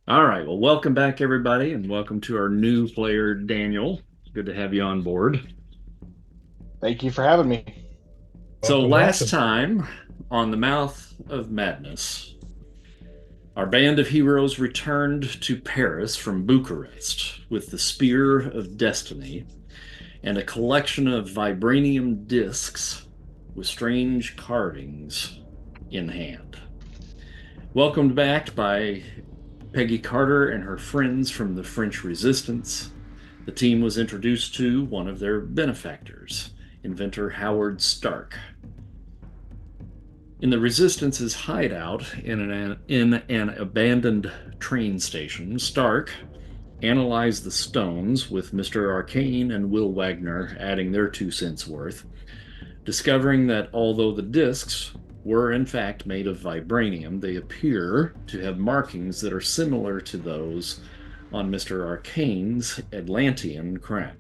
All right. Well, welcome back, everybody, and welcome to our new player, Daniel. Good to have you on board. Thank you for having me. So, Welcome, last welcome. time on the Mouth of Madness, our band of heroes returned to Paris from Bucharest with the Spear of Destiny and a collection of vibranium discs with strange carvings in hand. Welcomed back by Peggy Carter and her friends from the French Resistance, the team was introduced to one of their benefactors, inventor Howard Stark. In the Resistance's hideout in an abandoned train station, Stark analyzed the stones with Mr. Arcane and Will Wagner adding their 2 cents worth, discovering that although the discs were in fact made of vibranium, they appear to have markings that are similar to those on Mr. Arcane's Atlantean crown.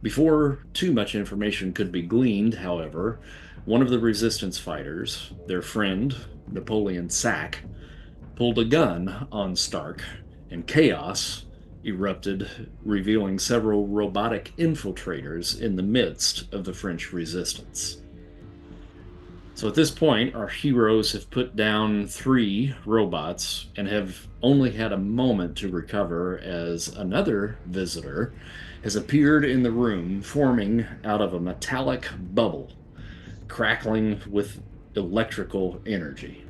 Before too much information could be gleaned, however, one of the resistance fighters, their friend, Napoleon Sack, pulled a gun on Stark, and chaos erupted, revealing several robotic infiltrators in the midst of the French resistance. So at this point, our heroes have put down 3 robots and have only had a moment to recover as another visitor has appeared in the room, forming out of a metallic bubble, crackling with electrical energy.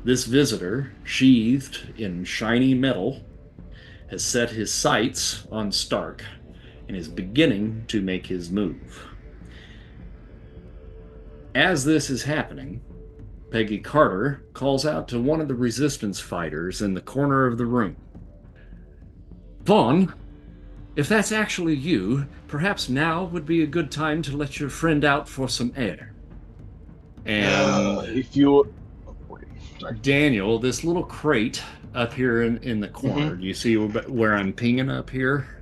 This visitor, sheathed in shiny metal, has set his sights on Stark and is beginning to make his move. As this is happening, Peggy Carter calls out to one of the resistance fighters in the corner of the room. Vaughn, if that's actually you, perhaps now would be a good time to let your friend out for some air. And If you, okay, sorry. Daniel, this little crate up here in the corner, hmm do you see where I'm pinging up here?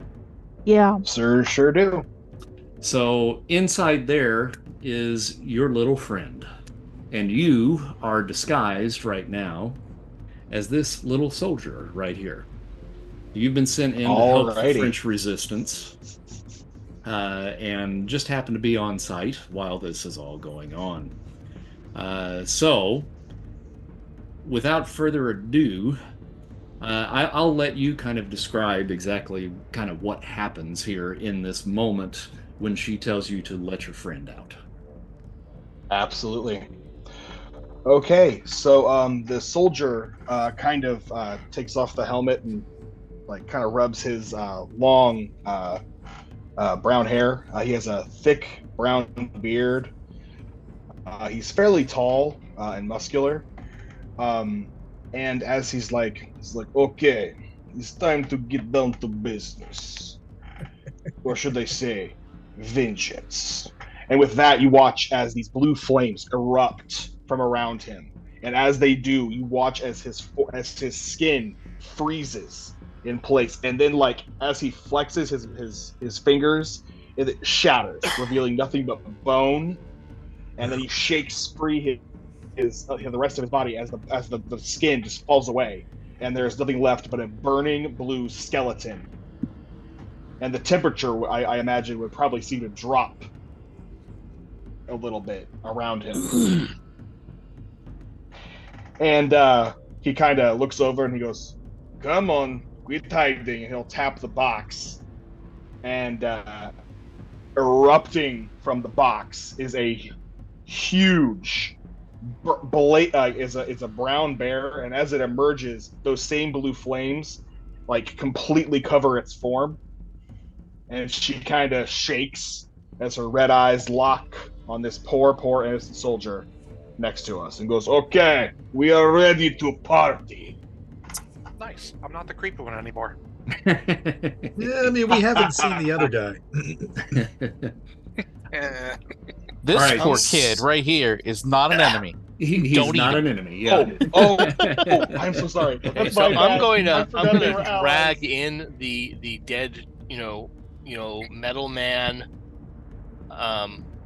Yeah. Sure do. So inside there is your little friend, and you are disguised right now as this little soldier right here. You've been sent in to help the Alrighty. French resistance, and just happen to be on site while this is all going on. So, without further ado, I'll let you kind of describe exactly kind of what happens here in this moment when she tells you to let your friend out. Absolutely. Okay, so the soldier kind of takes off the helmet and like kind of rubs his long brown hair. He has a thick brown beard. He's fairly tall and muscular. Um, and as he's like, okay, it's time to get down to business, or should I say, vengeance. And with that, you watch as these blue flames erupt from around him, and as they do, you watch as his skin freezes in place, and then like as he flexes his fingers, it shatters, revealing nothing but bone, and then he shakes free the rest of his body as the skin just falls away, and there's nothing left but a burning blue skeleton. And the temperature, I imagine, would probably seem to drop a little bit around him. And he kind of looks over and he goes, "Come on, quit hiding." And he'll tap the box, and erupting from the box is a huge is a brown bear, and as it emerges, those same blue flames like completely cover its form, and she kind of shakes as her red eyes lock on this poor innocent soldier next to us, and goes, "Okay, we are ready to party." Nice. I'm not the creepy one anymore. Yeah, I mean, we haven't seen the other guy. Eh. All This right. poor kid right here is not an enemy. He's Don't eat not him. an enemy. Yeah. I'm so sorry. Okay, That's so my I'm bad. going I to I'm forgot going they to were allies. drag in the dead, metal man.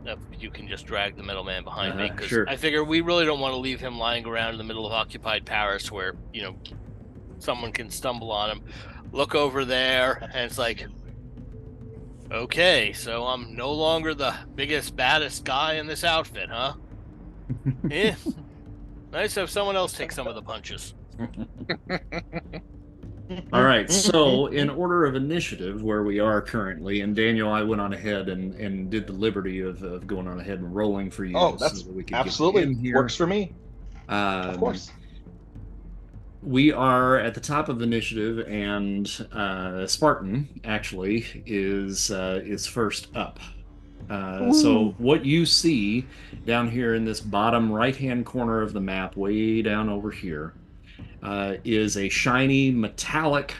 If you can just drag the metal man behind me, because Sure. I figure we really don't want to leave him lying around in the middle of occupied Paris, where someone can stumble on him. Look over there, and it's like, okay, so I'm no longer the biggest, baddest guy in this outfit, huh? Yeah. Nice to have someone else take some of the punches. All right, so in order of initiative, where we are currently, and Daniel, I went on ahead and did the liberty of going on ahead and rolling for you Oh, so that's that we could absolutely get in here. works for me. Of course. We are at the top of initiative, and Spartan actually is first up. So what you see down here in this bottom right-hand corner of the map, way down over here, is a shiny metallic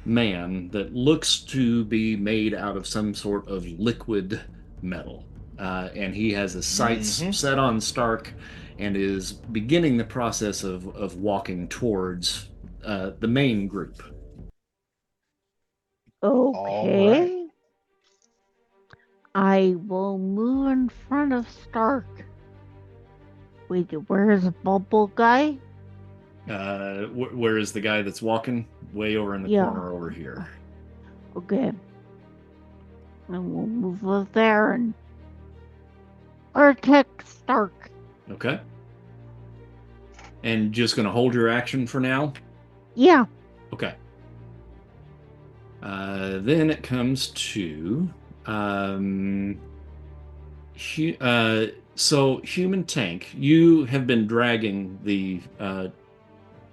man that looks to be made out of some sort of liquid metal. And he has his sights set on Stark and is beginning the process of walking towards the main group. Okay. I will move in front of Stark. Wait, where's Bubble Guy? Where is the guy that's walking? Way over in the corner over here. Okay. And we'll move up there and protect Stark. Okay. And just going to hold your action for now? Yeah. Okay. Then it comes to so human tank, you have been dragging the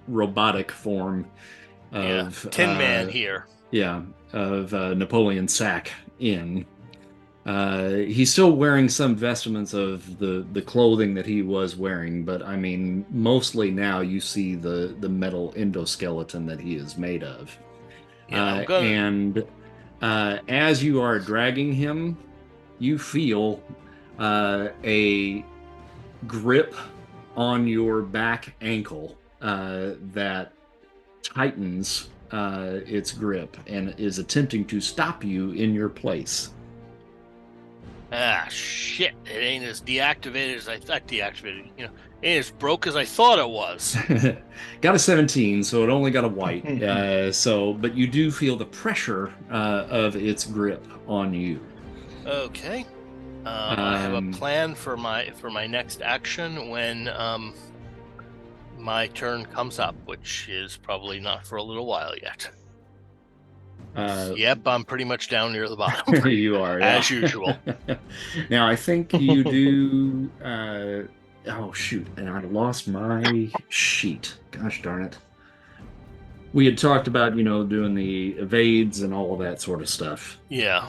robotic form of Tin Man here. Yeah, of Napoleon Sack in. He's still wearing some vestments of the clothing that he was wearing, but I mean, mostly now you see the metal endoskeleton that he is made of. Yeah, and as you are dragging him, you feel a grip on your back ankle that tightens its grip and is attempting to stop you in your place. Ah, shit. It ain't as deactivated as I thought deactivated. You know, it ain't as broke as I thought it was. Got a 17, so it only got a white. But you do feel the pressure of its grip on you. Okay. I have a plan for my next action when my turn comes up, which is probably not for a little while yet. Yep, I'm pretty much down near the bottom. You are, as usual. Now, I think you do. Oh shoot! And I lost my sheet. Gosh darn it! We had talked about doing the evades and all of that sort of stuff. Yeah.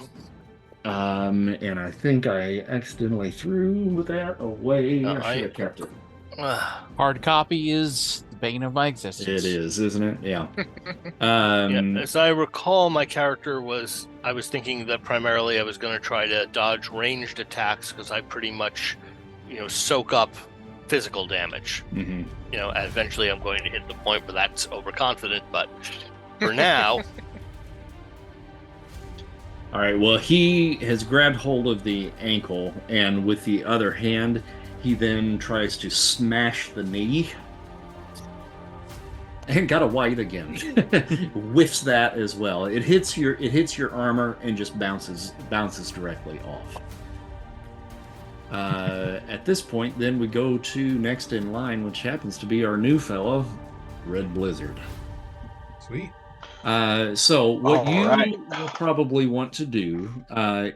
And I think I accidentally threw that away. I should have kept it. Hard copy is the bane of my existence. It is, isn't it? Yeah. Yeah. As I recall, my character I was thinking that primarily I was going to try to dodge ranged attacks because I pretty much, soak up physical damage. Mm-hmm. Eventually I'm going to hit the point where that's overconfident, but for now. All right, well, he has grabbed hold of the ankle, and with the other hand, he then tries to smash the knee. And got a white again. Whiffs that as well. It hits your armor and just bounces directly off. At this point, then we go to next in line, which happens to be our new fellow, Red Blizzard. Sweet. So what you will probably want to do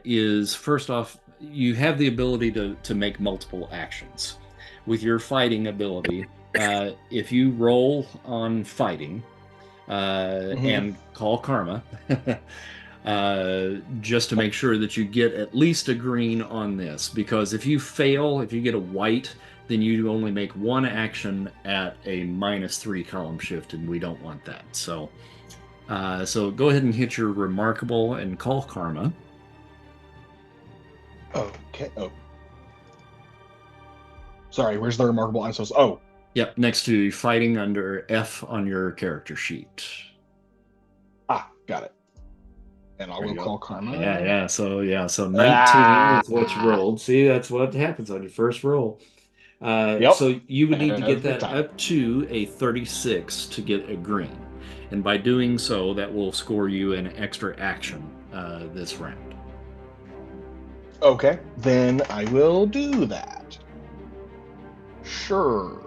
is, first off, you have the ability to make multiple actions. With your fighting ability, if you roll on fighting and call karma, just to make sure that you get at least a green on this, because if you fail, if you get a white, then you only make one action at a -3 column shift, and we don't want that. So go ahead and hit your remarkable and call karma. Okay. Oh. Sorry, where's the remarkable? I'm supposed. Oh. Yep, next to fighting under F on your character sheet. Got it. And I will call karma. Yeah. So 19 is what you rolled. See, that's what happens on your first roll. So you would need to get that up to a 36 to get a green. and by doing so, that will score you an extra action this round. Okay, then I will do that. Sure.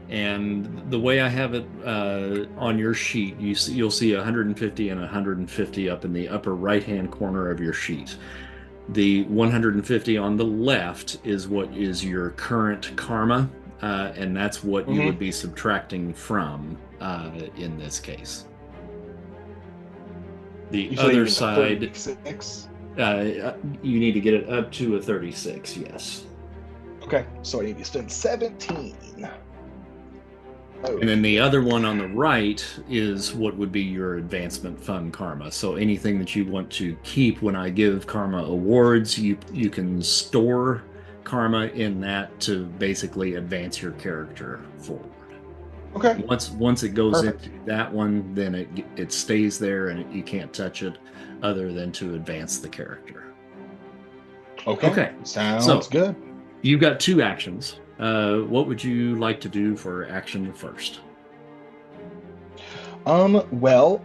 And the way I have it on your sheet, you'll see 150 and 150 up in the upper right-hand corner of your sheet. The 150 on the left is what is your current karma, and that's what you would be subtracting from in this case. The other side, 36? You need to get it up to a 36, yes. Okay, so I need to spend 17. Oh. And then the other one on the right is what would be your advancement fund karma. So anything that you want to keep when I give karma awards, you can store karma in that to basically advance your character forward. Okay. Once it goes Perfect. into that one, then it stays there and you can't touch it other than to advance the character. Okay. Sounds good. You've got 2 actions. What would you like to do for action first? Well,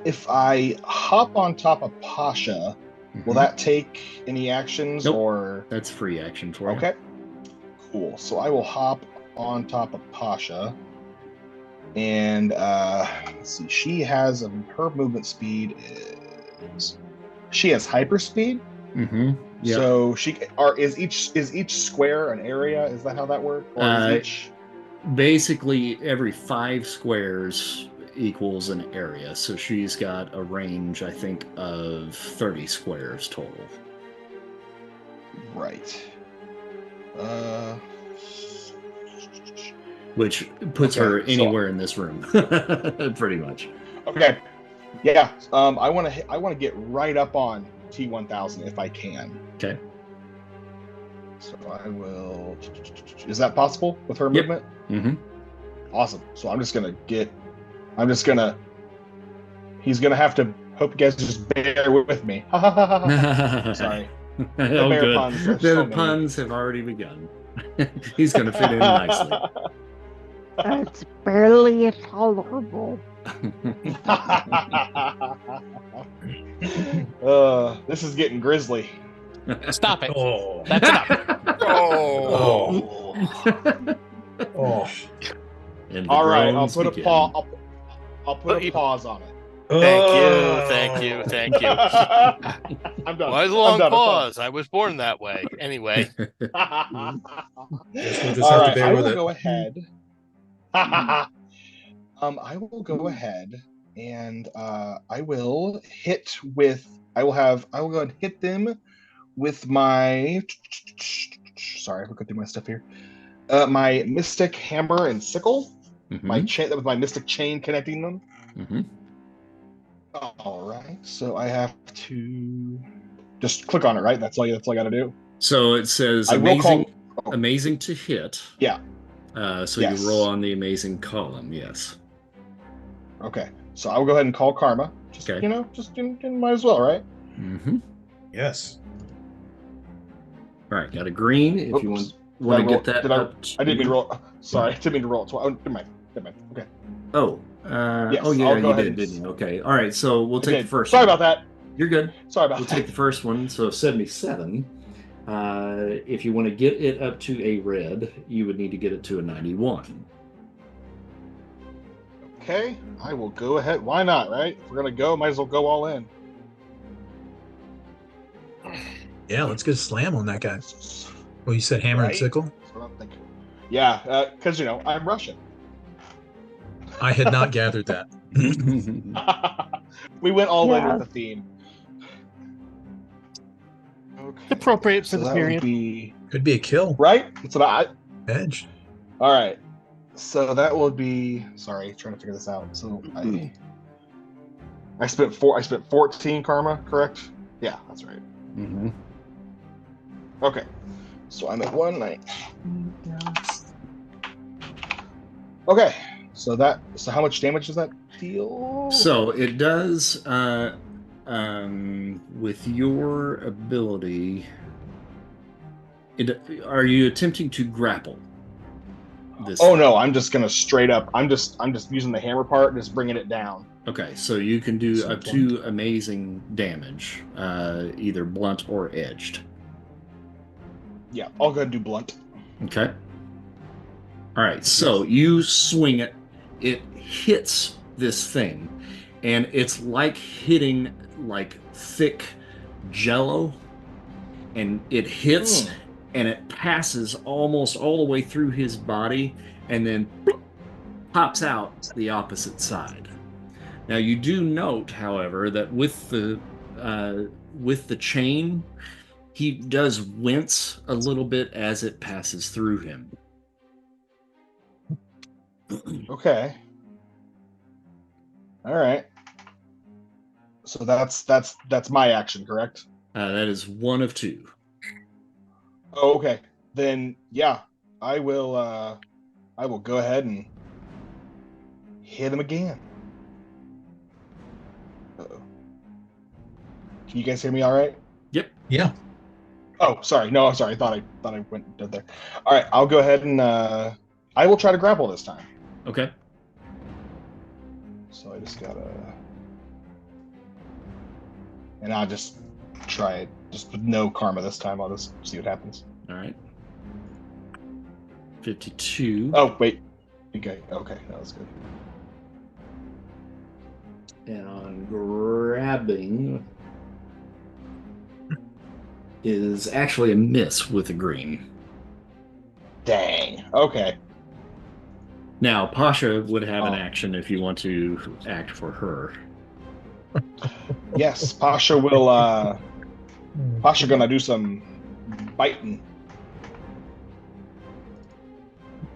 if I hop on top of Pasha, will that take any actions? Nope. Or That's free action for you. okay? Cool. So I will hop on top of Pasha, and let's see. She has her movement speed is she has hyperspeed. Mm-hmm. Yep. So is each square an area? Is that how that works? Or is each... Basically, every 5 squares equals an area. So she's got a range, I think, of 30 squares total. Right. Which puts her anywhere in this room, pretty much. Okay. Yeah. I want to get right up on T1000 if I can. Okay. So I will. Is that possible with her movement? Mm-hmm. Awesome. So he's gonna have to. Hope you guys just bear with me. Sorry. Oh, bear good. puns, The puns have already begun. He's gonna fit in nicely. It's barely tolerable. This is getting grisly. Stop it. Oh. That's enough. Oh. Oh. And the All right, I'll groans put begin. I'll put a pause on it. Thank you. I'm done. Why the long pause? I was born that way. Anyway. Guess we'll just All have right, to bear I with will it. go ahead. I will go ahead and I will go ahead and hit them with my. Sorry, look through my stuff here. My Mystic Hammer and Sickle. Mm-hmm. My chain, that was my Mystic Chain connecting them. Mm-hmm. All right, so I have to just click on it, right? That's all I got to do. So it says amazing to hit. Yeah. So you roll on the amazing column, yes. Okay, so I will go ahead and call Karma. Just might as well, right? Mm-hmm. Yes. All right, got a green. If you want to get that up. I didn't mean to roll. Sorry, I didn't mean to roll. Never mind. Okay. Oh. Yes, oh yeah, I'll go you ahead did, didn't you? Okay. All right. So we'll take the first. Sorry one. about that. You're good. Sorry about We'll that. take the first one. So 77. If you want to get it up to a red, you would need to get it to a 91. Okay, I will go ahead. Why not, right? If we're gonna go, might as well go all in. Yeah, let's get a slam on that guy. Well, you said hammer and sickle? That's what I'm thinking. Yeah, because I'm Russian. I had not gathered that. We went all in with the theme. Okay. Appropriate for the period. Could be a kill. Right? It's about Edge. All right. So that would be. Sorry, trying to figure this out. So I spent 14 karma, correct? Yeah, that's right. Mm-hmm. Okay. So I'm at 190. Okay. So how much damage does that deal? So it does with your ability. Are you attempting to grapple? this. Oh no, I'm just gonna straight up. I'm just using the hammer part and just bringing it down. Okay, so you can do So up to amazing damage, either blunt or edged. Yeah, I'll go ahead and do blunt. Okay. All right, so you swing it. It hits this thing, and it's like hitting like thick jello, and it hits and it passes almost all the way through his body and then pops out the opposite side. Now you do note, however, that with the chain, he does wince a little bit as it passes through him. Okay. All right. So that's my action, correct? That is one of two. Oh, okay. Then yeah, I will go ahead and hit him again. Uh-oh. Can you guys hear me all right? Yep. Yeah. Oh, sorry. No, sorry. I thought I went dead there. All right, I'll go ahead and I will try to grapple this time. Okay. So I just gotta, and I'll just try it, just with no karma this time. I'll just see what happens. All right. 52. Oh wait. Okay. That was good. And on grabbing is actually a miss with a green. Dang. Okay. Now, Pasha would have an action if you want to act for her. Yes, Pasha will. Pasha gonna do some biting.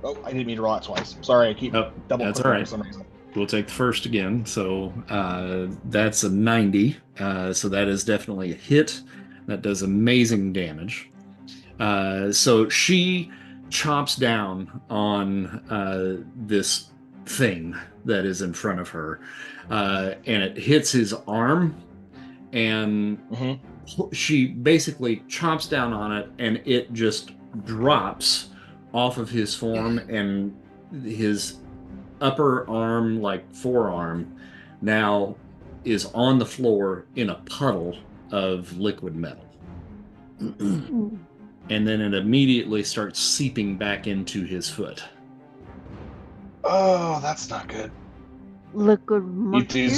Oh, I didn't mean to roll it twice. Sorry, I keep double. That's all right. For some reason. We'll take the first again. So that's a 90. So that is definitely a hit. That does amazing damage. So she chomps down on this thing that is in front of her, and it hits his arm, and she basically chomps down on it, and it just drops off of his form, and his upper arm, like forearm, now is on the floor in a puddle of liquid metal. And then it immediately starts seeping back into his foot. Oh, that's not good. Liquid mercury?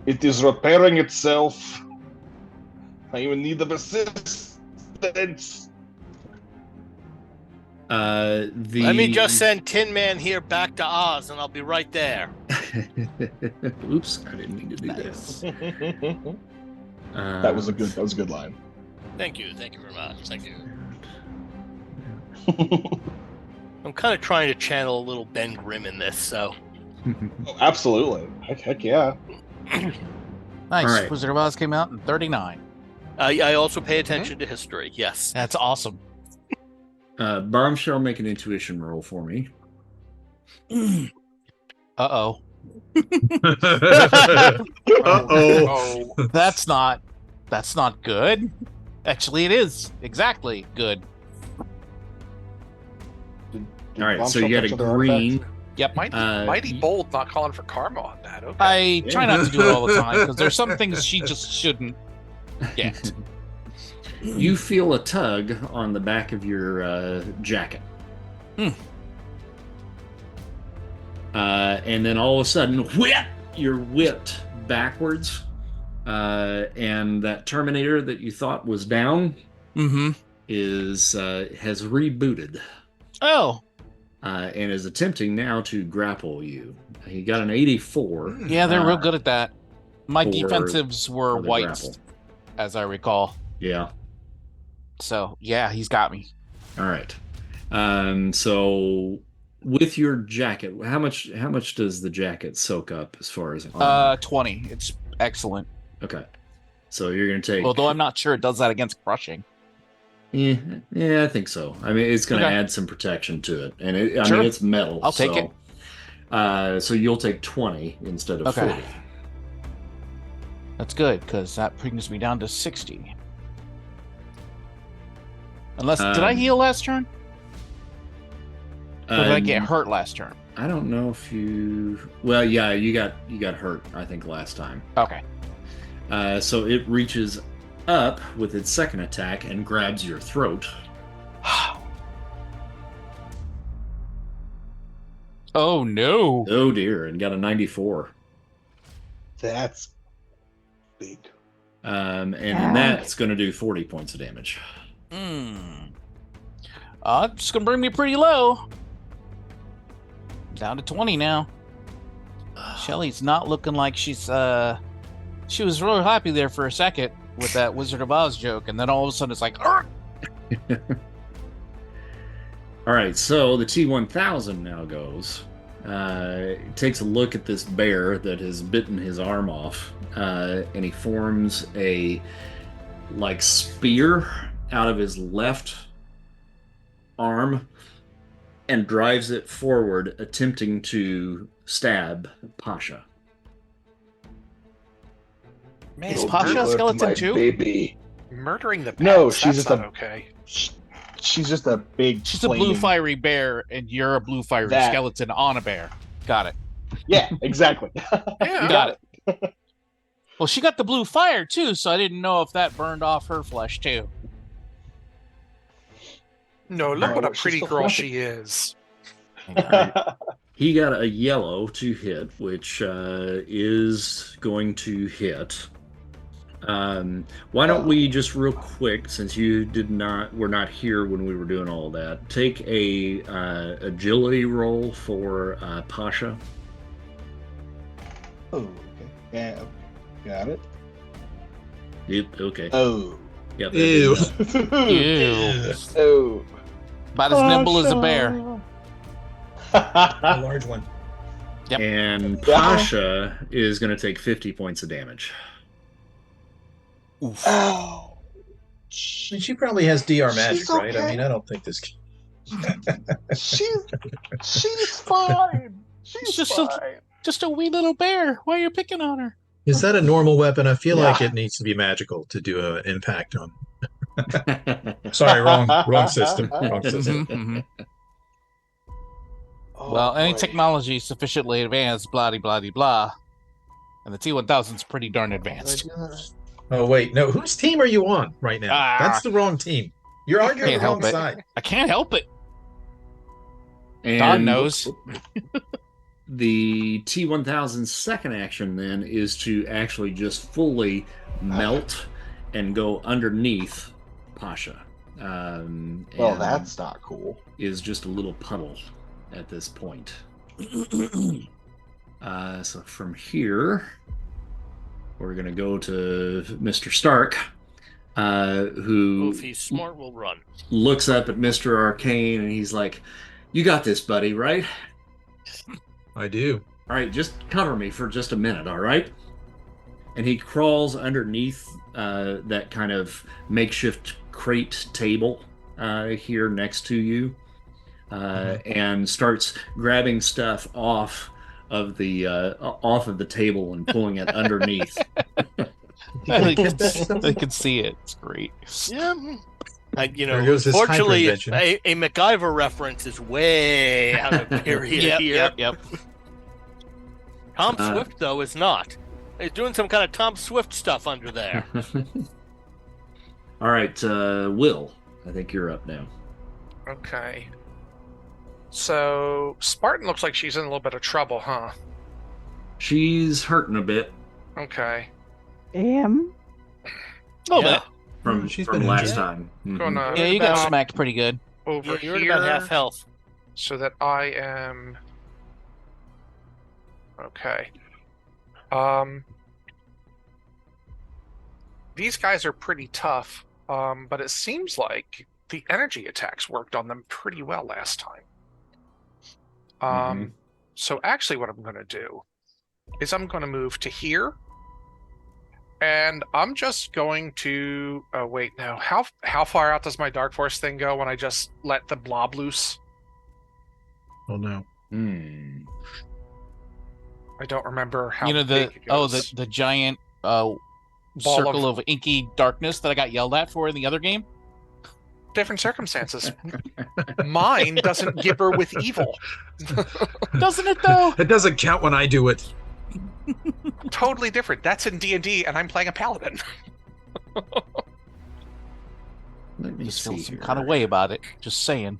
It is repairing itself. I even need the assistance. Let me just send Tin Man here back to Oz, and I'll be right there. Oops, I didn't mean to do this. That was a good line. Thank you very much. Thank you. I'm kind of trying to channel a little Ben Grimm in this, so. Oh, absolutely. Heck yeah. Nice. Right. Wizard of Oz came out in 39. I also pay attention to history. Yes. That's awesome. Bombshell, make an intuition roll for me. Uh-oh. Uh-oh. That's not good. Actually, it is exactly good. All right, so you got a green. Yep. Mighty bold, not calling for karma on that. Okay. I try not to do it all the time because there's some things she just shouldn't get. You feel a tug on the back of your jacket. And then all of a sudden, you're whipped backwards. And that Terminator that you thought was down has rebooted. Oh. And is attempting now to grapple you. He got an 84. Yeah, they're real good at that. My for- defensives were for the white, grapple. as I recall. Yeah. So, yeah, he's got me. All right. So with your jacket, how much does the jacket soak up as far as armor? 20. It's excellent. Okay. So you're going to take... Although I'm not sure it does that against crushing. Yeah, I think so. I mean, it's going to add some protection to it. And I mean, it's metal. I'll take it. So you'll take 20 instead of 40. That's good, because that brings me down to 60. Unless, did I heal last turn? Or did I get hurt last turn? I don't know if you. Well, yeah, you got hurt. I think last time. Okay. So it reaches up with its second attack and grabs your throat. Oh no! Oh dear, and got a 94. That's big. And that's going to do 40 points of damage. Just gonna bring me pretty low. Down to 20 now. Shelly's not looking like she's she was really happy there for a second with that Wizard of Oz joke, and then all of a sudden it's like, Arr! All right, so the T-1000 now goes. Takes a look at this bear that has bitten his arm off, and he forms a spear out of his left arm and drives it forward, attempting to stab Pasha. Man, Is Pasha a skeleton too? Baby. Murdering the pets, No, she's that's just not a- okay. She's just a big. She's a blue flaming- fiery bear, and you're a blue fiery That- skeleton on a bear. Got it. Yeah, exactly. Yeah. Got it. Well, she got the blue fire too, so I didn't know if that burned off her flesh too. No, look No, what a she's pretty still girl fluffy. she is. He got a yellow to hit, which is going to hit. Why don't we just real quick, since you were not here when we were doing all that, take a agility roll for Pasha. Oh, okay. Yeah, got it. Yep, okay. Oh. Yep. Ew. Ew. Oh. About as nimble as a bear. A large one. Yep. And Pasha is going to take 50 points of damage. Oof. Oh. I mean, she probably has DR magic, She's right? I okay. mean, I don't think this. She's fine. She's Just fine. Just a wee little bear. Why are you picking on her? Is that a normal weapon? I feel like Yeah. it needs to be magical to do an impact on. Sorry, wrong system. Wrong system. Mhm, mhm. Oh, Well, any boy. technology sufficiently advanced, blah blah blah blah, and the T-1000's pretty darn advanced. Oh wait, no. Whose team are you on right now? Ah. That's the wrong team. You're arguing Can't the wrong help it. side. I can't help it. And God knows. The T-1000's second action then is to actually just fully melt and go underneath Pasha. Well, And that's not cool. is just a little puddle at this point. So from here, we're going to go to Mr. Stark, who If he's smart, we'll run. looks up at Mr. Arcane and he's like, "You got this, buddy, right? I do. All right, just cover me for just a minute, all right?" And he crawls underneath that kind of makeshift crate table here next to you, and starts grabbing stuff off of the table and pulling it underneath. I can see it. It's great. Yeah. There goes his Fortunately, hyperinvention. a MacGyver reference is way out of period here. Yep. Tom Swift, though, is not. He's doing some kind of Tom Swift stuff under there. All right, Will, I think you're up now. Okay. So Spartan looks like she's in a little bit of trouble, huh? She's hurting a bit Okay. Am? Oh, Yeah. yeah. from She's from been last injured. time. Mhm. Gonna Yeah, you got about smacked pretty good. over You're at here about half health. so that I am okay. These guys are pretty tough, but it seems like the energy attacks worked on them pretty well last time. Mhm. So actually what I'm going to do is I'm going to move to here, and I'm just going to wait, no, how far out does my Dark Force thing go when I just let the blob loose? Oh no. Hmm. I don't remember how You know big it goes. the giant Ball circle of inky darkness that I got yelled at for in the other game. different circumstances. Mine doesn't gibber with evil. Doesn't it though? It doesn't count when I do it. Totally different. That's in D&D, and I'm playing a paladin. Let me Just see feel some here. kind of way about it. Just saying.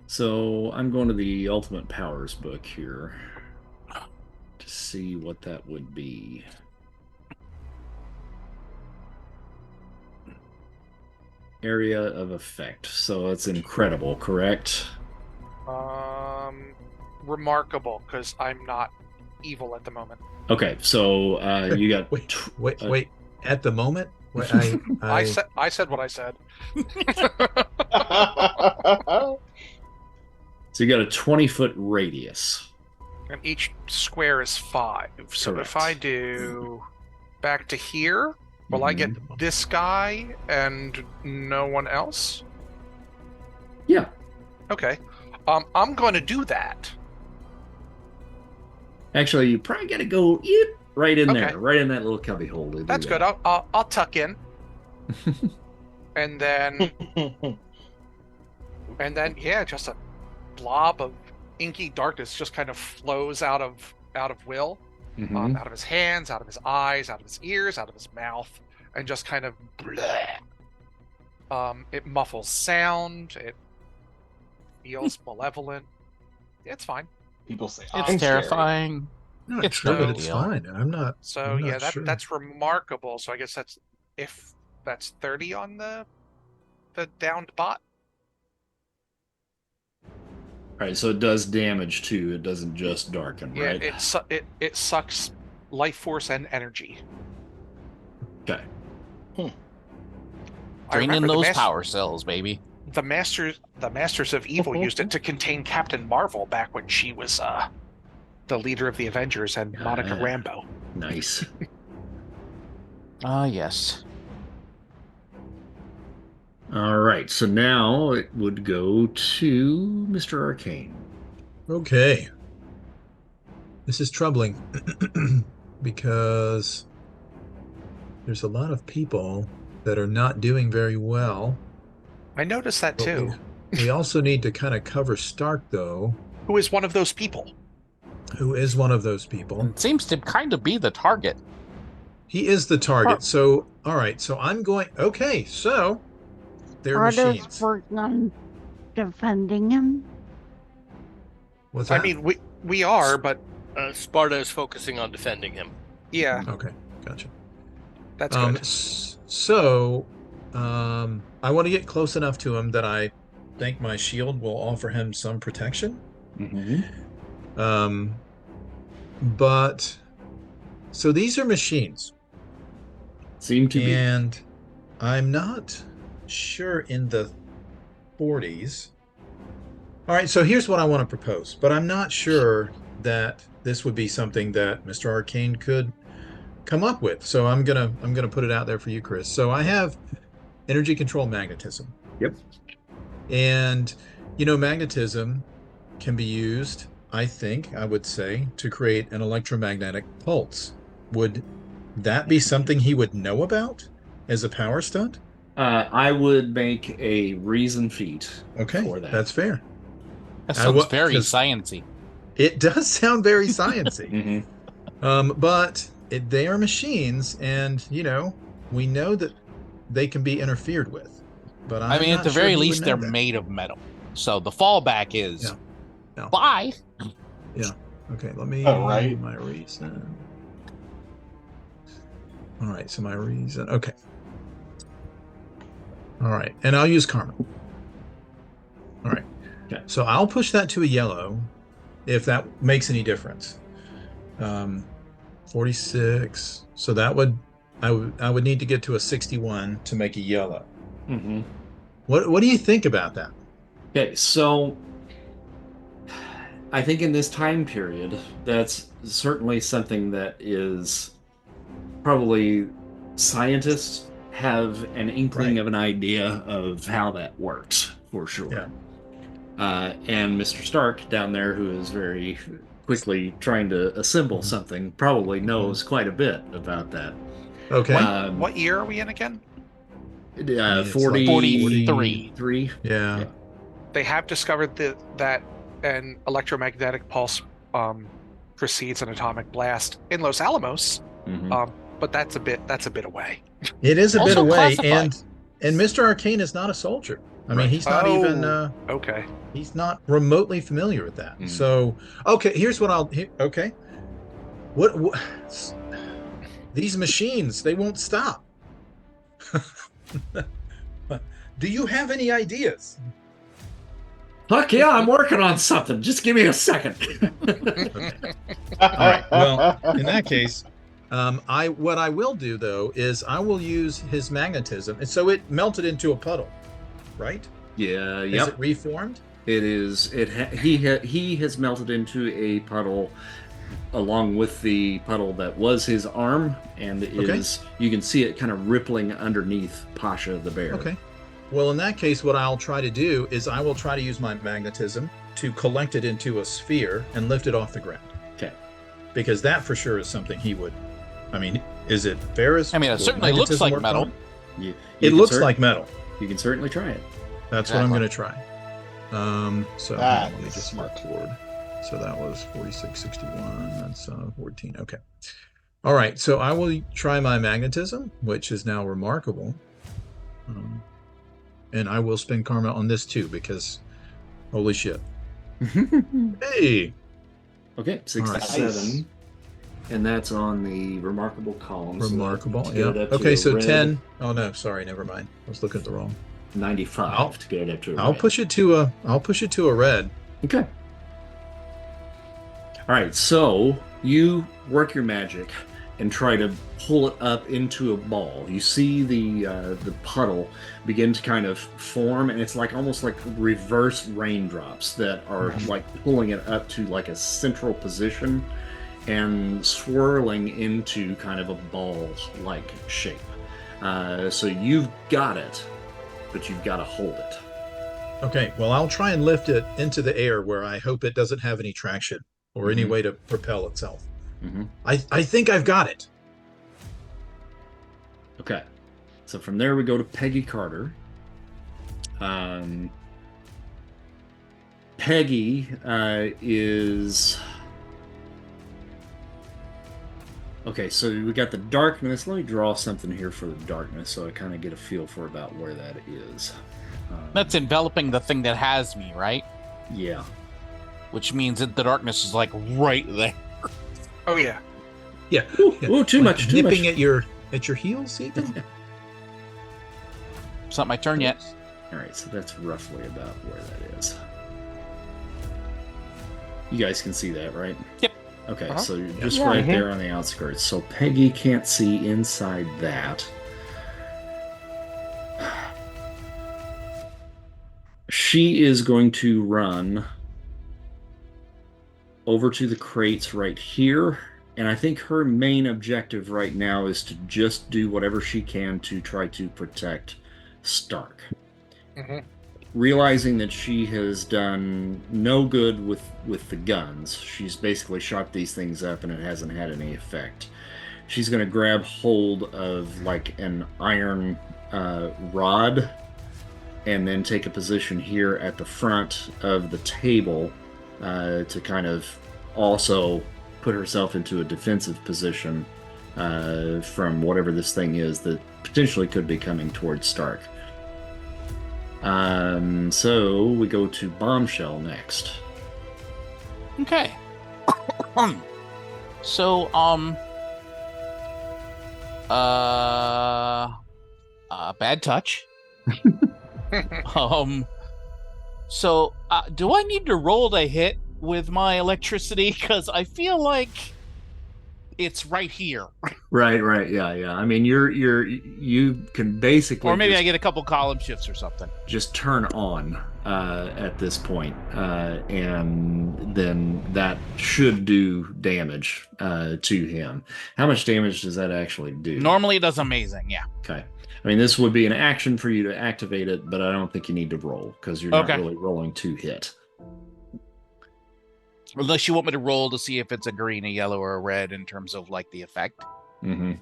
So I'm going to the Ultimate Powers book here to see what that would be. Area of effect. So it's incredible, correct? Remarkable, because I'm not evil at the moment. Okay, so you got Wait. At the moment, I said what I said. so you got a 20-foot radius. And each square is 5. So Correct. if I do back to here, will I get this guy and no one else? Yeah. Okay. I'm going to do that. Actually, you probably got to go right in there, right in that little cubby hole. That's good. I'll tuck in, and then yeah, just a blob of inky darkness just kind of flows out of Will, out of his hands, out of his eyes, out of his ears, out of his mouth, and just kind of it muffles sound. It feels malevolent. It's fine. People say It's terrifying. Not It's sure, no but big it's deal. fine. I'm not. So I'm yeah, not sure. that's remarkable. So I guess that's 30 on the downed bot. All right, so it does damage too. It doesn't just darken, Yeah, right? it sucks life force and energy. Okay. I Draining remember those power cells, baby. The Masters of Evil used it to contain Captain Marvel back when she was the leader of the Avengers and Monica Rambeau. Nice. Ah, yes. All right, so now it would go to Mr. Arcane. Okay. This is troubling because there's a lot of people that are not doing very well. I noticed that But too. We also need to kind of cover Stark, though. Who is one of those people? Who is one of those people? And seems to kind of be the target. He is the target. So, all right. So I'm going. Okay. So they're Ardo's machines. working on defending him. What's that? I mean, we are, but Sparta is focusing on defending him. yeah, Okay. Gotcha. that's good. So, I want to get close enough to him that I think my shield will offer him some protection. But so these are machines. Seem to be. And I'm not sure in the 40s. All right, so here's what I want to propose, but I'm not sure that this would be something that Mr. Arcane could come up with. So I'm gonna put it out there for you, Chris. So I have energy control magnetism. Yep. And magnetism can be used, I would say, to create an electromagnetic pulse. Would that be something he would know about as a power stunt? I would make a reason feat for that. That's fair. That sounds very sciencey. It does sound very sciencey. But they are machines, and we know that they can be interfered with. But I mean, at the very least, they're made of metal. So the fallback is bye. Yeah. Okay. Let me. Right. My reason. All right. So my reason. Okay. All right, and I'll use Karma. All right. Okay. So I'll push that to a yellow, if that makes any difference. 46. So that would I would need to get to a 61 to make a yellow. What do you think about that? Okay, so I think in this time period, that's certainly something that is probably scientists have an inkling of an idea of how that works, for sure. Yeah. And Mr. Stark down there, who is very quickly trying to assemble something, probably knows quite a bit about that. Okay. What year are we in again? it's like 43. 43. Yeah. They have discovered that an electromagnetic pulse precedes an atomic blast in Los Alamos, Mhm. but that's a bit away. It is a bit Also away, classified. and Mr. Arcane is not a soldier. I mean, Right. he's not even Okay. he's not remotely familiar with that. Mhm. So, okay, here's what okay. What these machines, they won't stop. Do you have any ideas? Fuck yeah, I'm working on something. Just give me a second. All right. Well, in that case, what I will do though is I will use his magnetism, and so it melted into a puddle, right? Yeah, Is yep. it reformed? It is. He has melted into a puddle, along with the puddle that was his arm, and you can see it kind of rippling underneath Pasha the bear. Okay. Well, in that case, what I'll try to do is I will try to use my magnetism to collect it into a sphere and lift it off the ground. Okay. Because that for sure is something he would. I mean, is it ferrous? I mean, it Will certainly looks magnetism like work metal. on it? You It looks like metal. You can certainly try it. That's what I'm Exactly. going to try. So That let me is just smart. record. So that was 4661. That's 14. Okay. All right. So I will try my magnetism, which is now remarkable. And I will spend karma on this too, because holy shit. Hey. Okay, 67. Nice. And that's on the remarkable column. Remarkable. So Yeah. to get it up to Okay. a So red, 10. Oh no, sorry. Never mind. I was looking at the wrong. 95 to get it up to a I'll red. push it to a red. Okay. All right, so you work your magic and try to pull it up into a ball. You see the puddle begin to kind of form, and it's like almost like reverse raindrops that are like pulling it up to like a central position and swirling into kind of a ball-like shape. So you've got it, but you've got to hold it. Okay. Well, I'll try and lift it into the air where I hope it doesn't have any traction or any way to propel itself. Mm-hmm. I think I've got it. Okay. So from there we go to Peggy Carter. Peggy is... Okay, so we got the darkness. Let me draw something here for the darkness so I kind of get a feel for about where that is. That's enveloping the thing that has me, right? Yeah. Which means that the darkness is like right there. Oh yeah. Yeah. Ooh, too much. Too Nipping much. at your heels, even. It's not my turn yet. All right, so that's roughly about where that is. You guys can see that, right? Yep. Okay, so you're just Yeah. right there on the outskirts. So Peggy can't see inside that. She is going to run over to the crates right here. And I think her main objective right now is to just do whatever she can to try to protect Stark. Mhm. Realizing that she has done no good with the guns, she's basically shot these things up and it hasn't had any effect. She's going to grab hold of like an iron rod and then take a position here at the front of the table to kind of also put herself into a defensive position from whatever this thing is that potentially could be coming towards Stark. So we go to Bombshell next. Okay. So, bad touch. So, do I need to roll to hit with my electricity? Because I feel like it's right here. Right, yeah. I mean, you can basically, Or maybe I get a couple column shifts or something. just turn on at this point, and then that should do damage to him. How much damage does that actually do? Normally it does amazing, yeah. Okay. I mean, this would be an action for you to activate it, but I don't think you need to roll because you're not Okay. really rolling to hit. Unless you want me to roll to see if it's a green, a yellow, or a red in terms of like the effect. Mm-hmm.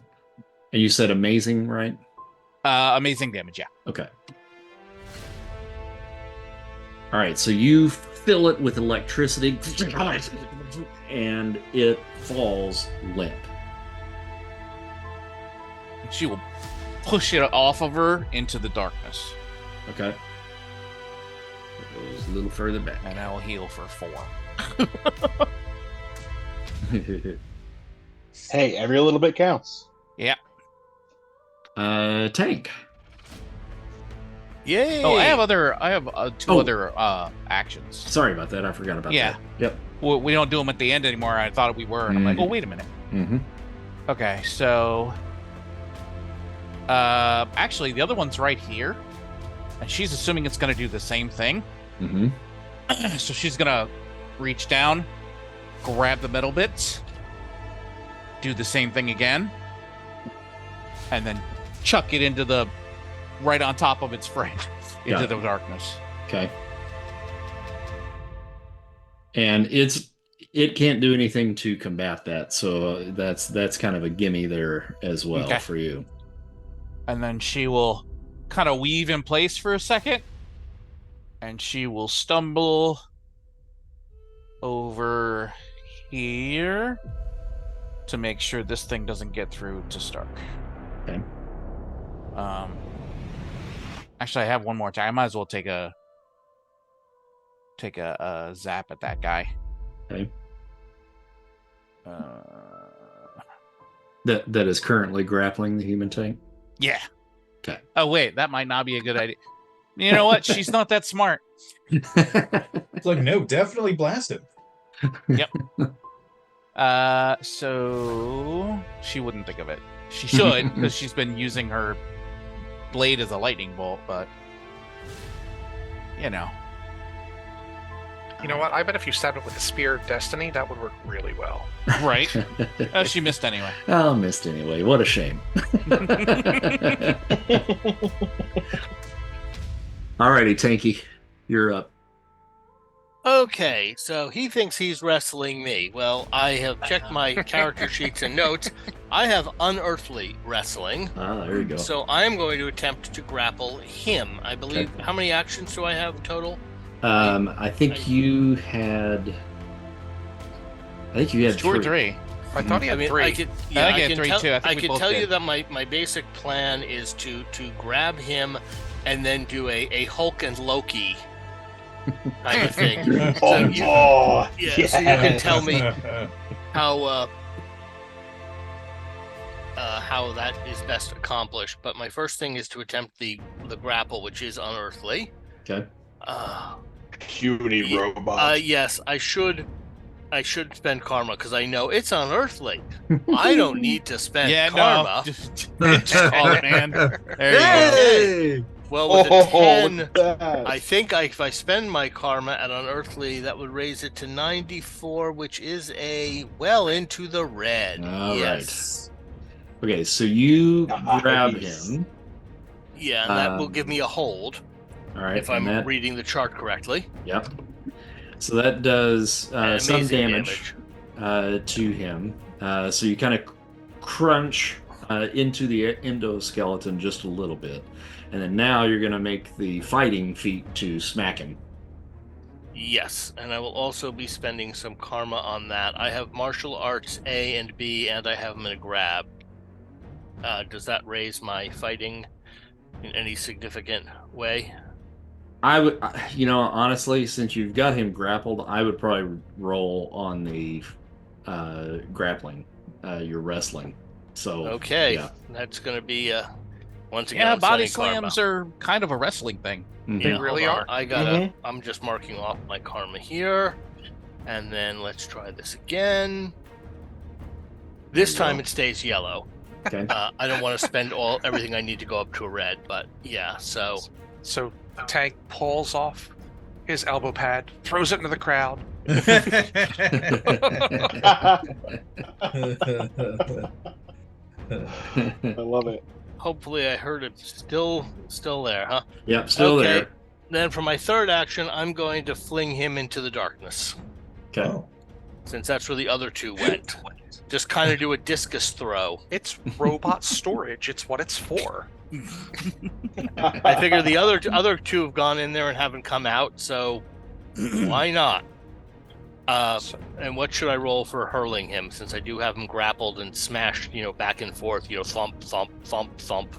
And you said amazing, right? Amazing damage, yeah. Okay. All right, so you fill it with electricity, and it falls limp. She will push it off of her into the darkness. Okay. It goes a little further back. And I will heal for 4. Hey, every little bit counts. Yeah. Tank. Yay! Oh, I have two other actions. Sorry about that. I forgot about Yeah. that. Yep. We don't do them at the end anymore. I thought we were, and I'm like, oh, wait a minute. Mm-hmm. Okay, so actually, the other one's right here, and she's assuming it's going to do the same thing. Mm-hmm. So she's going to reach down, grab the metal bits, do the same thing again, and then chuck it into the right on top of its friend into the darkness. Okay. And it can't do anything to combat that, so that's kind of a gimme there as well for you. And then she will kind of weave in place for a second, and she will stumble over here to make sure this thing doesn't get through to Stark. Okay. Actually, I have one more time. I might as well take a zap at that guy. Okay. That is currently grappling the human tank. Yeah. Okay. Oh wait, that might not be a good idea. You know what? She's not that smart. It's like, no, definitely blast it. Yep. So she wouldn't think of it. She should, because she's been using her blade as a lightning bolt, but you know. You know what? I bet if you stabbed it with the Spear of Destiny, that would work really well. Right? Oh, she missed anyway. Oh, missed anyway. What a shame. Alrighty, Tanky, you're up. Okay, so he thinks he's wrestling me. Well, I have checked my character sheets and notes. I have unearthly wrestling. Ah, there you go. So I am going to attempt to grapple him. I believe. Okay. How many actions do I have in total? I think you had 2 or 3. I thought he had 3. I could, yeah, I think he had 3 too. I think I we can both tell you did. that my basic plan is to grab him and then do a Hulk and Loki kind of thing. So you can tell me how that is best accomplished. But my first thing is to attempt the grapple, which is unearthly. Okay. Cutie robot. Yes, I should spend karma because I know it's unearthly. I don't need to spend karma. No. Just call it, man. There you Hey! Well, with a 10, look at that. I think if I spend my karma at unearthly, that would raise it to 94, which is well into the red. All yes. right. Okay, so you Nice. grab him. Yeah, and that will give me a hold. All right. If I'm reading the chart correctly. Yep. So that does And some amazing damage to him. So you kind of crunch into the endoskeleton just a little bit. And then now you're going to make the fighting feat to smack him. Yes, and I will also be spending some karma on that. I have martial arts A and B, and I have them in a grab. Does that raise my fighting in any significant way? I would, honestly, since you've got him grappled, I would probably roll on the grappling, your wrestling. So Okay, yeah. that's going to be once again. Yeah, I'm body spending karma. slams are kind of a wrestling thing. Mhm. Yeah, really hold on. are. I gotta. I'm just marking off my karma here, and then let's try this again. This There you time go. it stays yellow. Okay. I don't want to spend everything I need to go up to a red, but yeah. So So the tank pulls off his elbow pad, throws it into the crowd. I love it. hopefully I heard it still there, huh? Yep, still Okay. there. Then for my third action, I'm going to fling him into the darkness, Okay. Oh. since that's where the other two went. just kind of do a discus throw. It's robot storage. It's what it's for. I figure the other two have gone in there and haven't come out, so why not? And what should I roll for hurling him, since I do have him grappled and smashed, back and forth, thump, thump, thump, thump.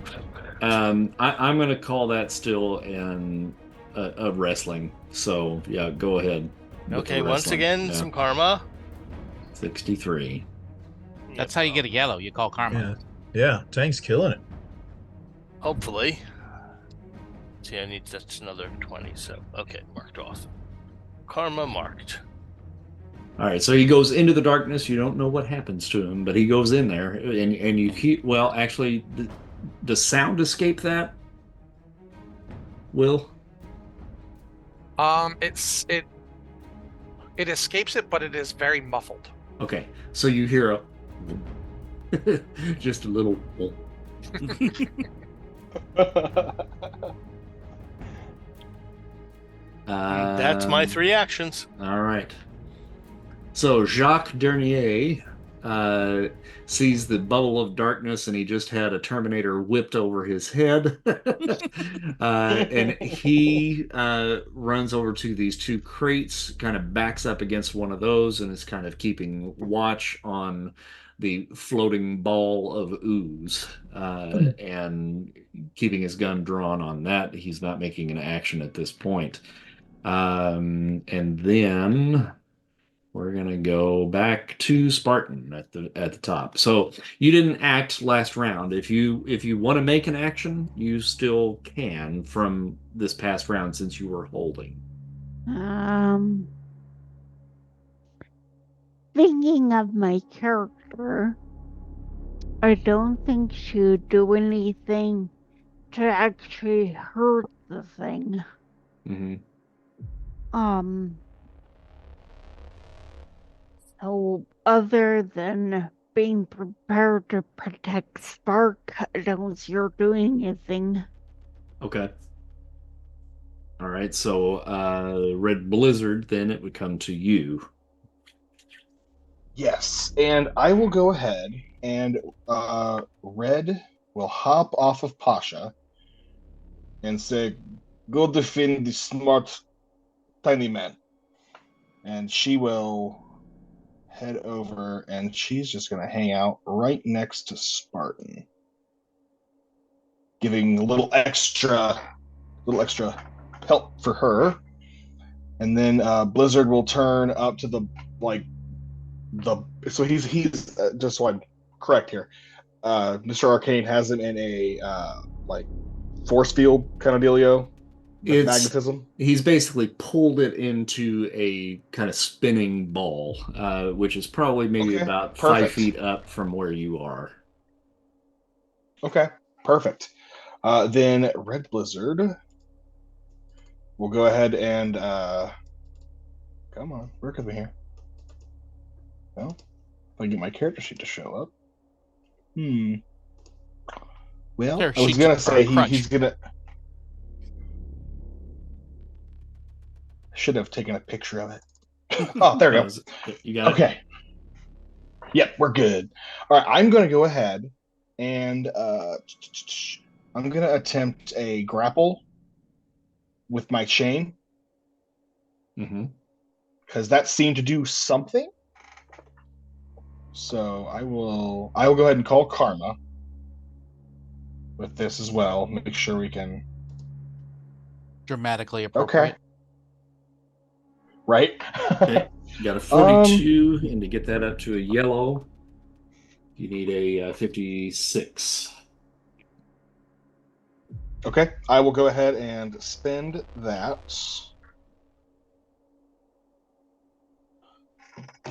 I'm going to call that still a wrestling. So, yeah, go ahead. Okay, once again, some karma. 63. That's how you get a yellow. You call karma. Yeah, Tank's killing it. Hopefully. See, I need that's another 20, so okay, marked off. Karma marked. All right, so he goes into the darkness. You don't know what happens to him, but he goes in there, and you hear. Well, actually, does sound escape that? Will? It escapes it, but it is very muffled. Okay, so you hear just a little. That's my 3 actions. All right. So Jacques Dernier sees the bubble of darkness, and he just had a Terminator whipped over his head. And he runs over to these 2 crates, kind of backs up against one of those, and is kind of keeping watch on the floating ball of ooze, and keeping his gun drawn on that. He's not making an action at this point. And then we're gonna go back to Spartan at the top. So you didn't act last round. If you want to make an action, you still can from this past round since you were holding. Thinking of my character, I don't think she would do anything to actually hurt the thing. Mm-hmm. So other than being prepared to protect Stark, I don't see her doing anything. Okay. All right. So Red Blizzard, then it would come to you. Yes, and I will go ahead and Red will hop off of Pasha and say, "Go defend the smart tiny man." And she will head over, and she's just going to hang out right next to Spartan, giving a little extra help for her. And then Blizzard will turn up to the so he's just so I'm correct here. Mr. Arcane has him in a force field kind of dealio. Magnetism. He's basically pulled it into a kind of spinning ball, which is probably maybe about 5 feet up from where you are. Okay, perfect. Then Red Blizzard will go ahead and come on, where could we here? Well, if I get my character sheet to show up. Well, I was gonna say he's gonna. Should have taken a picture of it. Oh, there we go. You got it? Okay. Yep, we're good. All right, I'm going to go ahead and I'm going to attempt a grapple with my chain. Because that seemed to do something. So I will go ahead and call Karma with this as well. Make sure we can dramatically appropriate. Okay. Right? Okay. You got a 42, and to get that up to a yellow, you need a 56. Okay, I will go ahead and spend that.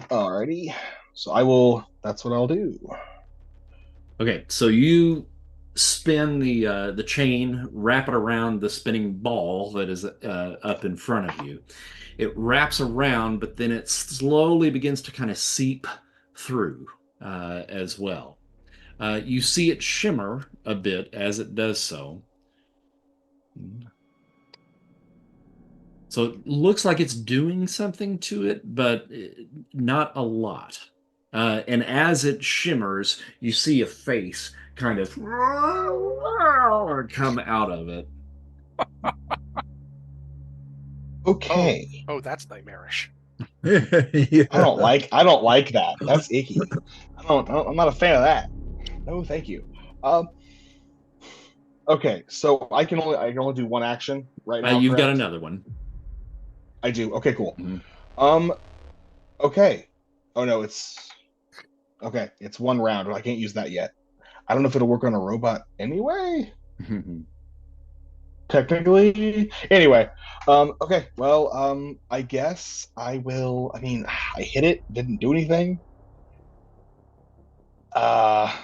Alrighty. So that's what I'll do. Okay, so you spin the chain, wrap it around the spinning ball that is up in front of you. It wraps around, but then it slowly begins to kind of seep through as well. You see it shimmer a bit as it does so. So it looks like it's doing something to it, but not a lot. And as it shimmers, you see a face kind of come out of it. Okay. Oh, that's nightmarish. Yeah. I don't like that. That's icky. I'm not a fan of that. No, thank you. Okay, so I can only do one action right now, You've got correct? another one. I do. Okay, cool. Mhm. Okay. Oh no, it's okay. It's one round. I can't use that yet. I don't know if it'll work on a robot anyway. Technically. Anyway. Okay. Well. I guess I will. I mean, I hit it. Didn't do anything. Uh.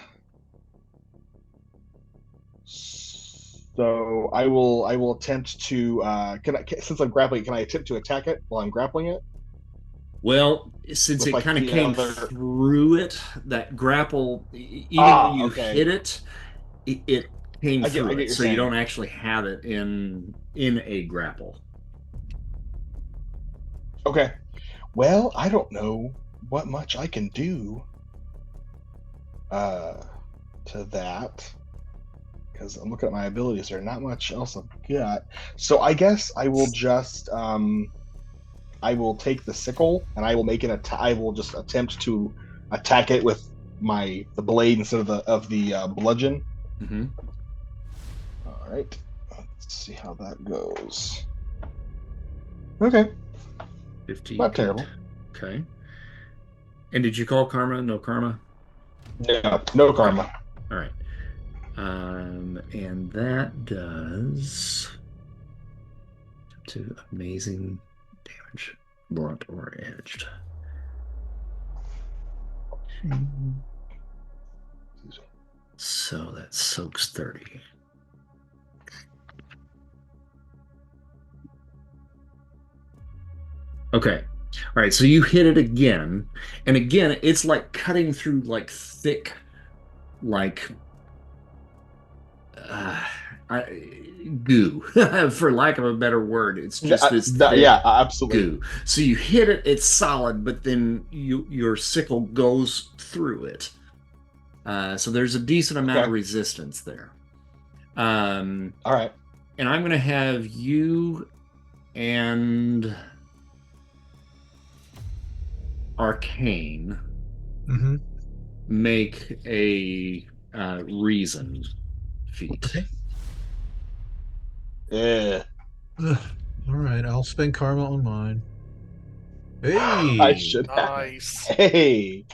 So I will. I will attempt to. Since I'm grappling, can I attempt to attack it while I'm grappling it? Well, since With it like kind of the came other. through it, that grapple, even though you Okay. hit it, it came I through get it, you're so you saying. don't actually have it in a grapple. Okay. Well, I don't know what much I can do uh to that because I'm looking at my abilities. There's not much else I've got. So I guess I will just I will take the sickle and I will make an I will just attempt to attack it with the blade instead of the bludgeon. Mm-hmm. All right. Let's see how that goes. Okay. 50. Not terrible. Okay. And did you call karma? No karma? No karma. All right. And that does to amazing damage, blunt or edged. So that soaks 30. Okay. All right. So you hit it again. And again, it's like cutting through like thick, like goo, for lack of a better word. It's just this thick Yeah, absolutely. goo. So you hit it, it's solid, but then your sickle goes through it. So there's a decent amount of resistance there. All right. And I'm going to have you and Arcane make a reason feat. Okay. Yeah. All right, I'll spend karma on mine. Hey, I should. Nice. Hey.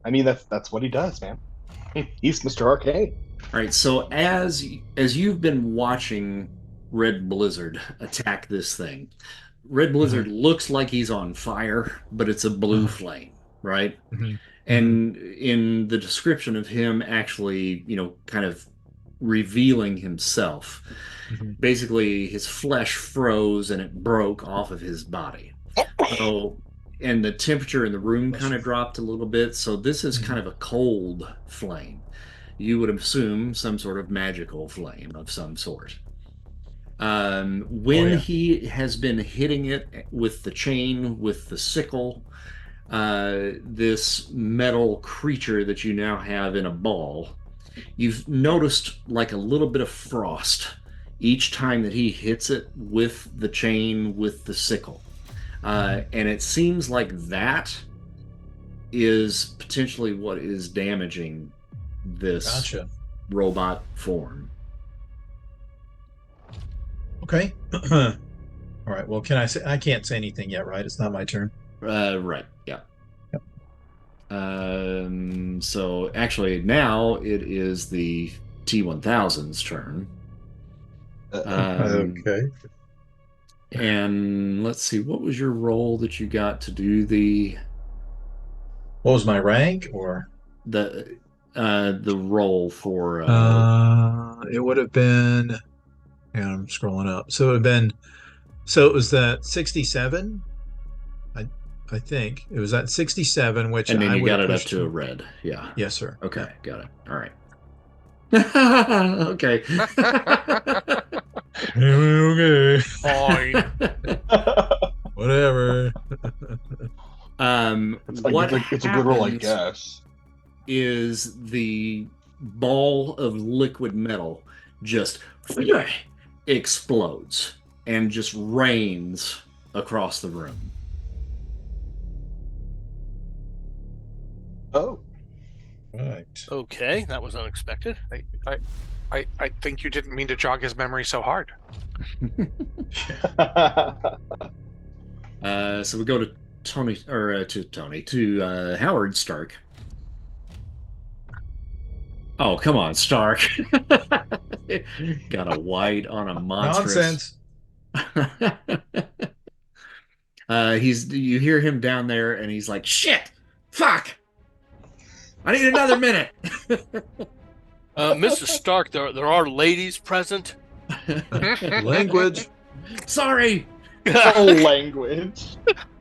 I mean that's what he does, man. He's Mr. Arcade. All right, so as you've been watching Red Blizzard attack this thing, Red Blizzard looks like he's on fire, but it's a blue flame, right? And in the description of him actually, kind of revealing himself, basically his flesh froze and it broke off of his body. So, and the temperature in the room kind of dropped a little bit. So this is kind of a cold flame. You would assume some sort of magical flame of some sort. When he has been hitting it with the chain, with the sickle, this metal creature that you now have in a ball, you've noticed like a little bit of frost each time that he hits it with the chain, with the sickle. And it seems like that is potentially what is damaging this robot form. Okay. All right. Well, can I say? I can't say anything yet, right? It's not my turn. Right. Yeah. So actually, now it is the T1000's turn. Okay. And let's see, what was your role that you got to do the? What was my rank, or the role for? It would have been. Yeah, I'm scrolling up. So it would have been. So it was that 67. I think it was at 67, which and then I you would got have it up pushed to a red. Yeah. Yes, sir. Okay, Yeah. got it. All right. Okay. Okay. Fine. Whatever. What it's a good roll, I happens guess. is the ball of liquid metal just explodes and just rains across the room. Oh. Right. Okay, that was unexpected. I think you didn't mean to jog his memory so hard. So we go to Howard Stark. Oh, come on, Stark. Got a white on a monstrous. Nonsense. You hear him down there and he's like, shit, fuck. I need another minute. Mr. Stark, there are ladies present. Language. Sorry. Oh, language.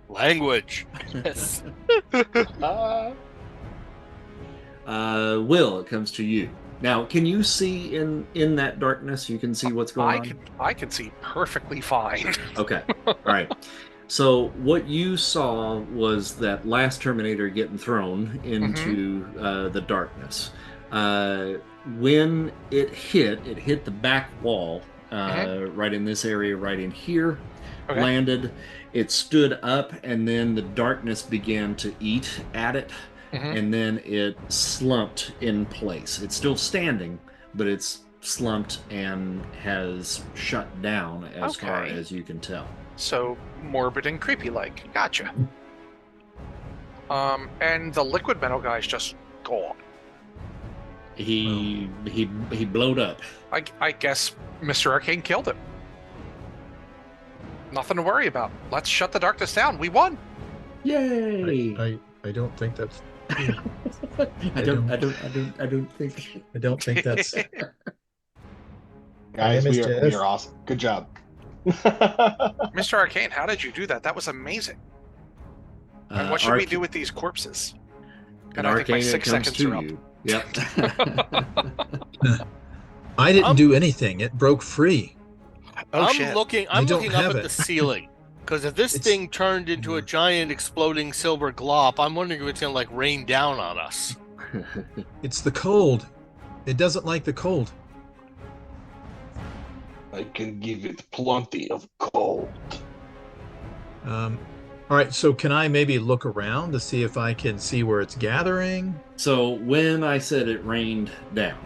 Language. Yes. Will, it comes to you. Now, can you see in that darkness? You can see what's going on? I can see perfectly fine. Okay. All right. So what you saw was that last Terminator getting thrown into the darkness. When it hit the back wall, right in this area, right in here, landed. It stood up, and then the darkness began to eat at it, and then it slumped in place. It's still standing, but it's slumped and has shut down as far as you can tell. So morbid and creepy like. Gotcha. And the liquid metal guy's just gone. He blowed up. I guess Mr. Arcane killed him. Nothing to worry about. Let's shut the darkness down. We won. Yay! I don't think that's. I don't think that's. Guys, we are awesome. Good job. Mr. Arcane, how did you do that? That was amazing. And what should we do with these corpses? And I think my 6 seconds are up. Yep. I didn't do anything. It broke free. I'm looking up at the ceiling. Because if this thing turned into a giant exploding silver glop, I'm wondering if it's going to like rain down on us. It's the cold. It doesn't like the cold. I can give it plenty of cold. All right, so can I maybe look around to see if I can see where it's gathering? So when I said it rained down,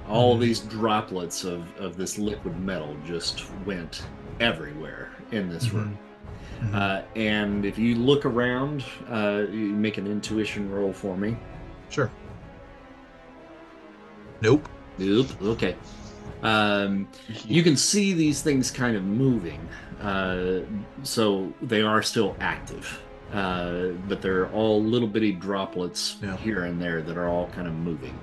all these droplets of this liquid metal just went everywhere in this room. And if you look around, you make an intuition roll for me. Sure. Nope. Okay. You can see these things kind of moving, so they are still active, but they're all little bitty droplets here and there that are all kind of moving.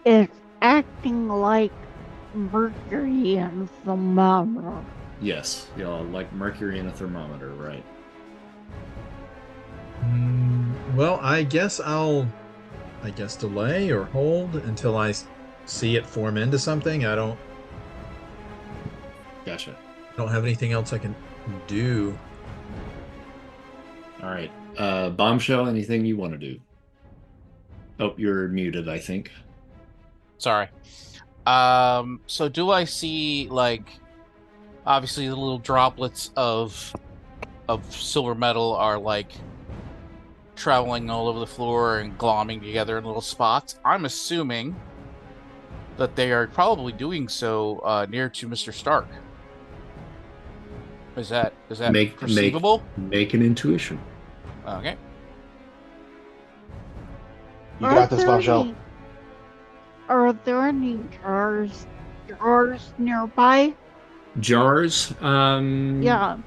It's acting like mercury in a thermometer. Yes, like mercury in a thermometer, right? Well, I guess I'll delay or hold until I see it form into something. Gotcha. I don't have anything else I can do. All right. Bombshell, anything you want to do? Oh, you're muted, I think. Sorry. So do I see, like, obviously the little droplets of silver metal are, like, traveling all over the floor and glomming together in little spots. I'm assuming that they are probably doing so near to Mr. Stark. Is that perceivable? Make an intuition. Okay. You got this, Bombshell. Are there any jars nearby? Jars? Yeah.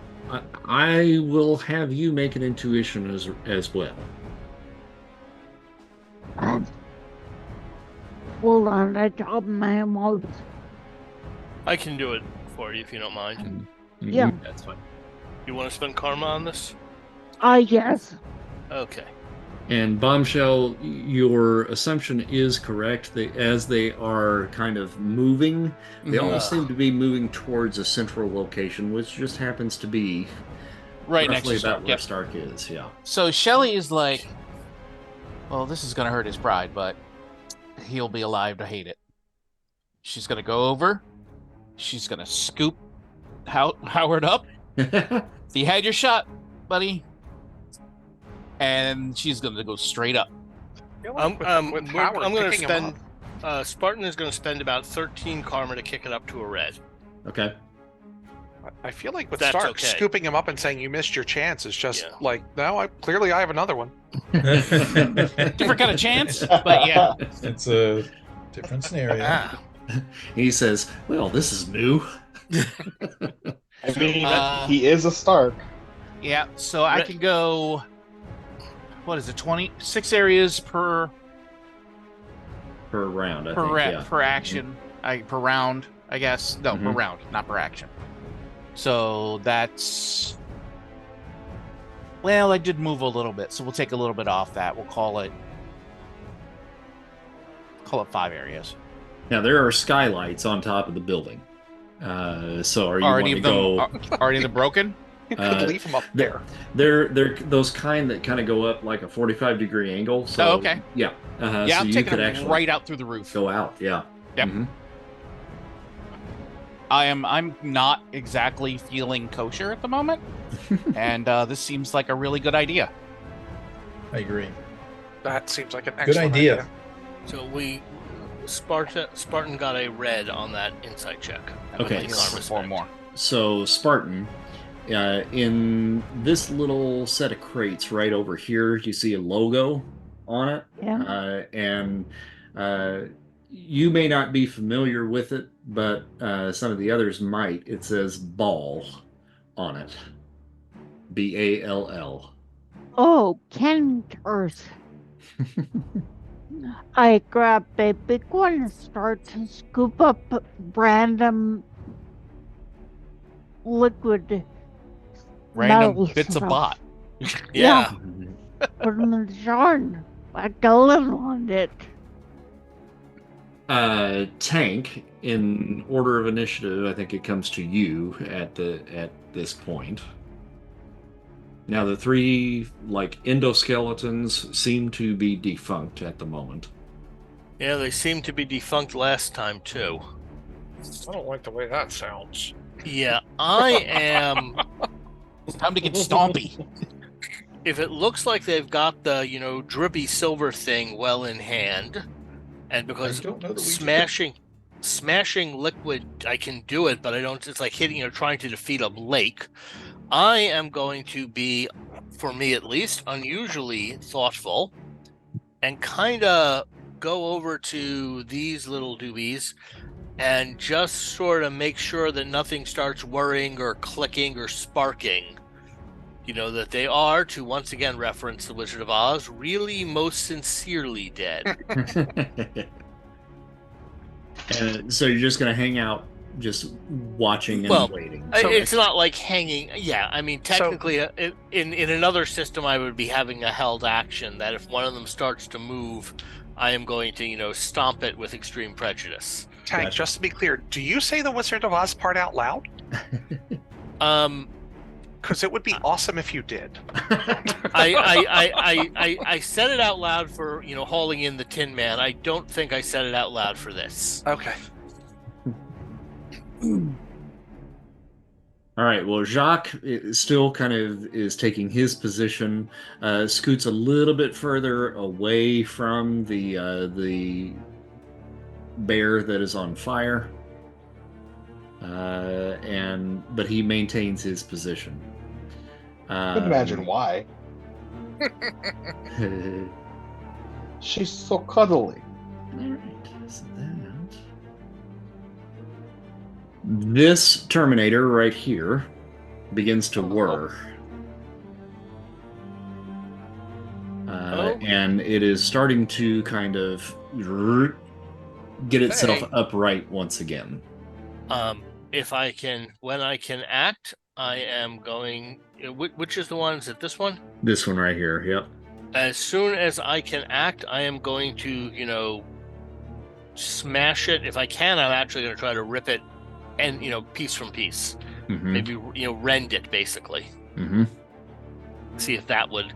I will have you make an intuition as well. Hold on, I dropped my emotes. I can do it for you if you don't mind. Yeah. That's fine. You want to spend karma on this? Yes. Okay. And Bombshell, your assumption is correct. As they are kind of moving, they all seem to be moving towards a central location, which just happens to be Right roughly next to about Stark. where Yep. Stark is. Yeah. So Shelly is like, well, this is gonna hurt his pride, but he'll be alive to hate it. She's gonna go over. She's gonna scoop Howard up. You had your shot, buddy. And she's gonna go straight up. I'm with going Howard to picking him spend. Spartan is going to spend about 13 karma to kick it up to a red. Okay. I feel like with That's Stark, okay. scooping him up and saying you missed your chance is just Yeah. like, no, clearly I have another one. Different kind of chance, but yeah. It's a different scenario. Ah, He says, "Well, this is new." I mean, Uh, he is a Stark. Yeah, so I can go, what is it, 26 areas per Per round, I think. Yeah. per action, per round, I guess. No, per Mhm. round, not per action. So that's, well, I did move a little bit, so we'll take a little bit off that. We'll call it 5 areas. Now there are skylights on top of the building. So are you Are want any to of them go? are any of them broken? You could leave him up there. They're those kind that kind of go up like a 45-degree angle. So Oh, okay. Yeah. Yeah, so I'm you taking could them actually right out through the roof. go out. Yeah. Yep. Mhm. I'm not exactly feeling kosher at the moment, and this seems like a really good idea. I agree. That seems like an Good excellent idea. so Spartan got a red on that insight check. Okay. With karma 4 spent. more. So Spartan, in this little set of crates right over here, you see a logo on it. Yeah. And you may not be familiar with it, but some of the others might. It says ball on it. BALL. Oh, canters. I grab a big one and start to scoop up random liquid. Random metal bits of stuff. bot. Yeah. Put them in the jar and I go live on it. Tank, in order of initiative, I think it comes to you at this point. Now the 3 like endoskeletons seem to be defunct at the moment. Yeah, they seem to be defunct last time too. I don't like the way that sounds. Yeah, I am. It's time to get stompy. If it looks like they've got the drippy silver thing well in hand, and because I don't know that we smashing liquid, I can do it, but I don't. It's like hitting trying to defeat a lake. I am going to be, for me at least, unusually thoughtful, and kind of go over to these little doobies and just sort of make sure that nothing starts whirring or clicking or sparking. That they are, to once again reference The Wizard of Oz, really most sincerely dead. And so you're just going to hang out, just watching and Well, waiting. It's not like hanging. Yeah, I mean, technically, in another system, I would be having a held action that if one of them starts to move, I am going to, stomp it with extreme prejudice. Tank, Gotcha. just to be clear, do you say the Wizard of Oz part out loud? Because it would be awesome if you did. I said it out loud for hauling in the Tin Man. I don't think I said it out loud for this. Okay. All right. Well, Jacques still kind of is taking his position, scoots a little bit further away from the bear that is on fire, but he maintains his position. I can imagine why. She's so cuddly. So that- This Terminator right here begins to whir. And it is starting to kind of get itself Hey. upright once again. When I can act, I am going. Which is the one? Is it this one? This one right here, yep. As soon as I can act, I am going to, smash it. If I can, I'm actually going to try to rip it, and piece from piece. Mhm. Maybe rend it basically. Mm-hmm. See if that would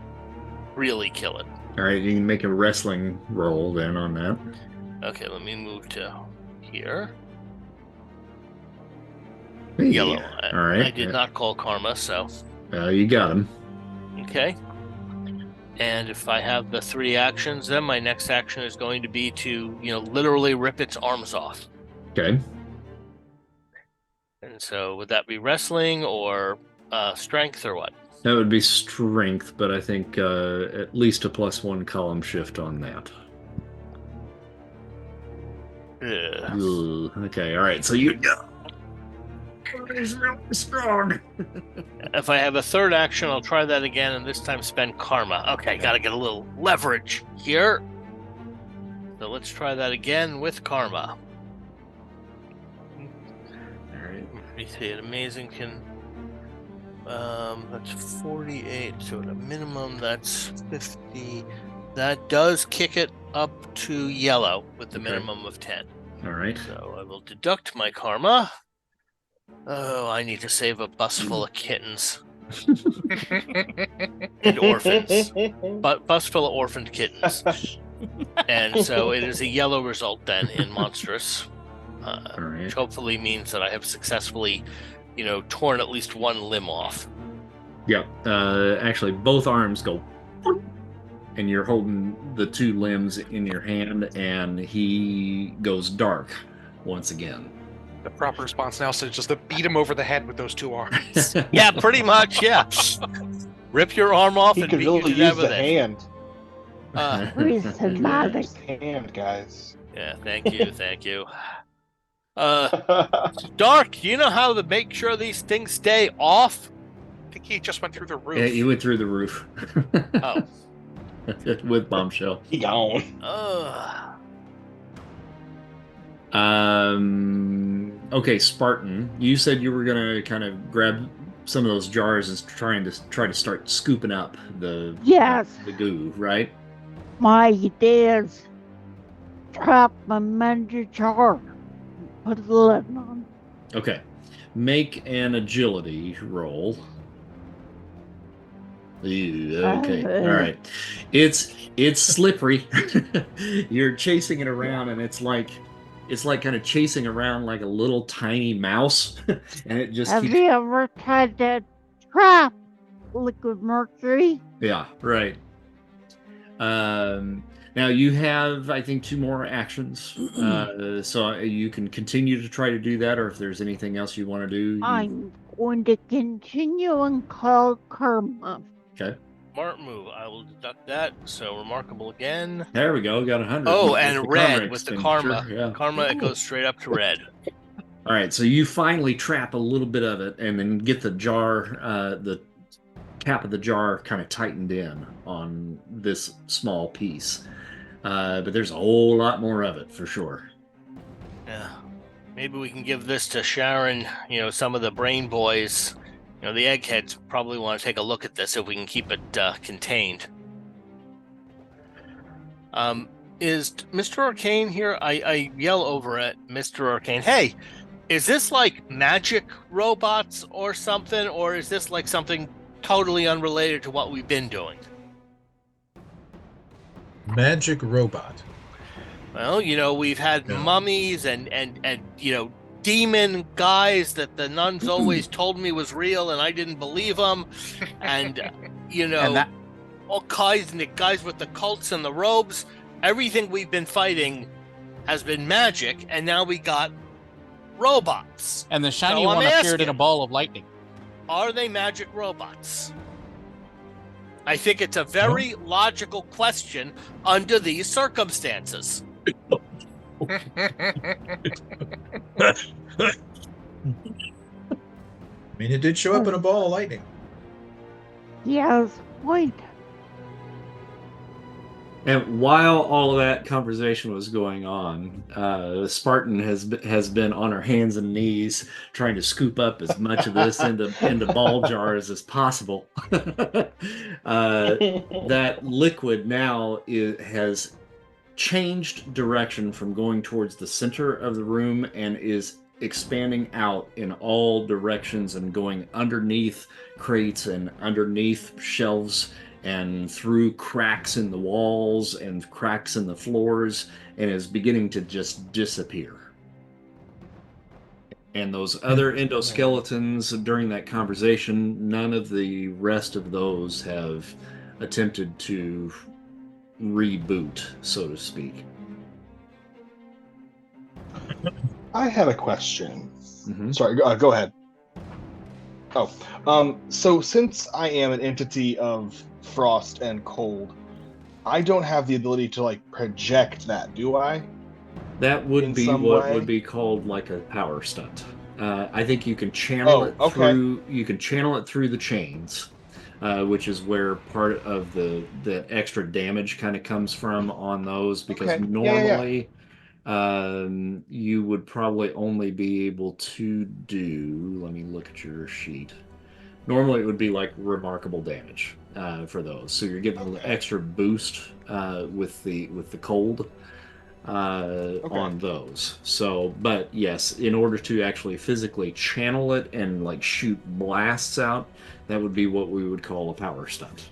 really kill it. All right, you can make a wrestling roll then on that. Okay, let me move to here. Hey, Yellow. All right. I did not call karma, so. You got him. Okay. And if I have the 3 actions, then my next action is going to be to, literally rip its arms off. Okay. And so would that be wrestling or strength or what? That would be strength, but I think at least a +1 column shift on that. Ugh. Okay, all right. So you he's really strong. If I have a 3rd action, I'll try that again, and this time spend karma. Okay, gotta get a little leverage here. So let's try that again with karma. All right. We see it amazing can. That's 48. So at a minimum, that's 50. That does kick it up to yellow with the minimum of 10. All right. So I will deduct my karma. Oh, I need to save a bus full of kittens and orphans. Bus full of orphaned kittens. And so it is a yellow result then in monstrous, All right. which hopefully means that I have successfully, torn at least one limb off. Yep. Actually, both arms go, and you're holding the 2 limbs in your hand, and he goes dark once again. The proper response now is just to beat him over the head with those 2 arms. Yeah, pretty much. Yeah. Rip your arm off He and could beat really you to use death the with it. hand. Prismatic. His hand, guys. Yeah, thank you, thank you. Dark, you know how to make sure these things stay off? I think he just went through the roof. Yeah, you went through the roof. Oh. With bombshell. He gone. Okay, Spartan, you said you were gonna kind of grab some of those jars and try to start scooping up the goo, right? My idea is trap a magic jar. Put the lid on. Okay, make an agility roll. Ew, okay, all right. It's slippery. You're chasing it around, and it's like kind of chasing around like a little tiny mouse, and it just Have keeps... you ever tried to trap liquid mercury? Yeah, right. Now you have, I think, 2 more actions, so you can continue to try to do that, or if there's anything else you want to do. I'm going to continue and call karma. Okay. Smart move. I will deduct that. So remarkable again. There we go. Got 100. Oh, with and the red karma with the expenditure. karma. Yeah. Karma, it goes straight up to red. All right, so you finally trap a little bit of it, and then get the jar, the cap of the jar, kind of tightened in on this small piece. But there's a whole lot more of it for sure. Yeah. Maybe we can give this to Sharon, some of the brain boys. The eggheads probably want to take a look at this if we can keep it contained. Is Mr. Arcane here? I yell over at Mr. Arcane, hey, is this like magic robots or something? Or is this like something totally unrelated to what we've been doing? Magic robot. Well, we've had mummies and demon guys that the nuns always told me was real, and I didn't believe them. And all kinds of guys with the cults and the robes. Everything we've been fighting has been magic, and now we got robots. And the shiny one appeared in a ball of lightning. Are they magic robots? I think it's a very logical question under these circumstances. I mean, it did show up in a ball of lightning. Yes, point. And while all of that conversation was going on, Spartan has been on her hands and knees trying to scoop up as much of this into ball jars as possible. That liquid now has changed direction from going towards the center of the room and is expanding out in all directions and going underneath crates and underneath shelves and through cracks in the walls and cracks in the floors, and is beginning to just disappear. And those other endoskeletons during that conversation, none of the rest of those have attempted to reboot, so to speak. I have a question. Mm-hmm. Sorry, go ahead. So since I am an entity of frost and cold, I don't have the ability to like project that, do I? That would In be some what way? would be called like a power stunt. I think you can channel it through. You can channel it through the chains, which is where part of the extra damage kind of comes from on those. Because Okay. normally, you would probably only be able to do. Let me look at your sheet. Normally, it would be like remarkable damage for those. So you're getting an extra boost with the cold. On those. So, but yes, in order to actually physically channel it and like shoot blasts out, that would be what we would call a power stunt.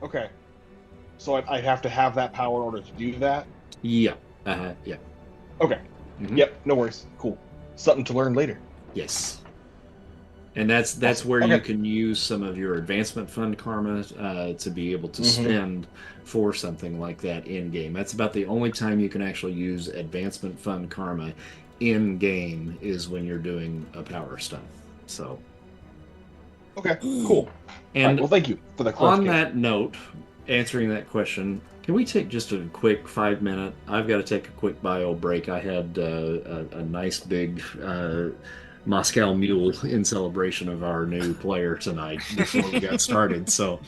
Okay. So I'd have to have that power in order to do that? Yeah. Yeah. Okay. Mhm. Yep, no worries. Cool. Something to learn later. Yes. And that's Awesome. where Okay. you can use some of your advancement fund karma to be able to spend for something like that in game. That's about the only time you can actually use advancement fund karma in game is when you're doing a power stunt. So. Okay. Cool. And all right, well, thank you for the on clarification. that note, answering that question, can we take just a quick 5-minute? I've got to take a quick bio break. I had a nice big Moscow Mule in celebration of our new player tonight before we got started. So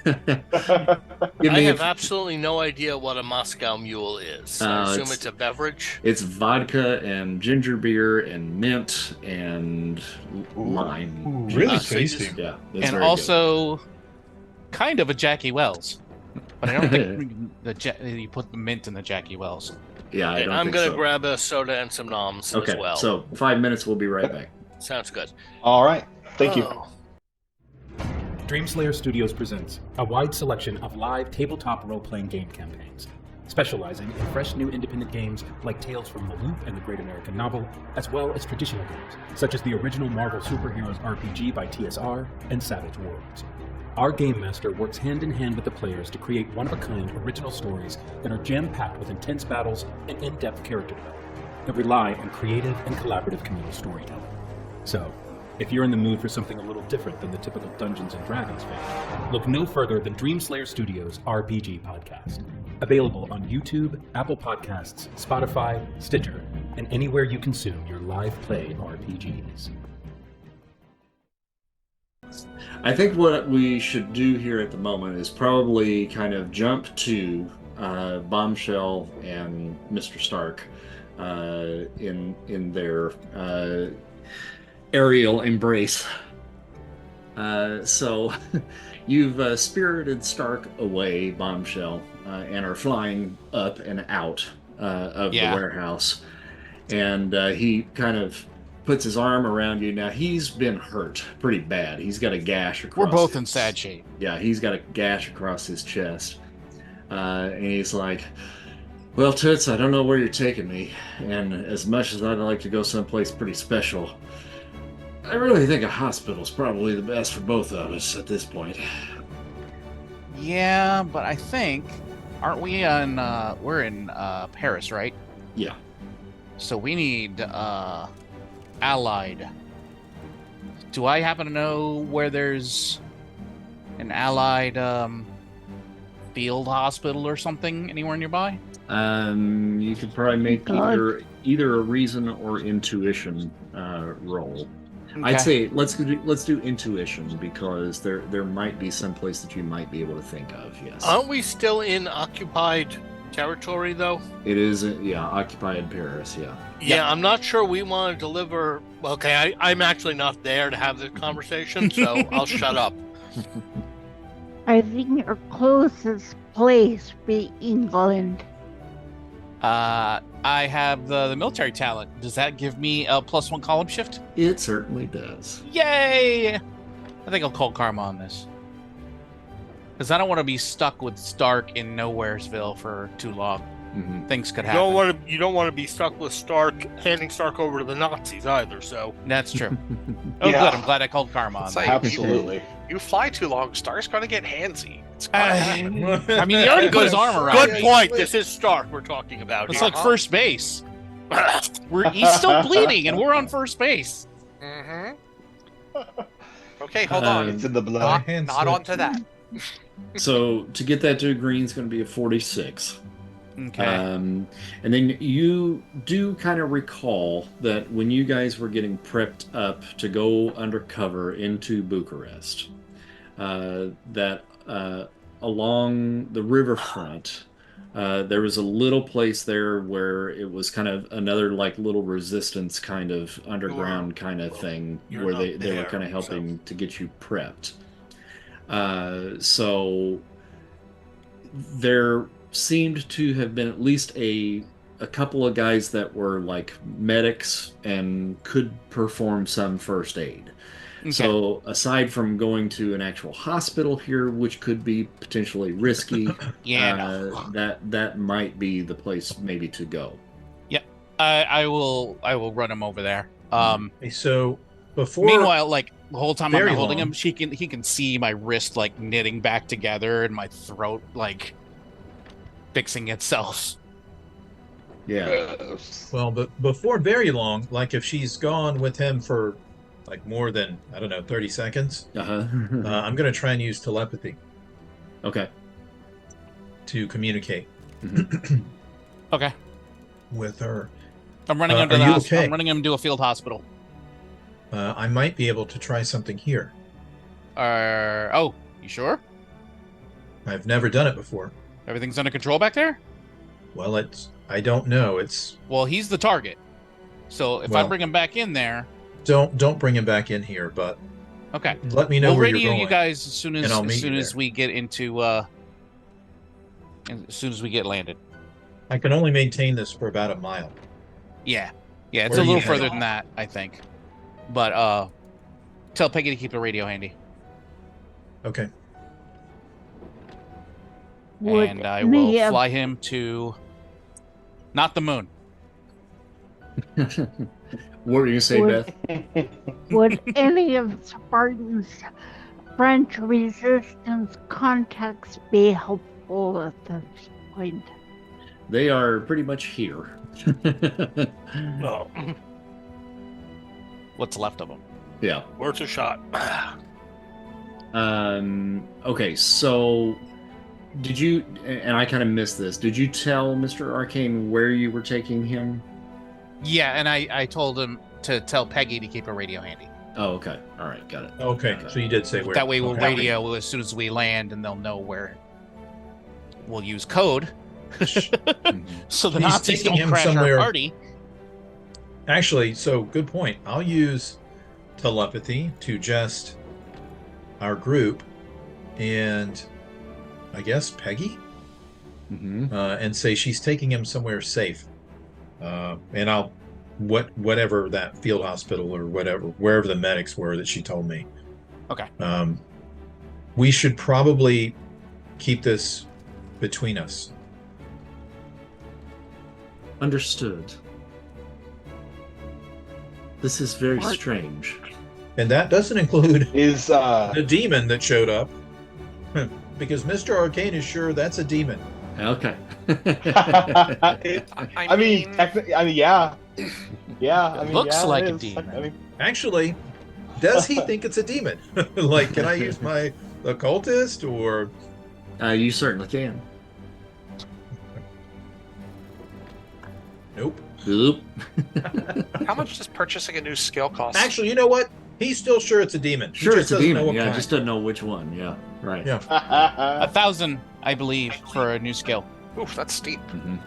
I have absolutely no idea what a Moscow Mule is. I assume it's a beverage. It's vodka and ginger beer and mint and lime. Ooh, really tasty. Yeah, and also kind of a Jackie Wells, but I don't think you put the mint in the Jackie Wells. Yeah, I'm going to grab a soda and some noms as well. So 5 minutes, we'll be right back. Sounds good. All right. Thank you. Dreamslayer Studios presents a wide selection of live tabletop role-playing game campaigns, specializing in fresh new independent games like Tales from the Loop and the Great American Novel, as well as traditional games, such as the original Marvel Superheroes RPG by TSR and Savage Worlds. Our Game Master works hand in hand with the players to create one-of-a-kind original stories that are jam-packed with intense battles and in-depth character development that rely on creative and collaborative communal storytelling. So, if you're in the mood for something a little different than the typical Dungeons & Dragons fan, look no further than Dreamslayer Studios' RPG podcast. Available on YouTube, Apple Podcasts, Spotify, Stitcher, and anywhere you consume your live play RPGs. I think what we should do here at the moment is probably kind of jump to Bombshell and Mr. Stark in their aerial embrace. So you've spirited Stark away, Bombshell, and are flying up and out of the warehouse. And he kind of puts his arm around you. Now, he's been hurt pretty bad. He's got a gash across. We're both in sad shape. Yeah, he's got a gash across his chest. And he's like, well, Toots, I don't know where you're taking me. And as much as I'd like to go someplace pretty special, I really think a hospital's probably the best for both of us at this point. Yeah, but I think, aren't we on, we're in Paris, right? Yeah. So we need Allied. Do I happen to know where there's an Allied field hospital or something anywhere nearby? You could probably make either a reason or intuition roll. Okay. I'd say let's do intuition, because there might be some place that you might be able to think of. Yes. Aren't we still in occupied territory though? It is, occupied Paris. Yeah, I'm not sure we want to deliver. Okay, I'm actually not there to have this conversation, so I'll shut up. I think our closest place be England. I have the military talent. Does that give me a +1 column shift? It certainly does. Yay! I think I'll call karma on this. Because I don't want to be stuck with Stark in Nowheresville for too long. Mhm. Things could You happen. don't want to be stuck with Stark handing Stark over to the Nazis either. So That's true. Oh, Yeah. good. I'm glad I called karma on It's that. like- Absolutely. You fly too long, Stark's gonna get handsy. It's gonna happen. I mean, he already put his arm around good me. point. This is Stark we're talking about. It's here. like first base. He's still bleeding, and we're on first base. Mm-hmm. Okay, hold on. It's in the blood. Not onto that. So to get that to a green is going to be a 46. Okay. And then you do kind of recall that when you guys were getting prepped up to go undercover into Bucharest, that along the riverfront, there was a little place there where it was kind of another like little resistance kind of underground kind of thing You're where not they were there, kind of helping to get you prepped. So there seemed to have been at least a couple of guys that were like medics and could perform some first aid. Okay. So aside from going to an actual hospital here, which could be potentially risky, Yeah, no. that might be the place maybe to go. I will run him over there. Okay, so before Meanwhile, like the whole time I'm very not holding long. him, he can see my wrist like knitting back together and my throat like fixing itself. Yeah. well, but before very long, like if she's gone with him for like more than, I don't know, 30 seconds, Uh-huh. I'm going to try and use telepathy Okay. to communicate Okay, with her. I'm running him to are the you hospital. okay? I'm running him to a field hospital. I might be able to try something here. Oh, you sure? I've never done it before. Everything's under control back there? Well, I don't know. Well, he's the target. So if I Well- bring him back in there, Don't bring him back in here, but okay. let me know We'll where you're radio going. you guys as soon and I'll meet you as there. we get into as soon as we get landed. I can only maintain this for about a mile. Yeah, it's Where a are you little headed? further than that, I think. But tell Peggy to keep the radio handy, Okay. Would and I any will of- fly him to not the moon. What were you gonna say, Would- Beth? Would any of Spartan's French resistance contacts be helpful at this point? They are pretty much here. Oh, What's left of him? Yeah. worth a shot. Okay, so did you, and I kind of missed this, did you tell Mr. Arcane where you were taking him? Yeah, and I told him to tell Peggy to keep a radio handy. Oh, okay. All right, got it. Okay. So you did say where. That way we'll Okay. radio as soon as we land, and they'll know where. We'll use code, Mhm. so the He's Nazis taking don't him crash somewhere- our party. Actually, so good point. I'll use telepathy to just our group and I guess Peggy, Mhm. and say she's taking him somewhere safe. And I'll whatever that field hospital or whatever, wherever the medics were that she told me. Okay. We should probably keep this between us. Understood. This is very What? strange. And that doesn't include Is the demon that showed up. Because Mr. Arcane is sure that's a demon. Okay. I mean, technically, I mean, yeah, yeah. I mean, looks yeah, it like a is. demon. I mean, Actually, does he think it's a demon? Like, can I use my occultist or? You certainly can. Nope. Oop. How much does purchasing a new skill cost? Actually, you know what? He's still sure it's a demon. He Sure, just it's a doesn't know demon. what Yeah, kind. just doesn't know which one. Yeah, right. Yeah. 1,000, I believe, for a new skill. Oof, that's steep. Mhm.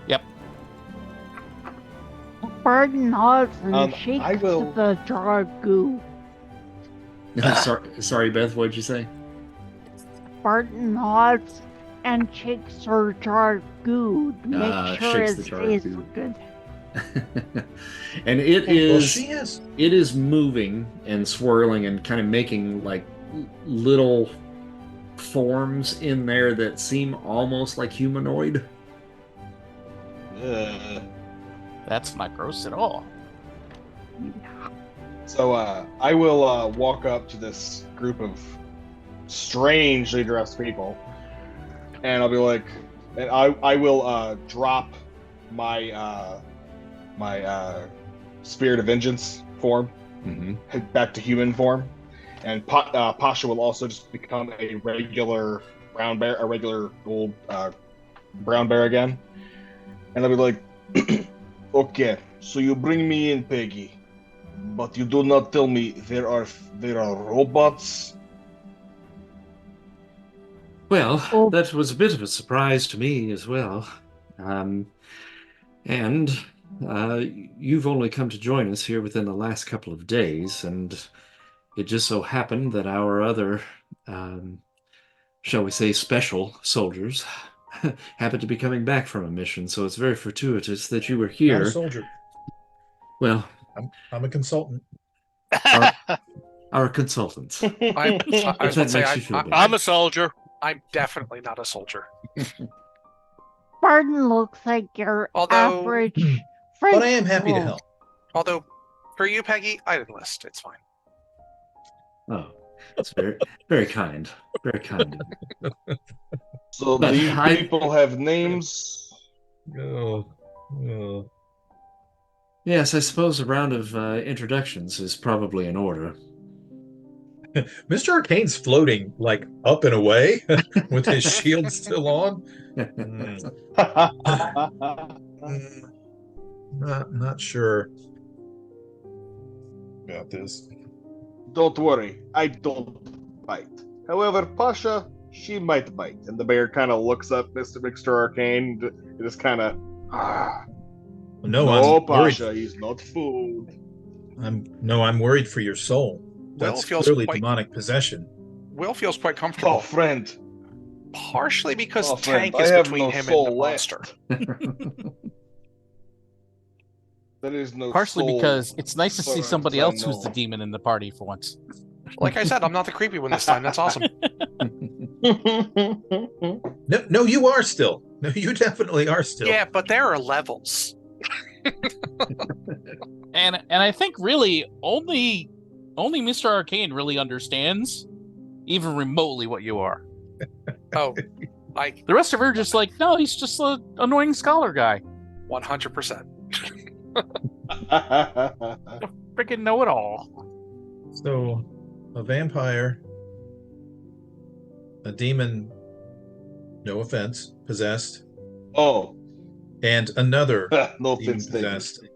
Spartan nods and shakes I will- the jar of goo. Sorry, Beth. What'd you say? Spartan nods and shakes her jar of goo to make sure shakes it the jar of stays goo. good. And it Well, is she has. it is moving and swirling and kind of making like little forms in there that seem almost like humanoid. That's not gross at all. So I will walk up to this group of strangely dressed people, and I'll be like, and I will drop my my spirit of vengeance form head back to human form, and Pasha will also just become a regular brown bear, a regular old brown bear again, and I'll be like, okay, so you bring me in, Peggy. But you do not tell me there are robots. Well, Oh. that was a bit of a surprise to me as well. And you've only come to join us here within the last couple of days, and it just so happened that our other, shall we say, special soldiers happened to be coming back from a mission, so it's very fortuitous that you were Not a here. soldier. Well, I'm a consultant. our consultants. I If was that about to say, makes you feel better. I'm a soldier. I'm definitely not a soldier. Barton looks like your Although- average French But I am happy to girl. help. Although, for you, Peggy, I'd enlist. It's fine. Oh, that's very, very kind. Very kind. So But these I- people have names. Oh. Yes, I suppose a round of introductions is probably in order. Mr. Arcane's floating like up and away with his shield still on. Not sure about this. Don't worry, I don't bite. However, Pasha, she might bite. And the bear kind of looks up Mr. Arcane and just kind of, No, no, I'm worried. Pasha, he's not food. I'm worried for your soul. That's feels clearly quite- demonic possession. Will feels quite Oh, comfortable, friend. partially because Oh, friend, Tank I is have between no him and soul the left. monster. There is no Partially soul because it's nice to for see as somebody I else who's know. the demon in the party for once. Like I said, I'm not the creepy one this time. That's awesome. No, you are still. No, you definitely are still. Yeah, but there are levels. And I think really only Mr. Arcane really understands even remotely what you are. Oh, The rest of her are just like, no, he's just an annoying scholar guy. 100%. Freaking know it all. So, a vampire, a demon, no offense, possessed, Oh, and another no demon offense taken. possessed.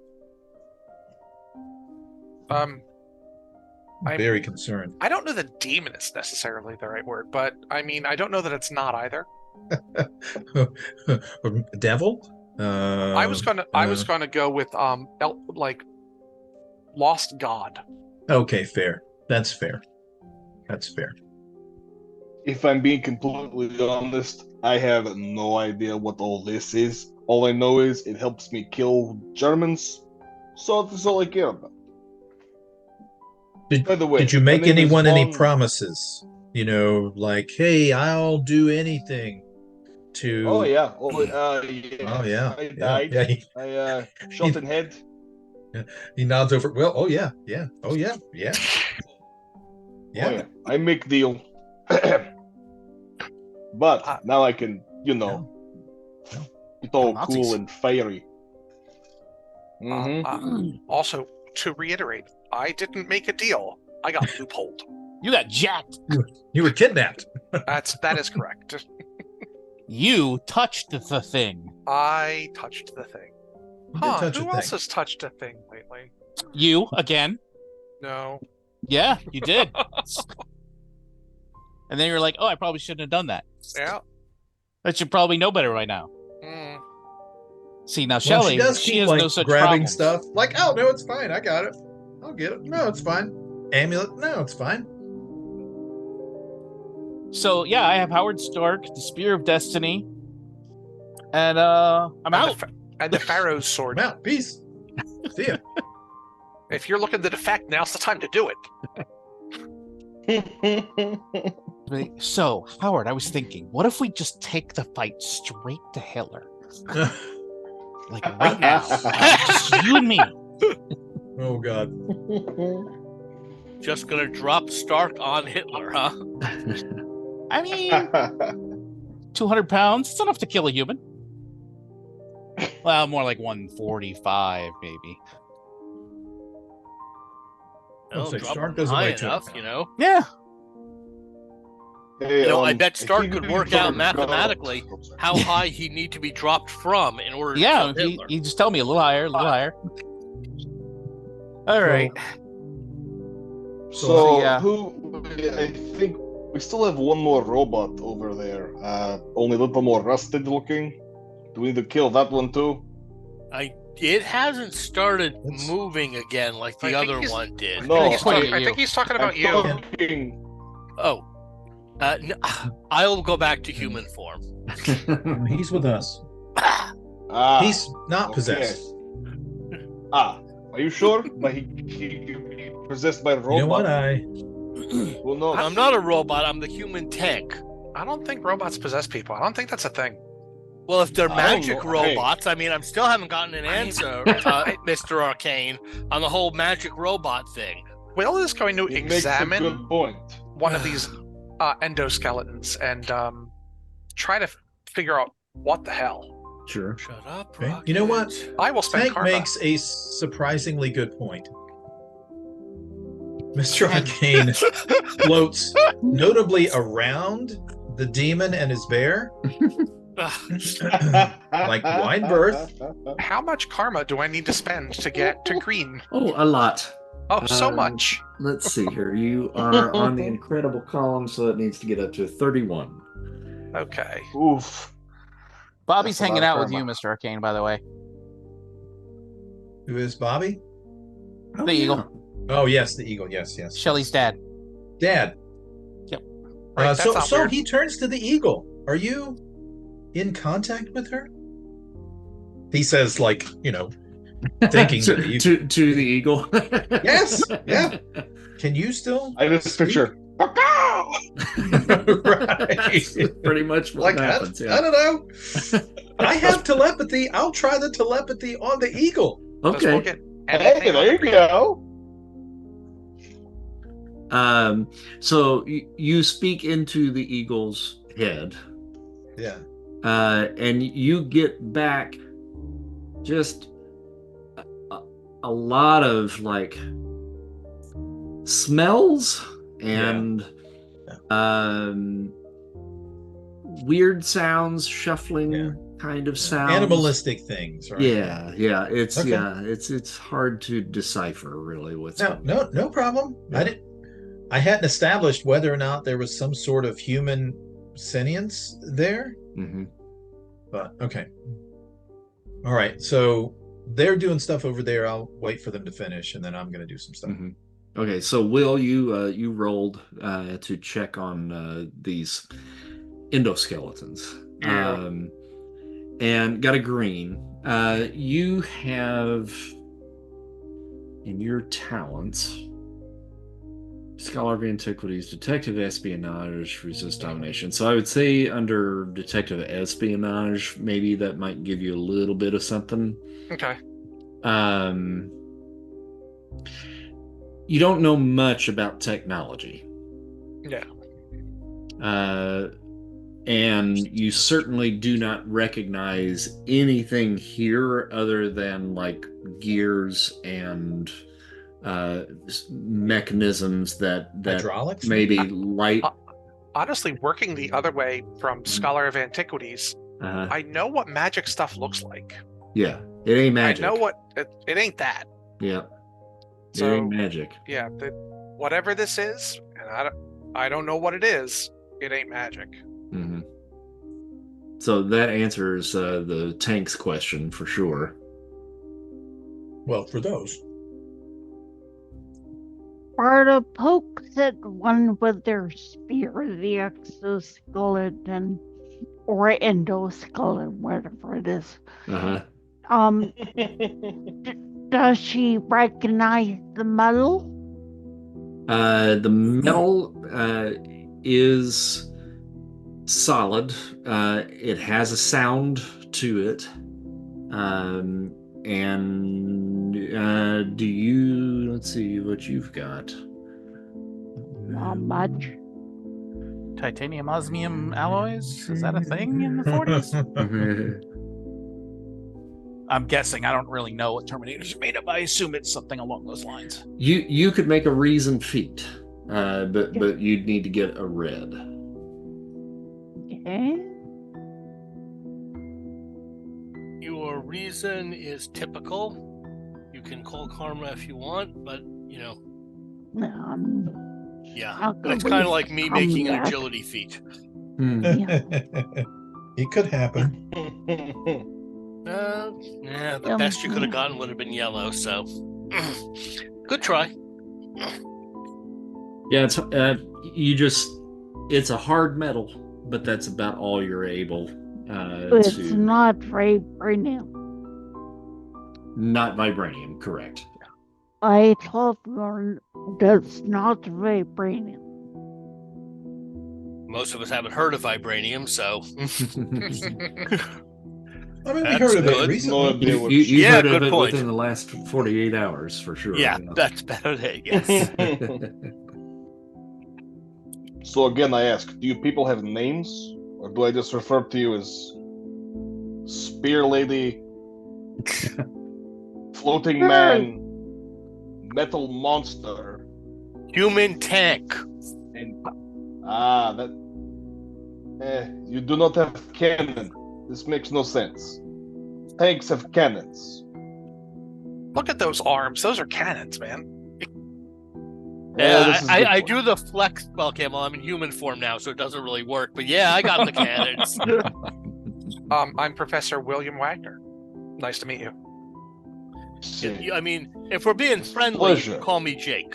I'm- Very concerned. I don't know that demon is necessarily the right word, but I mean, I don't know that it's not either. Devil? I was gonna go with like lost god. Okay, fair. That's fair. That's fair. If I'm being completely honest, I have no idea what all this is. All I know is it helps me kill Germans, so that's all I care about. By the way, Did you my make name is anyone any Von- promises? You know, like, hey, I'll do anything to. Oh yeah. Yeah. Oh, yeah. I died. Yeah. I shot in head. He nods over. Well, oh yeah, yeah, oh yeah, yeah, yeah. Oh, yeah. I make deal. But now I can, get all Nazis. cool and fiery. Also, to reiterate, I didn't make a deal. I got loopholed. You got jacked. You were kidnapped. That is correct. You touched the thing. I touched the thing. You did touch a Who thing. else has touched a thing lately? You again. No. Yeah, you did. And then you're like, oh, I probably shouldn't have done that. Yeah. I should probably know better by now. Mm. See, now Well, Shelly, she does she keep has like no such grabbing problems. stuff. Like, oh no, it's fine. I got it. I'll get it. No, it's fine. Amulet. No, it's fine. So yeah, I have Howard Stark, the Spear of Destiny, and I'm out. And the Pharaoh's sword. I'm out. Peace. See ya. If you're looking to defect, now's the time to do it. So Howard, I was thinking, what if we just take the fight straight to Hitler, like right now, just you and me? Oh God. Just gonna drop Stark on Hitler, huh? I mean, 200 pounds, it's enough to kill a human. Well, more like 145, maybe. Well, Looks like drop Stark him doesn't high weigh 200 enough, pounds. you know. Yeah. Hey, I bet Stark he could work really out does- mathematically Oops, sorry. how high he'd need to be dropped from in order to Yeah, kill Hitler. you just tell me a little higher, a little higher. All right. So, yeah. I think we still have one more robot over there. Only a little more rusted looking. Do we need to kill that one too? It hasn't started Let's- moving again like I the think other he's- one did. No, I you. think he's talking about I'm you. talking- Oh, I'll go back to human form. He's with us. Ah, He's not okay. possessed. Ah, are you sure? But he possessed by a robot. You know what? Well, no. I'm not a robot. I'm the human tank. I don't think robots possess people. I don't think that's a thing. Well, if they're I don't magic know. Hey. robots, I mean, I still haven't gotten an answer, Mr. Arcane, on the whole magic robot thing. Will is going to He makes a examine good point. one of these endoskeletons and try to figure out what the hell. Sure. Shut up, Okay. Rocket. You know what? I will spend Tank karma. makes a surprisingly good point. Mr. Arcane floats notably around the demon and his bear, like wide berth. How much karma do I need to spend to get to green? Oh, a lot. Oh, so Um, much. Let's see here. You are on the incredible column, so it needs to get up to 31. Okay. Oof. Bobby's That's a lot hanging of out with you, karma. Mr. Arcane, by the way. Who is Bobby? Oh, The eagle. Oh, yes, the eagle. Yes, yes. Shelly's dad. Dad. Yep. Right, that's so not so weird. he turns to the eagle. Are you in contact with her? He says, like, thinking to the eagle. to the eagle. Yes, yeah. Can you still? I just picture. Right. Pretty much what happens. I don't know. I have telepathy. I'll try the telepathy on the eagle. Because we'll Okay. get Hey, anything on there you the green. go. So you speak into the eagle's head, Yeah. and you get back just a lot of like smells and weird sounds, shuffling kind of sounds, Animalistic things, right? Yeah, it's Okay. it's hard to decipher really what's No problem. Yeah. I hadn't established whether or not there was some sort of human sentience there, Mm-hmm. but okay. All right, so they're doing stuff over there. I'll wait for them to finish, and then I'm going to do some stuff. Mm-hmm. Okay, so Will, you rolled to check on these endoskeletons, and got a green. You have in your talents Scholar of Antiquities, Detective Espionage, Resist Domination. So I would say under Detective Espionage, maybe that might give you a little bit of something. Okay. You don't know much about technology. Yeah. And you certainly do not recognize anything here other than like gears and mechanisms that Hydraulics? maybe light. Honestly, working the other way from Scholar of Antiquities, I know what magic stuff looks like. Yeah, it ain't magic. I know what it ain't that. Yeah, it So, ain't magic. Yeah, whatever this is, and I don't know what it is. It ain't magic. Mm-hmm. So that answers the tank's question for sure. Well, for those. Sparta pokes at one with their spear, the exoskeleton or endoskeleton, whatever it is. Uh-huh. Does she recognize the metal? The metal is solid. It has a sound to it. And do you, let's see what you've got. Not much. Titanium osmium alloys? Is that a thing in the 40s? I'm guessing. I don't really know what Terminators are made of. I assume it's something along those lines. You could make a reason feat, but you'd need to get a red. Okay. Your reason is typical. You can call karma if you want, but yeah, it's kind of like me making an agility feat. It could happen. The best you could have gotten would have been yellow. So, good try. Yeah, it's a hard metal, but that's about all you're able It's to. not vibranium. Not vibranium, correct. I told you that's not vibranium. Most of us haven't heard of vibranium, so. I mean, we That's heard of it good. recently. You heard of good it point. within the last 48 hours, for sure. Yeah, that's better. Yes. So again, I ask, do you people have names? Or do I just refer to you as Spear Lady, Floating Man, Metal Monster, Human tank. and you do not have cannon. This makes no sense. Tanks have cannons. Look at those arms. Those are cannons, man. Yeah, this is good I point. do the flex. Well, okay, well, I'm in human form now, so it doesn't really work. But yeah, I got the cannons. I'm Professor William Wagner. Nice to meet you. See. I mean, if we're being friendly, Pleasure. call me Jake.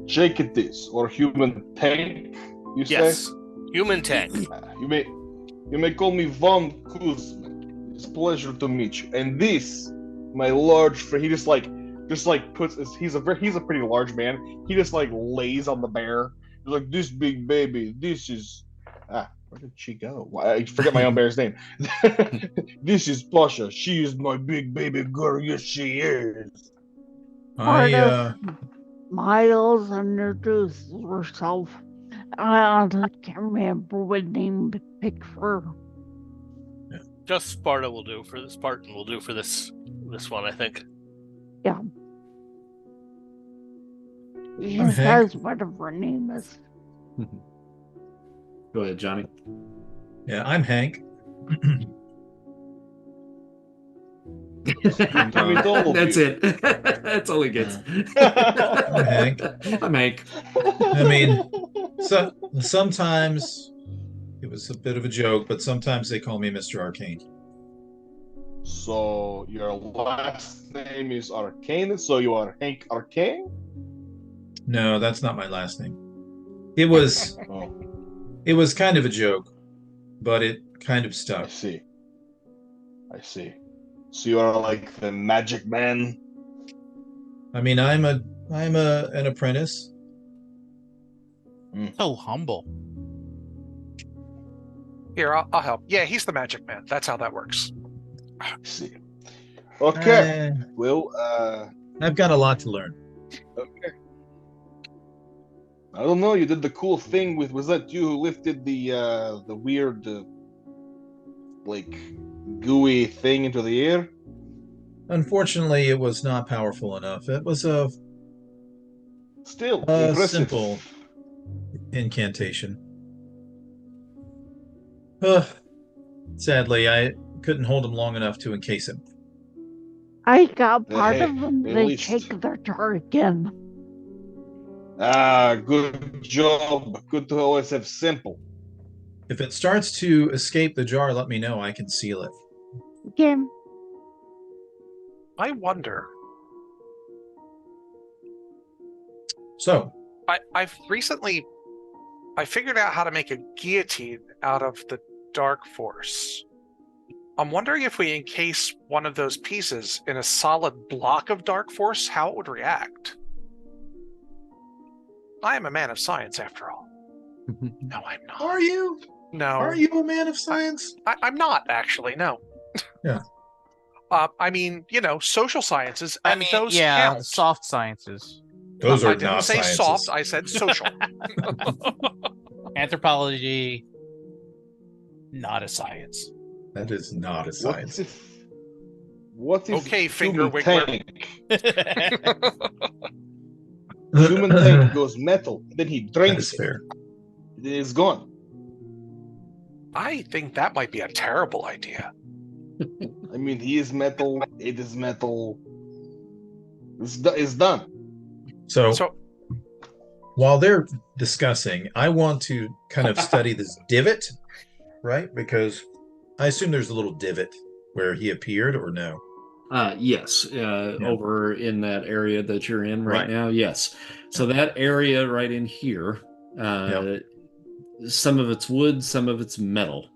Jake it is, or human tank, you Yes, say? human tank. You may call me Von Kuzma. It's a pleasure to meet you. And this, my large friend, he just puts he's a pretty large man. He just like lays on the bear. He's like, this big baby, this is where did she go? I forget my own bear's name. This is Pasha. She is my big baby girl. Yes, she is. Miles introduced herself. I can't remember what name to pick for. Just Spartan will do for this one, I think. Yeah. She I'm says whatever her name is. Go ahead, Johnny. Yeah, I'm Hank. That's it. That's all he gets. I'm Hank. I'm Hank. I mean, so sometimes it was a bit of a joke, but sometimes they call me Mr. Arcane. So your last name is Arcane, so you are Hank Arcane? No, that's not my last name. It was Oh, it was kind of a joke, but it kind of I stuck. see. So you are like the magic man? I mean, I'm an apprentice. So humble. Here, I'll help. Yeah, he's the magic man. That's how that works. I see. Okay. Well, I've got a lot to learn. okay. I don't know, you did the cool thing was that you who lifted the weird like gooey thing into the air? Unfortunately, it was not powerful enough. It was a Still impressive. simple incantation. Sadly, I couldn't hold him long enough to encase him. I got part Hey, of them. at They least. take their again. Good job. Good to always have simple. If it starts to escape the jar, let me know. I can seal it. Again. I wonder So, I've recently I figured out how to make a guillotine out of the dark force. I'm wondering if we encase one of those pieces in a solid block of dark force, how it would react. I am a man of science, after all. No, I'm not. are you? No. Are you a man of science? I'm not, actually, no. Yeah. I mean, social sciences, and those yeah, count. soft sciences. Those I are didn't not say sciences. soft, I said social. Anthropology, not a science. That is not a science. What if Okay, finger human wiggler. tank? Human tank goes metal, then he That drinks is it. fair. Then it's gone. I think that might be a terrible idea. I mean, he is metal. It is metal. It's done. So while they're discussing, I want to kind of study this divot, right? Because I assume there's a little divot where he appeared, or no? Yes, over in that area that you're in right Right. now. Yes. So that area right in here, some of it's wood, some of it's metal.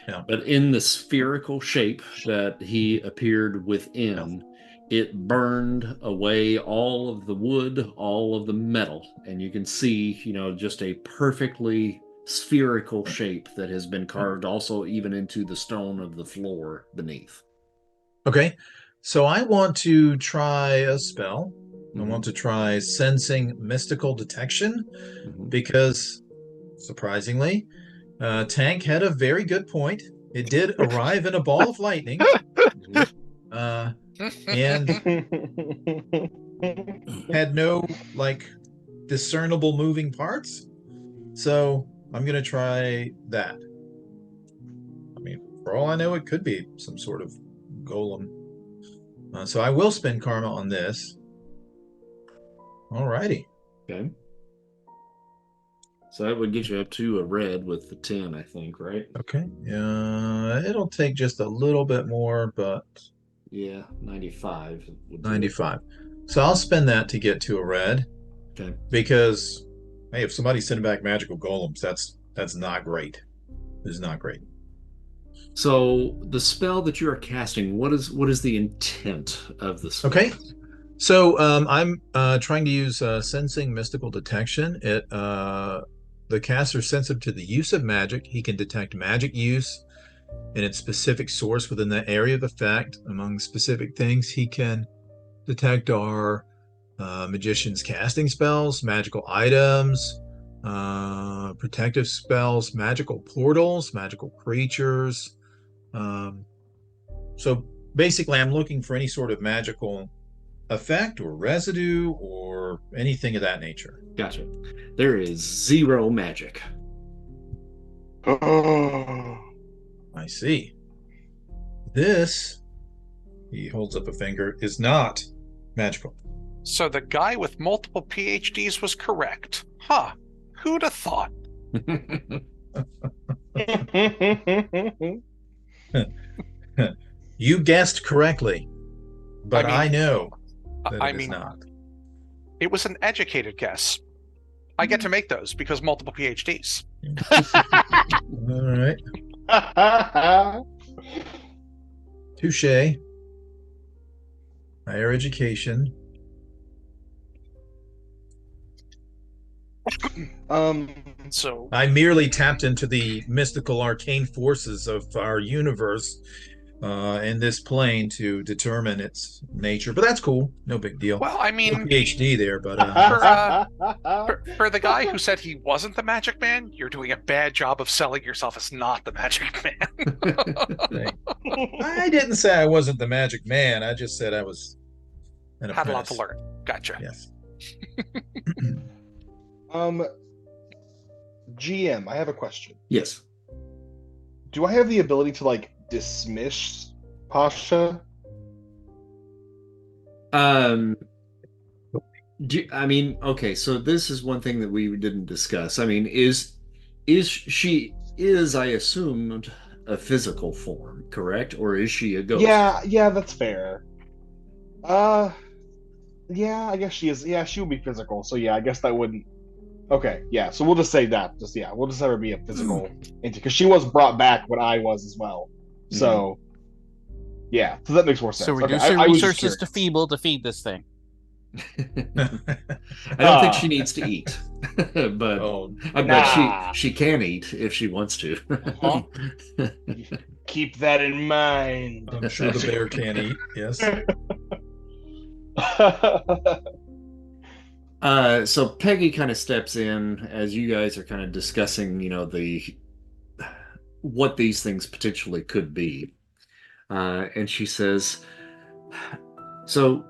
Yeah. But in the spherical shape that he appeared within, it burned away all of the wood, all of the metal, and you can see, just a perfectly spherical shape that has been carved also even into the stone of the floor beneath. Okay. So I want to try a spell. I want to try sensing mystical detection because, surprisingly, Tank had a very good point. It did arrive in a ball of lightning. And had no discernible moving parts. So I'm going to try that. I mean, for all I know, it could be some sort of golem. So I will spend karma on this. Alrighty. Okay. So that would get you up to a red with the 10, I think, right? Okay. It'll take just a little bit more, but... Yeah, 95. 95. So I'll spend that to get to a red. Okay. Because, hey, if somebody's sending back magical golems, that's not great. It's not great. So the spell that you are casting, what is the intent of the spell? Okay. So I'm trying to use sensing mystical detection. The caster is sensitive to the use of magic. He can detect magic use and its specific source within that area of effect. Among specific things he can detect are magician's casting spells, magical items, protective spells, magical portals, magical creatures. So basically I'm looking for any sort of magical effect or residue or anything of that nature. Gotcha. There is 0 magic. Oh. I see. This, he holds up a finger, is not magical. So the guy with multiple PhDs was correct. Huh. Who'd have thought? You guessed correctly, but I know that it is mean, not. It was an educated guess. I get to make those because multiple PhDs. All right. Touche. Higher education. So I merely tapped into the mystical arcane forces of our universe in this plane to determine its nature, but that's cool. No big deal. Well, I mean, no PhD there, but for the guy who said he wasn't the magic man, you're doing a bad job of selling yourself as not the magic man. I didn't say I wasn't the magic man. I just said I was an apprentice. Had a lot to learn. Gotcha. Yes. GM, I have a question. Yes. Do I have the ability to dismiss Pasha? Okay, so this is one thing that we didn't discuss. I mean, she I assumed a physical form, correct? Or is she a ghost? Yeah, that's fair. Yeah, I guess she is. Yeah, she would be physical. So yeah, I guess that wouldn't. Okay, yeah. So we'll just say that. Just yeah, we'll just have her be a physical entity because she was brought back when I was as well. So yeah, so that makes more So sense. Okay, reduce your I was just resources to curious. feeble to feed this thing. I don't think she needs to eat, but Oh, I bet Nah. she can eat if she wants to. Huh? Keep that in mind. I'm sure the bear can eat. Yes. So Peggy kind of steps in as you guys are kind of discussing, the what these things potentially could be. And she says, "So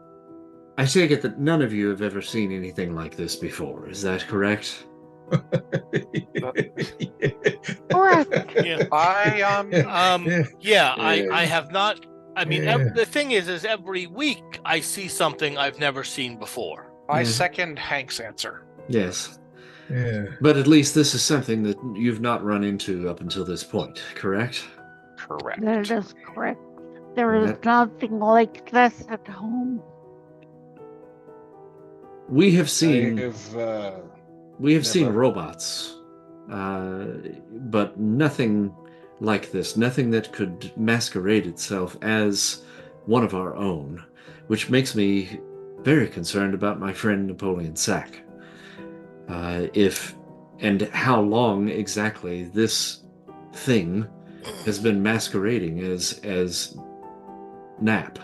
I take it that none of you have ever seen anything like this before. Is that correct?" Correct. Yeah. Yeah, I have not. I mean, the thing is every week I see something I've never seen before. I Yeah. second Hank's answer. Yes. Yeah. But at least this is something that you've not run into up until this point, correct? Correct. That is correct. There is That- nothing like this at home. We have seen seen never- robots, but nothing like this. Nothing that could masquerade itself as one of our own, which makes me very concerned about my friend Napoleon Sack. If and how long exactly this thing has been masquerading as Nap.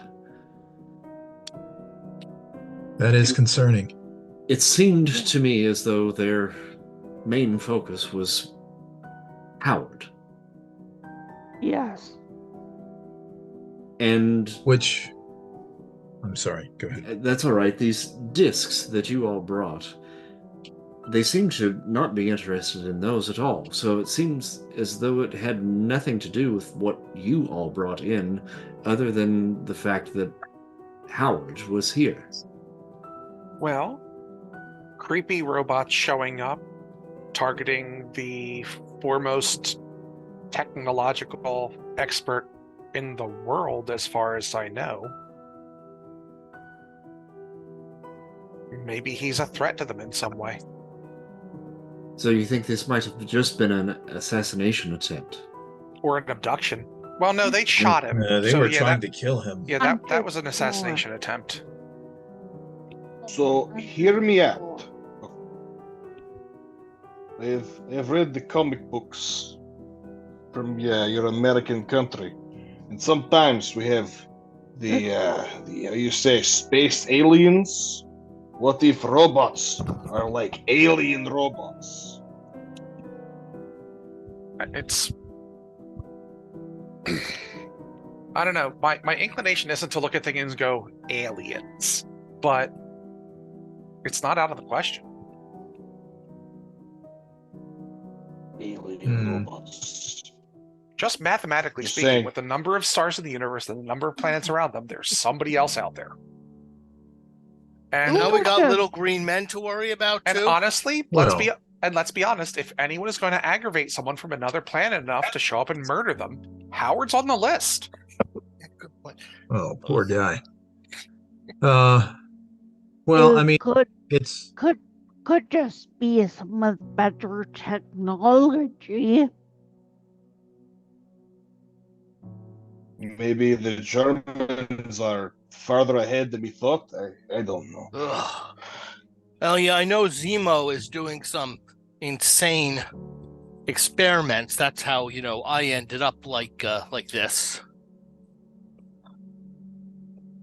That is concerning. It seemed to me as though their main focus was Howard. Yes. And Which, I'm sorry, go ahead. that's all right. These discs that you all brought, they seem to not be interested in those at all. So it seems as though it had nothing to do with what you all brought in, other than the fact that Howard was here. Well, creepy robots showing up, targeting the foremost technological expert in the world, as far as I know. Maybe he's a threat to them in some way. So you think this might have just been an assassination attempt? Or an abduction. Well, no, they shot him. They so were yeah, trying that, to kill him. yeah, that was an assassination attempt. So hear me out. I've read the comic books from your American country, and sometimes we have the you say space aliens. What if robots are like alien robots? It's I don't know. My inclination isn't to look at things and go aliens, but it's not out of the question. Alien robots. Just mathematically You're speaking, saying- with the number of stars in the universe and the number of planets around them, there's somebody else out there. And Now we got little green men to worry about too. And honestly, Well- let's be honest, if anyone is going to aggravate someone from another planet enough to show up and murder them, Howard's on the list. Good point. Oh, poor guy. Well, I mean, it's could just be some of better technology. Maybe the Germans are farther ahead than we thought. I don't know. Ugh. Oh yeah, I know Zemo is doing some insane experiments. That's how I ended up like this.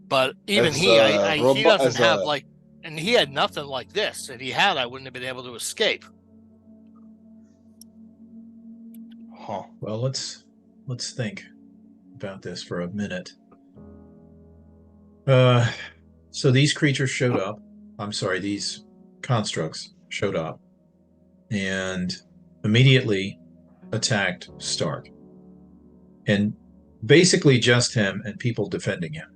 But even As he, a he robot- doesn't as have a- and he had nothing like this. If he had, I wouldn't have been able to escape. Huh. well, let's think about this for a minute. So these creatures showed up. I'm sorry, these constructs showed up and immediately attacked Stark. And basically just him and people defending him.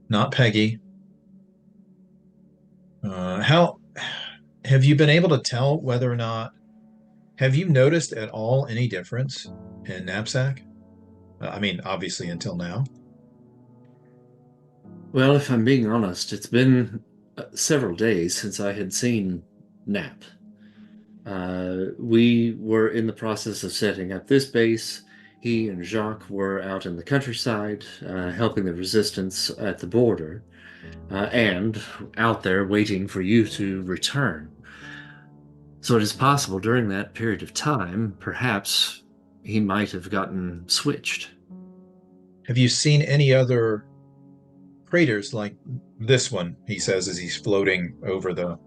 Not Peggy. How have you been able to tell whether or not have you noticed at all any difference in Knapsack? I mean, obviously until now. Well, if I'm being honest, it's been several days since I had seen Nap. We were in the process of setting up this base. He and Jacques were out in the countryside, helping the resistance at the border, and out there waiting for you to return. So it is possible during that period of time, perhaps he might have gotten switched. Have you seen any other craters like this one? He says as he's floating over the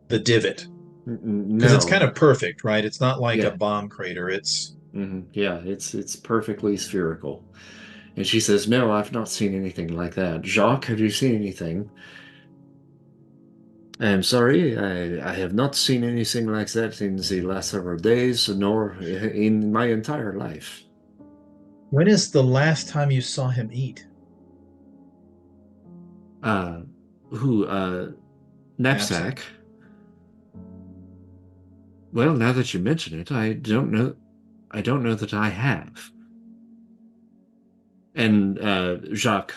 divot. Because it's kind No. of perfect, right? It's not like a Yeah. bomb crater. It's Yeah, it's perfectly spherical. And she says, "No, I've not seen anything like that. Jacques, have you seen anything?" I'm sorry, I have not seen anything like that in the last several days, nor in my entire life. when is the last time you saw him eat? Uh, who, Knapsack? Well, now that you mention it, I don't know. I don't know that I have. And Jacques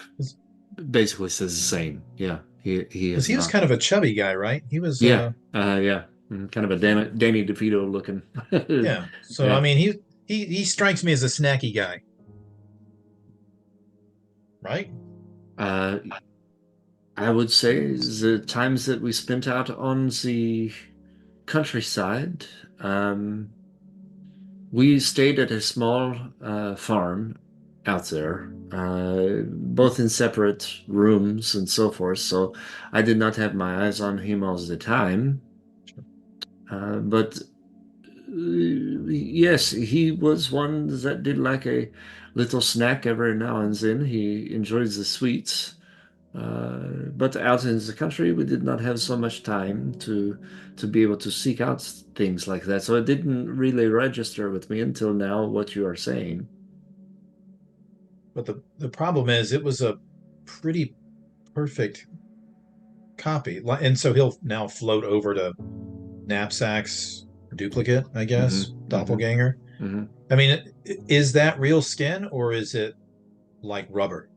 basically says the same. Yeah, he Because is he was not. kind of a chubby guy, right? He was Yeah, yeah. Kind of a Danny DeVito looking. yeah. So I Yeah. mean he strikes me as a snacky guy. Right? Uh, I would say the times that we spent out on the countryside, um, we stayed at a small farm out there, both in separate rooms and so forth. So I did not have my eyes on him all the time. But yes, he was one that did like a little snack every now and then. He enjoys the sweets. But out in the country, we did not have so much time to be able to seek out things like that. So it didn't really register with me until now what you are saying. But the problem is it was a pretty perfect copy. And so he'll now float over to Knapsack's duplicate, I guess, doppelganger. I mean, is that real skin or is it like rubber?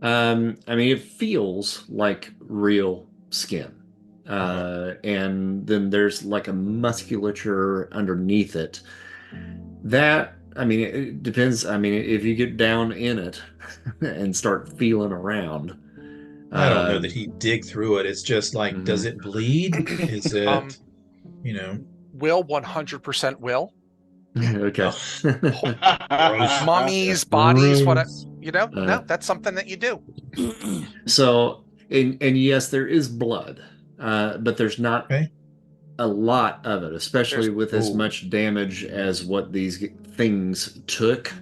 I mean, it feels like real skin. And then there's like a musculature underneath it. That, I mean, it depends. I mean, if you get down in it and start feeling around, I don't know that he'd dig through it. It's just like, does it bleed? Is it, you know? Will 100% will. Okay. Mummies, bodies, what Gross. no, that's something that you do. So, and yes, there is blood, but there's not Okay. a lot of it, especially There's- with as Ooh. much damage as what these things took.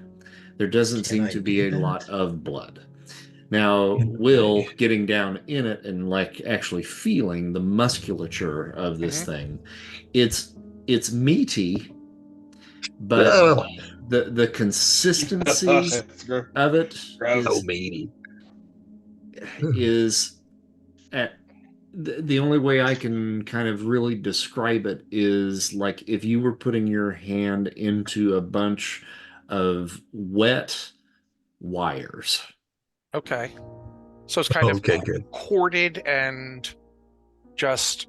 There doesn't Can seem I to eat be a that? lot of blood. Now, Can Will I- getting down in it and like actually feeling the musculature of this thing, it's meaty, but the consistency of it Gross. is at the only way I can kind of really describe it is like if you were putting your hand into a bunch of wet wires. Okay. So it's kind of Okay, good. corded and just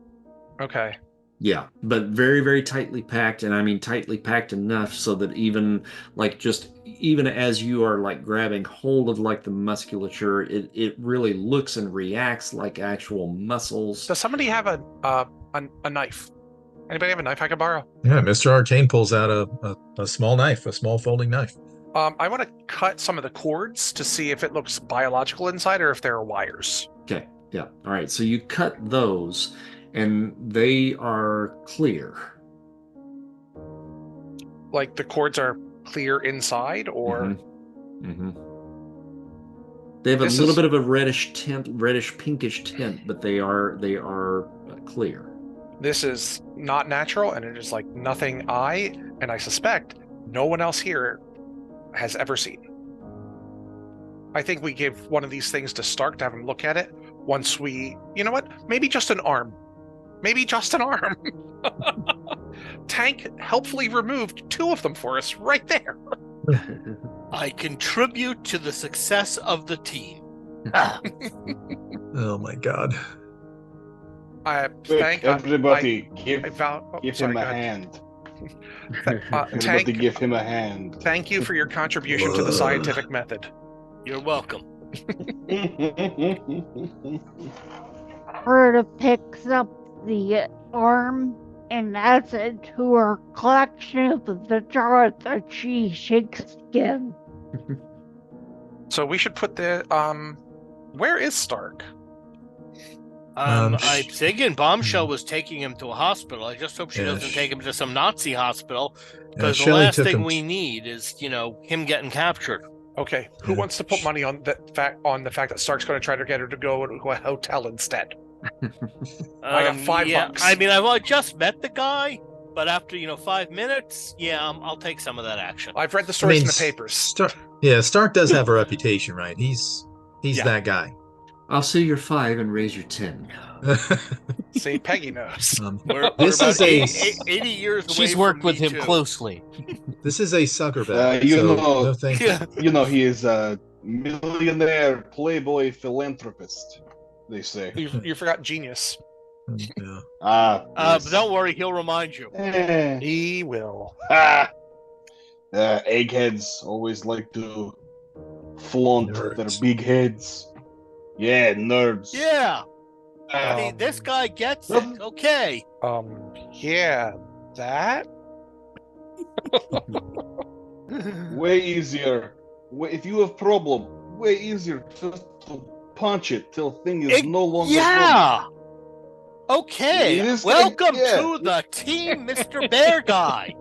okay. Yeah, but very, very tightly packed, and I mean tightly packed enough so that even like just even as you are like grabbing hold of like the musculature, it really looks and reacts like actual muscles. Does somebody have a knife? Anybody have a knife I can borrow? Yeah, Mr. Arcane pulls out a small knife, a small folding knife. I want to cut some of the cords to see if it looks biological inside or if there are wires. Okay, yeah. All right, so you cut those and they are clear. Like the cords are clear inside or They have a This little is- bit of a reddish tint, reddish pinkish tint, but they are clear. this is not natural and it is like nothing I, and I suspect no one else here has ever seen. I think we give one of these things to Stark to have him look at it once we, you know what? Maybe just an arm. Maybe just an arm. Tank helpfully removed 2 of them for us right there. I contribute to the success of the team. Oh my god. Quick, everybody, give sorry, him go a ahead. hand. Tank, Everybody give him a hand. thank you for your contribution to the scientific method. You're welcome. Berta picks up the arm and adds it to her collection of the jar that she shakes again. So we should put the where is Stark? Um, I'm thinking Bombshell was taking him to a hospital. I just hope she Yeah, doesn't take him to some Nazi hospital, Yeah, because the Shelley last took thing him we need is, him getting captured. Okay, who Yeah. wants to put money on that fact that Stark's going to try to get her to go to a hotel instead? I got $5. I mean, I've just met the guy, but after 5 minutes, I'll take some of that action. I've read the stories in the papers. Stark does have a reputation, right? He's Yeah. that guy. I'll see your 5 and raise your 10. See, Peggy knows. We're This about is 80 years away. She's from worked with me him too. closely. This is a sucker bet. You so know- no thank you. He is a millionaire playboy philanthropist, they say. You forgot genius. Yeah. But don't worry, he'll remind you. He will. Eggheads always like to flaunt Nerds. their big heads. Yeah, nerds. Yeah. Hey, this guy gets it. Okay. Yeah, that. Way easier. If you have problem, way easier just to punch it till thing is no longer. Yeah. Okay. This guy- Welcome yeah. to the team, Mr. Bear Guy.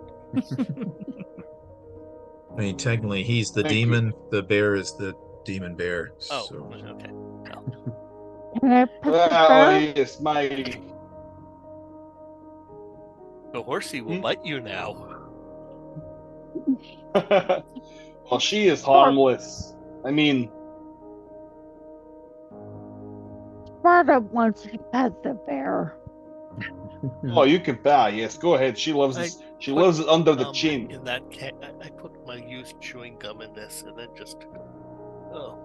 I mean, technically, he's the Thank demon. The bear is the demon bear. Oh, So. okay. Can I put the Oh bear? yes, my. The horsey will bite you now. Well, she is harmless. I mean, Berta wants to pet the bear. oh, you can buy. Yes, go ahead. She loves it. She loves it under the chin. In that I put my used chewing gum in this, and then just. Oh.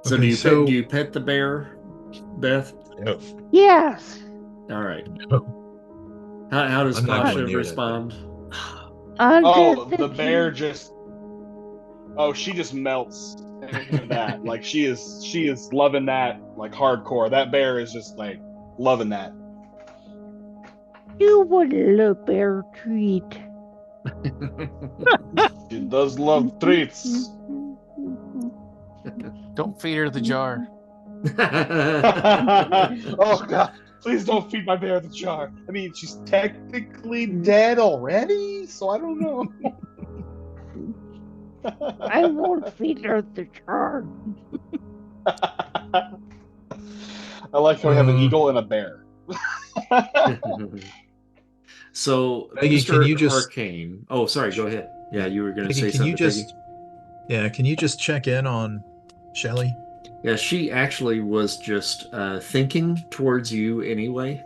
So, Okay, do you so- do you pet the bear, Beth? No. Yes. All right. No. How does I'm not Pasha going near that respond? Oh, Under the bear just. Oh, she just melts into that. Like she is loving that like hardcore. That bear is just like loving that. You would love bear treat. She does love treats. Don't feed her the jar. Oh god, please don't feed my bear the jar. I mean, she's technically dead already, so I don't know. I won't feed her the jar. I like how we have an eagle and a bear. So, Peggy, Mr. can you just- Arcane? Oh, sorry. Go ahead. Yeah, you were going to Peggy, say can you something. just? Yeah, can you just check in on Shelley? Yeah, she actually was just thinking towards you anyway.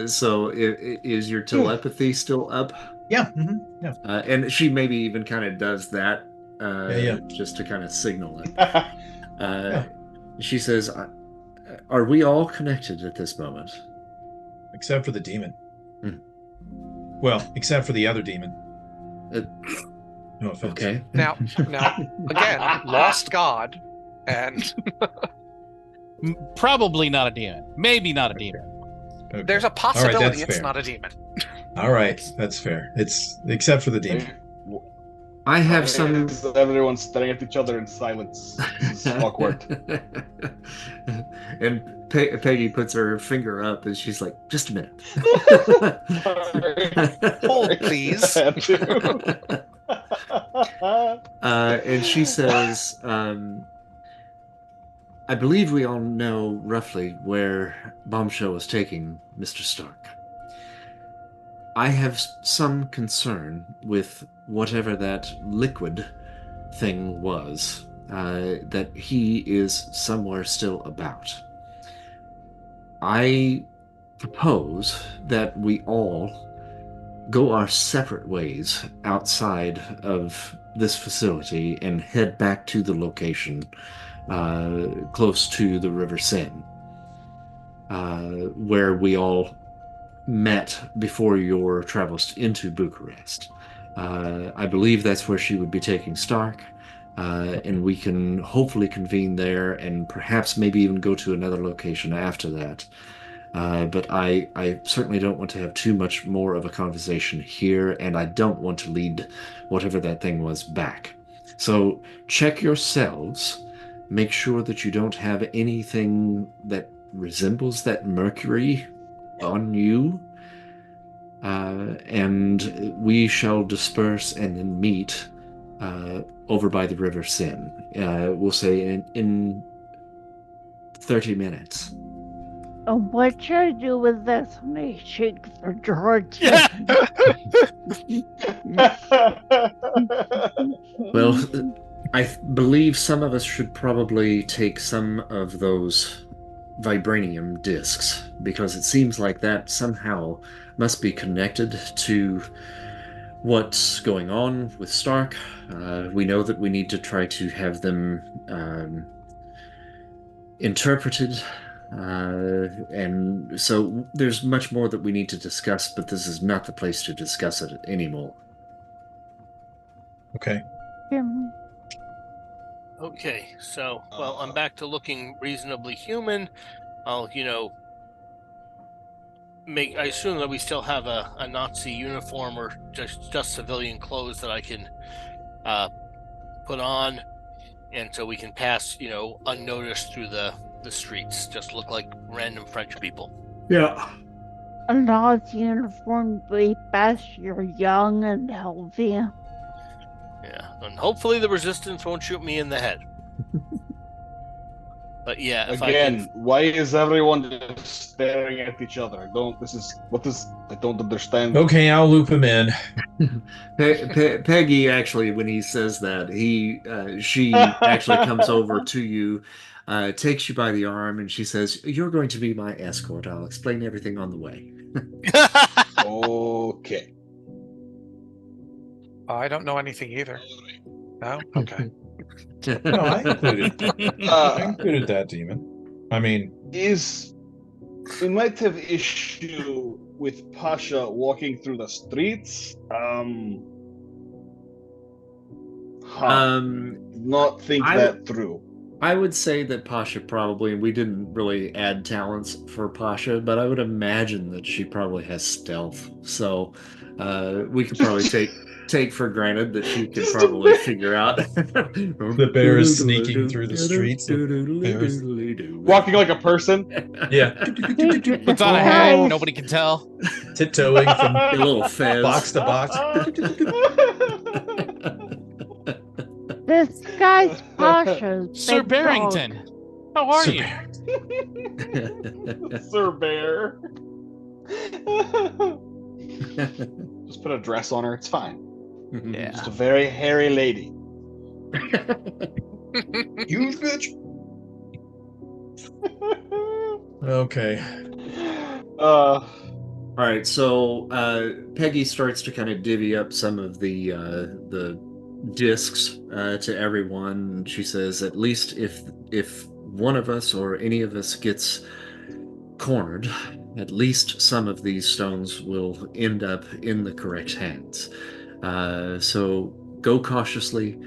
So, is your telepathy still up? Yeah. Yeah. And she maybe even kind of does that Yeah. just to kind of signal it. She says, "Are we all connected at this moment?" Except for the demon. Hmm. Well, except for the other demon. No offense. Okay. Now, again, lost god, and Probably not a demon. Maybe not a demon. Okay. there's a possibility that's it's fair. not a demon. All right, that's fair. It's except for the demon. I have some. Everyone's staring at each other in silence. This is awkward. And Peggy puts her finger up and she's like, "Just a minute." Hold, please. And she says, "I believe we all know roughly where Bombshell was taking Mr. Stark. I have some concern with whatever that liquid thing was, that he is somewhere still about. I propose that we all go our separate ways outside of this facility and head back to the location close to the River Seine, where we all met before your travels into Bucharest. I believe that's where she would be taking Stark, and we can hopefully convene there and perhaps maybe even go to another location after that. But I certainly don't want to have too much more of a conversation here, and I don't want to lead whatever that thing was back. So check yourselves. Make sure that you don't have anything that resembles that mercury on you. And we shall disperse and then meet over by the River Seine. We'll say in 30 minutes. What should I do with this when I shake the George? Well, I believe some of us should probably take some of those vibranium discs, because it seems like that somehow must be connected to what's going on with Stark. We know that we need to try to have them interpreted, and so there's much more that we need to discuss, but this is not the place to discuss it anymore. Okay. Okay, so, well, I'm back to looking reasonably human. I'll, I assume that we still have a Nazi uniform or just civilian clothes that I can put on, and so we can pass, unnoticed through the streets. Just look like random French people. Yeah. A Nazi uniform be best. You're young and healthy. Yeah, and hopefully the resistance won't shoot me in the head. But yeah, if again, why is everyone just staring at each other? I don't understand. Okay, I'll loop him in. Peggy, actually, when he says that, she actually comes over to you, takes you by the arm, and she says, "You're going to be my escort. I'll explain everything on the way." Okay. I don't know anything either. No? Okay. No, I included that demon. I mean, we might have issue with Pasha walking through the streets. Not think that through. I would say that Pasha probably, we didn't really add talents for Pasha, but I would imagine that she probably has stealth. So we could probably take for granted that she could probably figure out. The bear is sneaking through the streets. Walking like a person. Yeah. Puts on a hat, nobody can tell. Tiptoeing from a little fez. box to box. This guy's Pasha. Sir Barrington, how are you? Sir Bear. Just put a dress on her. It's fine. Yeah. Just a very hairy lady. Huge bitch. Okay. All right, so Peggy starts to kind of divvy up some of the discs to everyone. She says, at least if one of us or any of us gets cornered, at least some of these stones will end up in the correct hands. So go cautiously,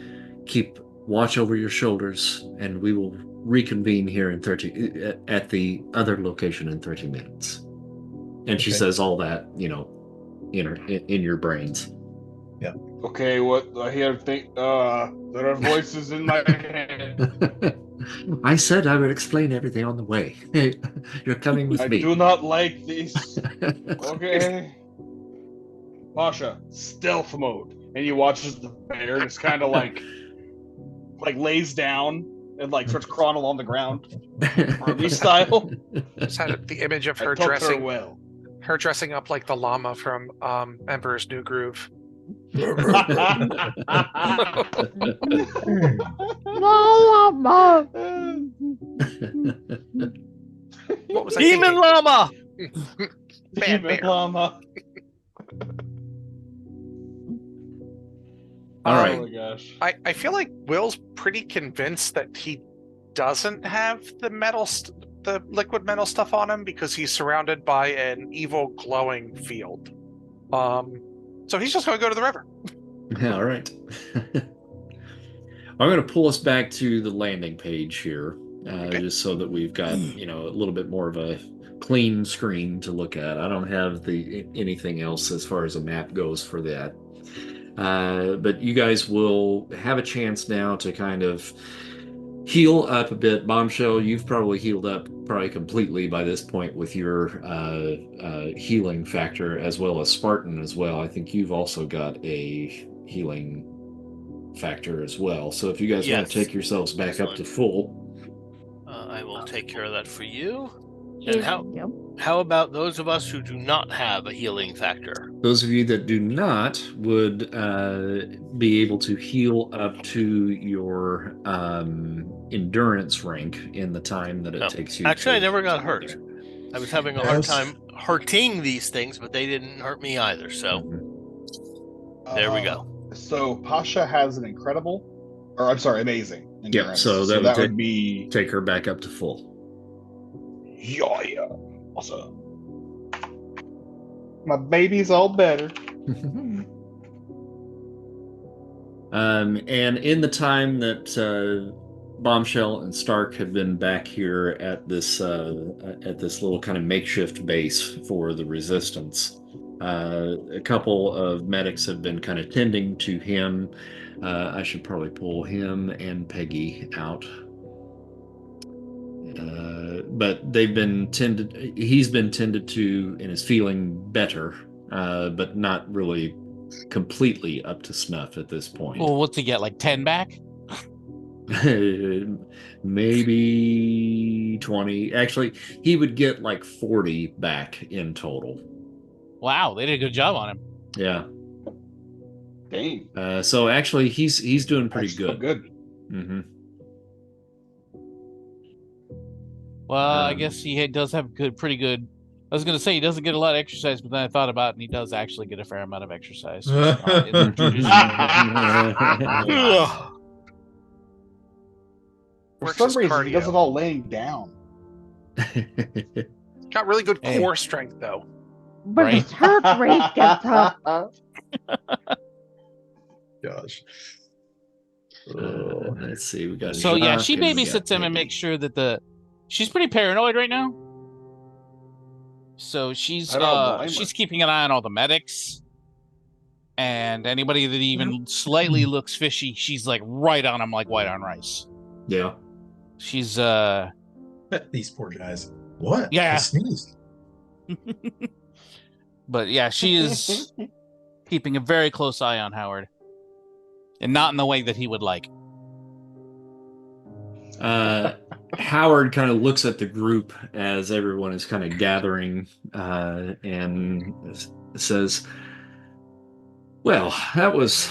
keep watch over your shoulders, and we will reconvene here at the other location in 30 minutes. And she says all that, in your brains. Yeah. Okay, what I hear there are voices in my head. I said I would explain everything on the way. You're coming with me. I do not like this. Okay. Pasha, stealth mode. And he watches the bear just kind of like lays down and starts crawling along the ground. Army style. Just had the image of her dressing up like the llama from Emperor's New Groove. Llama. What was I Demon thinking? llama. Bad Demon bear. llama. All right. Oh my gosh. I feel like Will's pretty convinced that he doesn't have the liquid metal stuff on him because he's surrounded by an evil glowing field. So he's just going to go to the river. All right. I'm going to pull us back to the landing page here, Okay. just so that we've got, a little bit more of a clean screen to look at. I don't have anything else as far as a map goes for that. But you guys will have a chance now to kind of heal up a bit. Bombshell, you've probably healed up probably completely by this point with your healing factor, as well as Spartan as well. I think you've also got a healing factor as well. So if you guys want to take yourselves back up to full, I will take care of that for you. Yep. And how about those of us who do not have a healing factor? those of you that do not would be able to heal up to your endurance rank in the time that it takes you. Actually, I never got hurt. I was having a hard time hurting these things, but they didn't hurt me either. So there we go. So Pasha has an amazing endurance. Yep, so that would be take her back up to full. Yeah. Awesome. My baby's all better. And in the time that Bombshell and Stark have been back here at this little kind of makeshift base for the Resistance, a couple of medics have been kind of tending to him. I should probably pull him and Peggy out. But he's been tended to and is feeling better, but not really completely up to snuff at this point. Well, what's he get, like 10 back? Maybe 20. Actually, he would get like 40 back in total. Wow, they did a good job on him. Yeah. Dang. So actually, he's doing pretty good. Good. Mm-hmm. Well, I guess he does have pretty good. I was going to say he doesn't get a lot of exercise, but then I thought about it, and he does actually get a fair amount of exercise. So it's not in the tradition. For some reason, he does it all laying down. Got really good core strength, though. But his heart rate gets up. Gosh. Let's see. We got. So yeah, she Shock and we babysits got him and Peggy. makes sure that she's pretty paranoid right now. So she's keeping an eye on all the medics. And anybody that even slightly looks fishy, she's like right on them like white on rice. Yeah. She's These poor guys. What? Yeah. I sneezed. But yeah, she is keeping a very close eye on Howard. And not in the way that he would like. Howard kind of looks at the group as everyone is kind of gathering and says, well, that was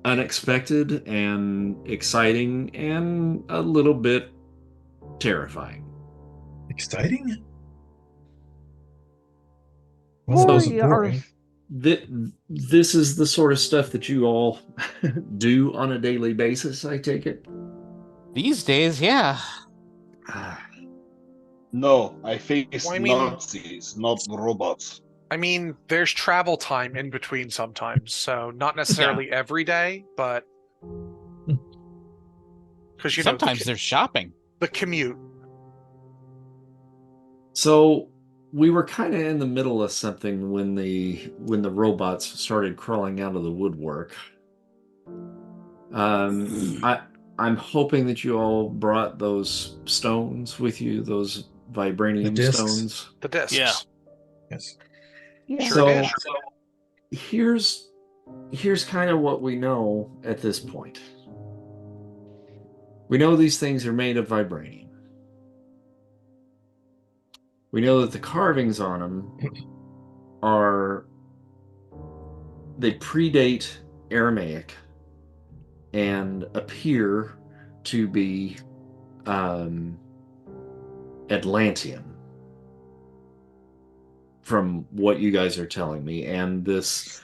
unexpected and exciting and a little bit terrifying. Exciting? Warriors. This is the sort of stuff that you all do on a daily basis, I take it? These days, yeah. No, I face Nazis, not robots. I mean, there's travel time in between sometimes, so not necessarily every day, but because sometimes there's shopping. The commute. So we were kind of in the middle of something when the robots started crawling out of the woodwork. I'm hoping that you all brought those stones with you, those vibranium stones. The discs. Yeah. Yes. Yeah. So here's kind of what we know at this point. We know these things are made of vibranium. We know that the carvings on them they predate Aramaic and appear to be Atlantean from what you guys are telling me. And this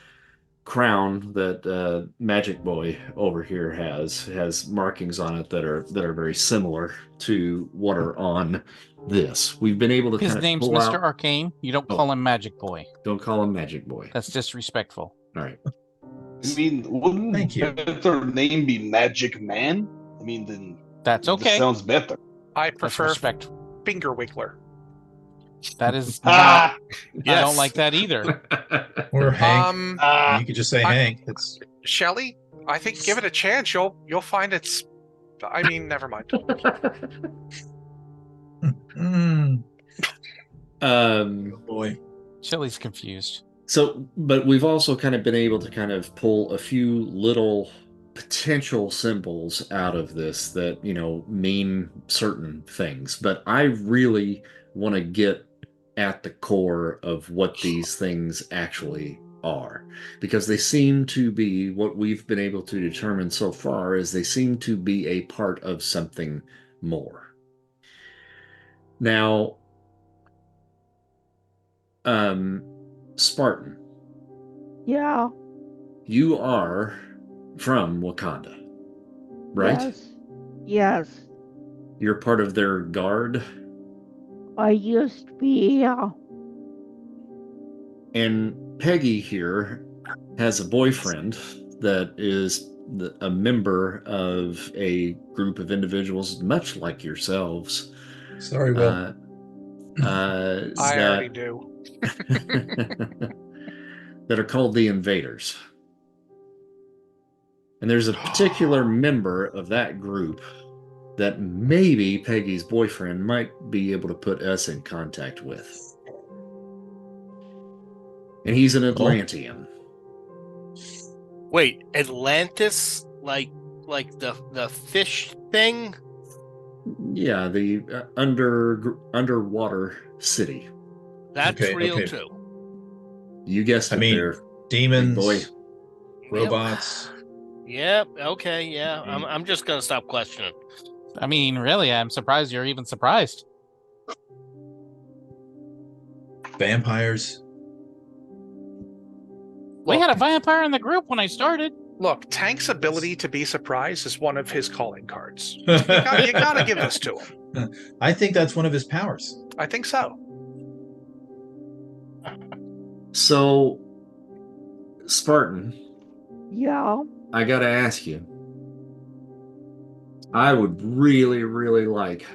crown that Magic Boy over here has markings on it that are very similar to what are on this. We've been able to His kind of name's pull Mr. out. Arcane. You don't call him Magic Boy. Don't call him Magic Boy. That's disrespectful. All right. I mean, wouldn't Thank you. their name be Magic Man? I mean, then That's it okay. sounds better. I That's prefer respect. Finger Wiggler. That is not. Ah, Yes. I don't like that either. Or Hank. ah. You could just say Hank. It's Shelly, I think give it a chance. You'll find it's. I mean, never mind. oh boy. Shelly's confused. So, but we've also kind of been able to kind of pull a few little potential symbols out of this that, mean certain things. But I really want to get at the core of what these things actually are, because they seem to be, what we've been able to determine so far is they seem to be a part of something more. Now, Spartan, Yeah. you are from Wakanda, right? Yes. Yes. You're part of their guard, I used to be, yeah. and Peggy here has a boyfriend that is a member of a group of individuals much like yourselves. Sorry, Will. I already do. that are called the Invaders. And there's a particular member of that group that maybe Peggy's boyfriend might be able to put us in contact with. And he's an Atlantean. Wait, Atlantis, like the fish thing? Yeah, the underwater city. That's Okay, real okay. too. You guessed it, I mean, there, demons, boy. robots. Yep. Okay. Yeah. I'm just gonna stop questioning. I mean, really, I'm surprised you're even surprised. Vampires. We had a vampire in the group when I started. Look, Tank's ability to be surprised is one of his calling cards. You gotta give this to him. I think that's one of his powers. I think so. So, Spartan, Yeah. I gotta ask you. I would really, really like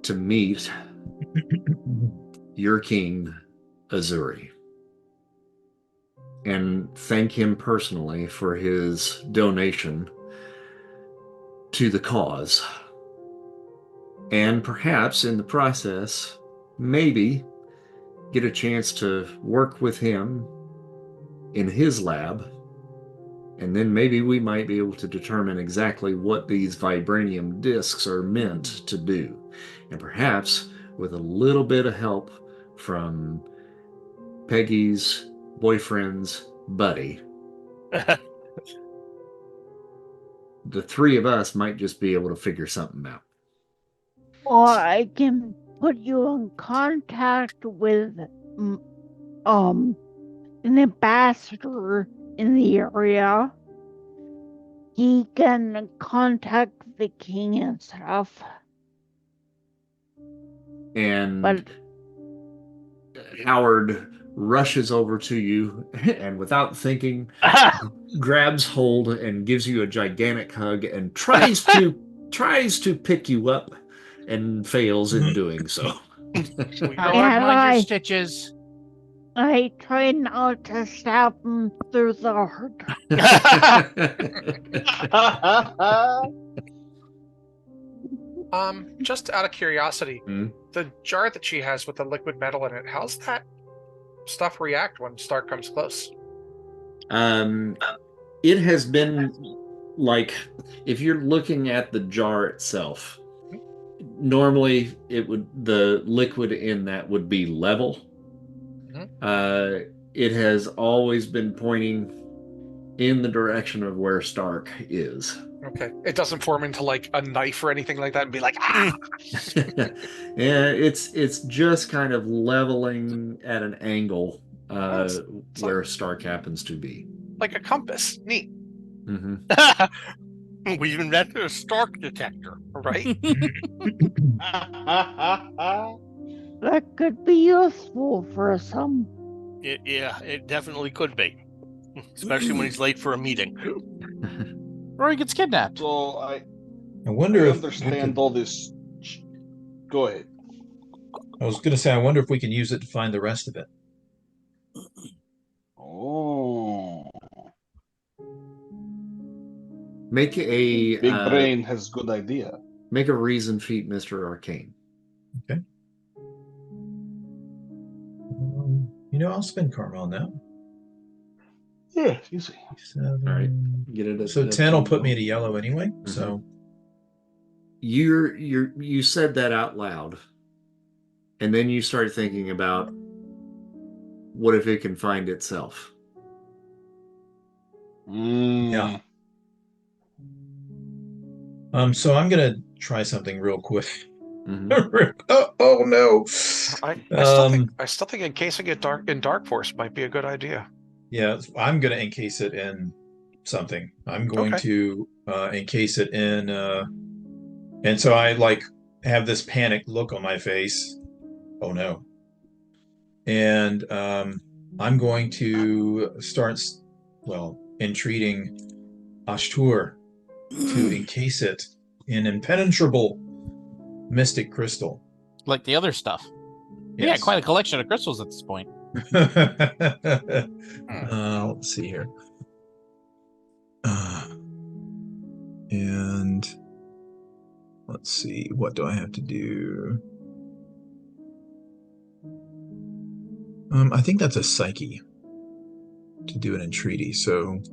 to meet your king, Azuri, and thank him personally for his donation to the cause. And perhaps in the process, maybe get a chance to work with him in his lab. And then maybe we might be able to determine exactly what these vibranium discs are meant to do. And perhaps with a little bit of help from Peggy's boyfriend's buddy, the three of us might just be able to figure something out. Or I can put you in contact with an ambassador in the area. He can contact the king and stuff. And But Howard rushes over to you and without thinking grabs hold and gives you a gigantic hug and tries to pick you up and fails in doing so. Howard, mind your stitches. I try not to stab him through the heart. Just out of curiosity, Hmm? the jar that she has with the liquid metal in it, how's that stuff react when Stark comes close? It has been like, if you're looking at the jar itself, normally the liquid in that would be level. It has always been pointing in the direction of where Stark is. Okay. It doesn't form into like a knife or anything like that and be like, ah! Yeah, it's just kind of leveling at an angle where Stark happens to be. Like a compass. Neat. Mm-hmm. We've invented a Stark detector, right? That could be useful for some. It definitely could be, especially when he's late for a meeting. Or he gets kidnapped. So I wonder if we understand could- all this. Go ahead. I was going to say, I wonder if we can use it to find the rest of it. Oh, Make a big brain has good idea. Make a reason feat, Mr. Arcane. Okay. I'll spend karma on that. Yeah, easy. 7. All right, get it. So 10 will put me at a yellow anyway. Mm-hmm. So you said that out loud, and then you started thinking about what if it can find itself. Yeah. So I'm gonna try something real quick. Mm-hmm. oh no! I still think encasing it in Dark Force might be a good idea. Yeah, I'm gonna encase it in something. I'm going to encase it in, and so I have this panicked look on my face. Oh no! And I'm going to start, entreating Ashtur to encase it in impenetrable mystic crystal. Like the other stuff. Yes. Yeah, quite a collection of crystals at this point. Let's see here. And let's see, what do I have to do? I think that's a psyche to do an entreaty, so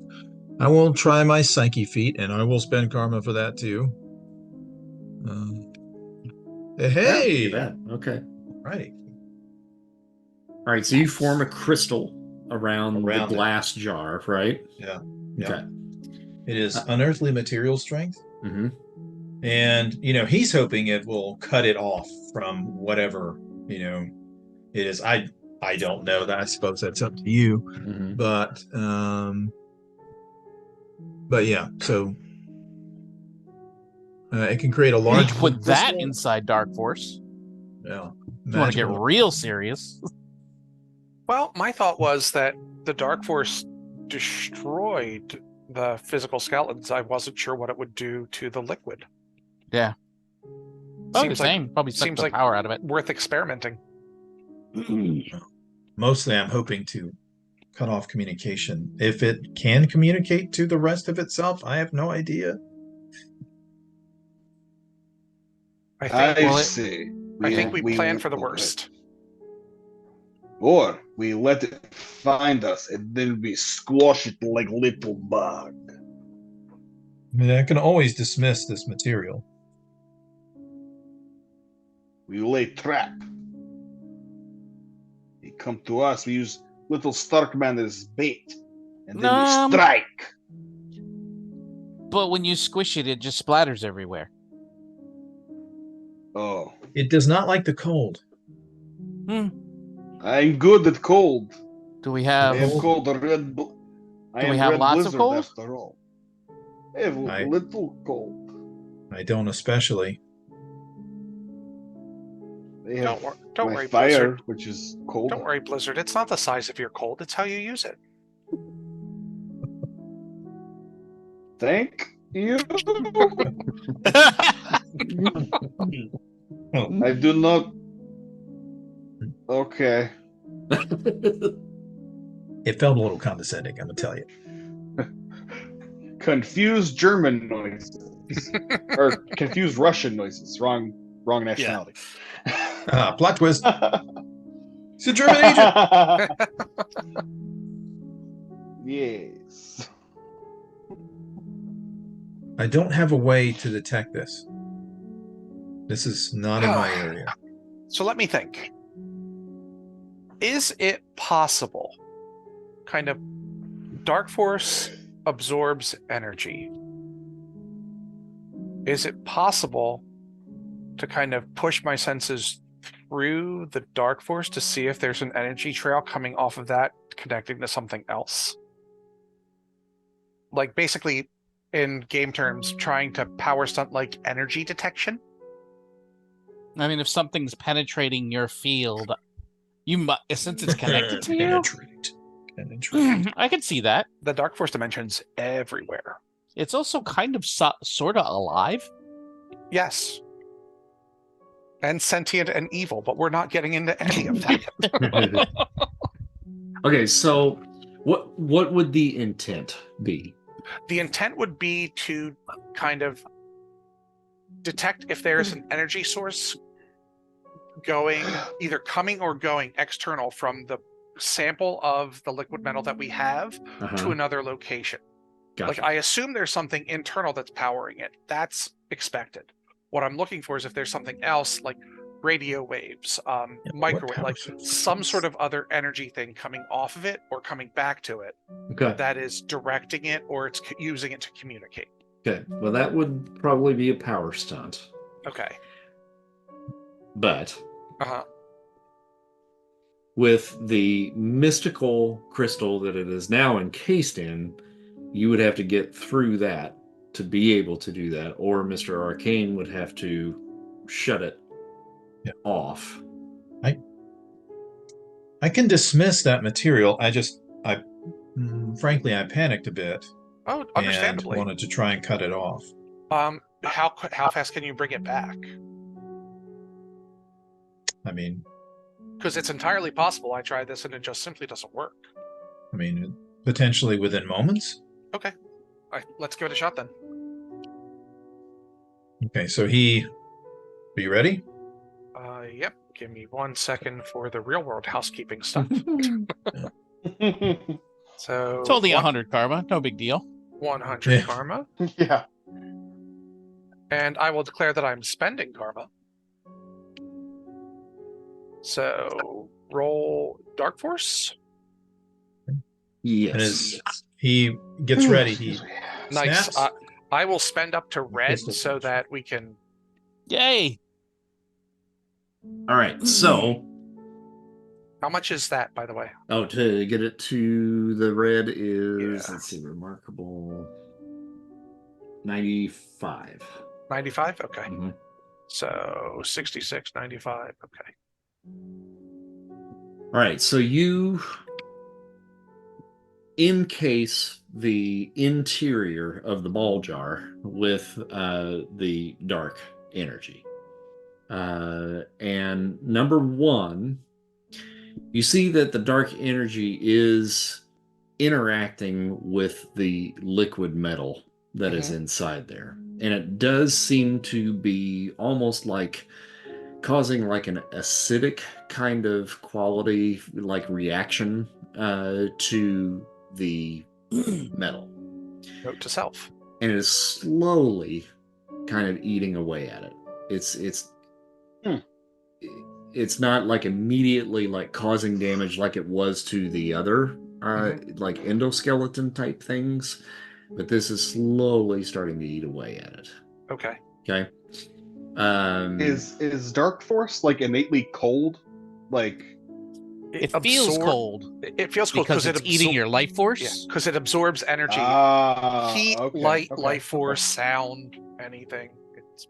I will try my psyche feat, and I will spend karma for that too. Hey! Yeah, okay. Right. All right, so you form a crystal around the glass jar, right? Yeah. Okay. It is unearthly material strength. Mm-hmm. And, he's hoping it will cut it off from whatever, it is. I don't know that. I suppose that's up to you. Mm-hmm. But yeah, so it can create a large. You put that inside Dark Force. Yeah. You want to get real serious. Well, my thought was that the Dark Force destroyed the physical skeletons. I wasn't sure what it would do to the liquid. Yeah. Probably the same. Probably suck the power out of it. Worth experimenting. Mostly I'm hoping to cut off communication. If it can communicate to the rest of itself, I have no idea. I see. I think we plan for the worst. Or we let it find us and then we squash it like little bug. I mean, I can always dismiss this material. We lay trap. They come to us. We use little Starkman as bait, and then we strike. But when you squish it, it just splatters everywhere. Oh. It does not like the cold. I'm good at cold. Do we have? I am cold. Red. Do we have lots of cold? After all, I have a little cold. I don't especially. They have don't worry, fire, Blizzard. which is cold. Don't worry, Blizzard. It's not the size of your cold; it's how you use it. Thank you. I do not. Okay. It felt a little condescending, I'm gonna tell you. Confused German noises. Or confused Russian noises. Wrong nationality. Plot twist. It's a German agent. Yes. I don't have a way to detect this. This is not in my area. So let me think. Is it possible, kind of, Dark Force absorbs energy? Is it possible to kind of push my senses through the Dark Force to see if there's an energy trail coming off of that connecting to something else? Like basically, in game terms, trying to power stunt like energy detection. I mean, if something's penetrating your field, since it's connected to you, Penetrate. I can see that. The Dark Force dimension's everywhere. It's also kind of sort of alive. Yes. And sentient and evil, but we're not getting into any of that. Okay, so what would the intent be? The intent would be to kind of detect if there's an energy source going, either coming or going external from the sample of the liquid metal that we have to another location. Gotcha. Like, I assume there's something internal that's powering it. That's expected. What I'm looking for is if there's something else, like radio waves, microwave, like some sort of other energy thing coming off of it or coming back to it that is directing it or it's using it to communicate. Okay, well, that would probably be a power stunt. Okay. But Uh-huh. with the mystical crystal that it is now encased in, you would have to get through that to be able to do that, or Mr. Arcane would have to shut it off. I can dismiss that material. Frankly, I panicked a bit. Oh, understandably. And wanted to try and cut it off. How fast can you bring it back? I mean, because it's entirely possible I tried this and it just simply doesn't work. I mean, potentially within moments. Okay, let's give it a shot then. Okay, so are you ready? Yep. Give me 1 second for the real world housekeeping stuff. So it's only 100 karma, no big deal. 100 karma. Yeah. And I will declare that I'm spending karma. So roll Dark Force. Yes. And as he gets ready, he nice. snaps. I will spend up to red so that we can. Yay! All right, so How much is that, by the way? oh, to get it to the red is let's see, remarkable 95. 95? Okay. Mhm. So 66, 95. Okay. All right, so you encase the interior of the ball jar with the dark energy. And number one, you see that the dark energy is interacting with the liquid metal that is inside there. And it does seem to be almost like causing like an acidic kind of quality, like reaction to the metal. Note to self. And it is slowly kind of eating away at it. It's not like immediately like causing damage like it was to the other like endoskeleton type things, but this is slowly starting to eat away at it. Okay. Okay. Is Dark Force like innately cold? Like it feels cold. It feels cold because it's eating your life force. Yeah, because it absorbs energy, heat, light, life force, sound, anything.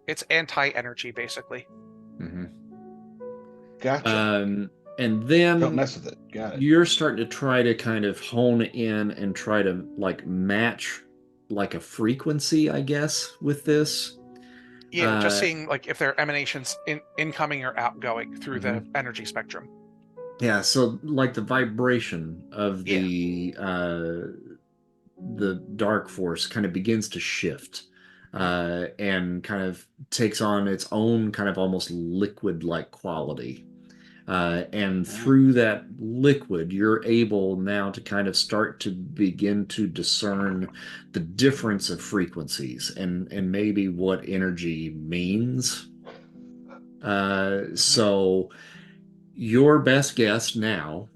It's anti-energy basically. Gotcha. And then don't mess with it. Got it. You're starting to try to kind of hone in and try to like match like a frequency, I guess, with this. Yeah, just seeing like if there are emanations incoming or outgoing through the energy spectrum. Yeah, so like the vibration of the dark force kind of begins to shift and kind of takes on its own kind of almost liquid-like quality. And through that liquid, you're able now to kind of start to begin to discern the difference of frequencies and maybe what energy means. So your best guess now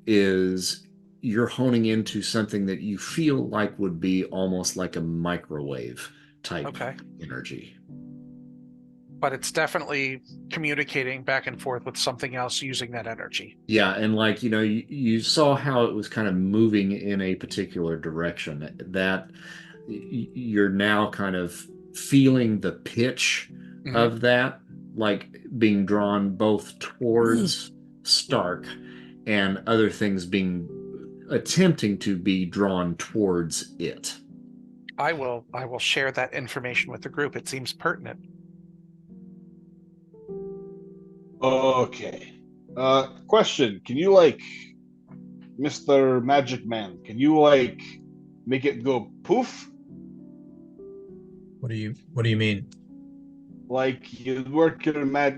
is you're honing into something that you feel like would be almost like a microwave type energy. But it's definitely communicating back and forth with something else using that energy. Yeah, and like, you saw how it was kind of moving in a particular direction. That you're now kind of feeling the pitch of that, like being drawn both towards Stark and other things being attempting to be drawn towards it. I will share that information with the group. It seems pertinent. Okay. Question. Can you, like, Mr. Magic Man, can you, like, make it go poof? What do you mean? Like, you work your like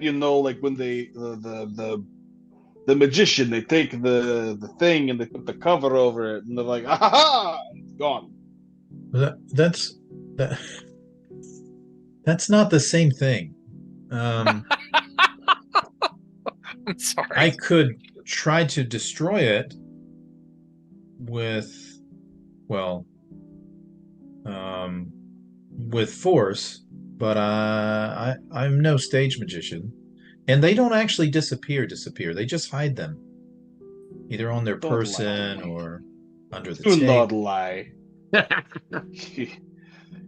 when the magician, they take the thing and they put the cover over it and they're like, ah, it's gone. That's not the same thing. I'm sorry. I could try to destroy it with force, but I'm no stage magician, and they don't actually disappear. They just hide them, either on their person or under the Do tape. not lie.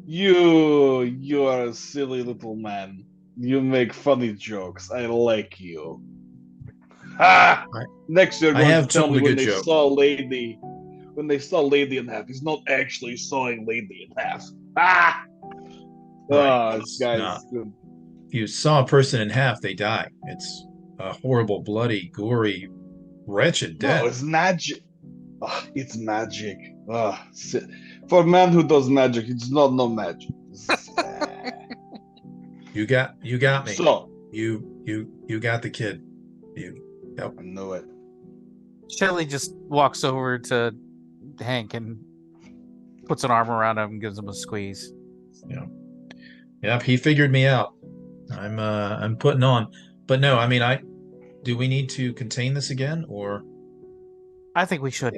You are a silly little man. You make funny jokes. I like you. Next you're going to tell me when they saw Lady in half. He's not actually sawing Lady in half. This guy's good. If you saw a person in half, they die. It's a horrible, bloody, gory, wretched death. No, it's magic. It's magic. For a man who does magic, it's not no magic. You got me. So you got the kid. I know it. Shelly just walks over to Hank and puts an arm around him and gives him a squeeze. Yeah. Yep, he figured me out. I'm putting on. But no, I mean, do we need to contain this again, or? I think we should.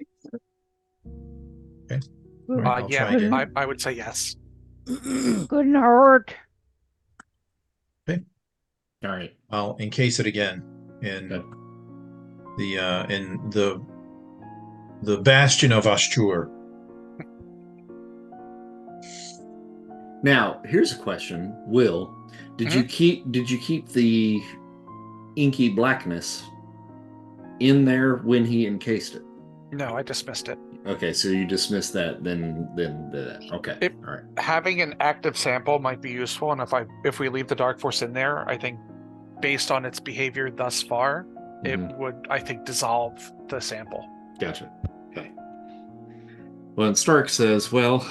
Okay. Right, I would say yes. Good Lord. Okay. All right. I'll encase it again in the bastion of Ashtur. Now, here's a question, Will. Did you keep the inky blackness in there when he encased it? No, I dismissed it. Okay, so you dismiss that, then okay. All right. Having an active sample might be useful, and if we leave the Dark Force in there, I think based on its behavior thus far, it would, I think, dissolve the sample. Gotcha. Okay. Well, and Stark says, well,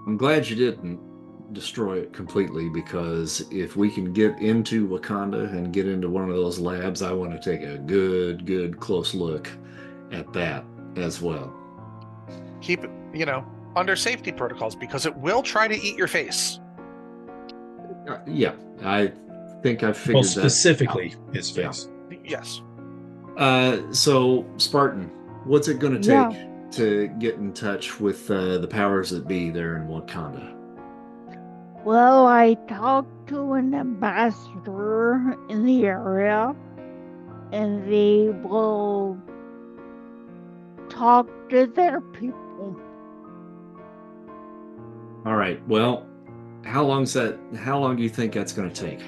I'm glad you didn't destroy it completely, because if we can get into Wakanda and get into one of those labs, I want to take a good close look at that as well. Keep it, under safety protocols, because it will try to eat your face. Yeah, I think I figured that. Well, specifically his face. Yes. So, Spartan, what's it going to take to get in touch with the powers that be there in Wakanda? Well, I talked to an ambassador in the area, and they will talk to their people. All right. Well, how long do you think that's going to take?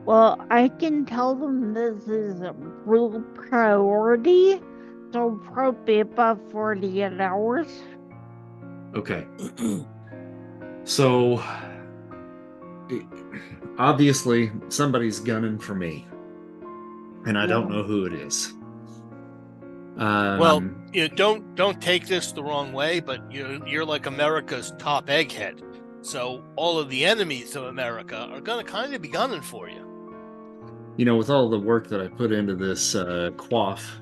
Well, I can tell them this is a real priority, so probably about 48 hours. Okay. So, obviously, somebody's gunning for me, and I don't know who it is. Well, don't take this the wrong way, but you're like America's top egghead, so all of the enemies of America are going to kind of be gunning for you. With all the work that I put into this quaff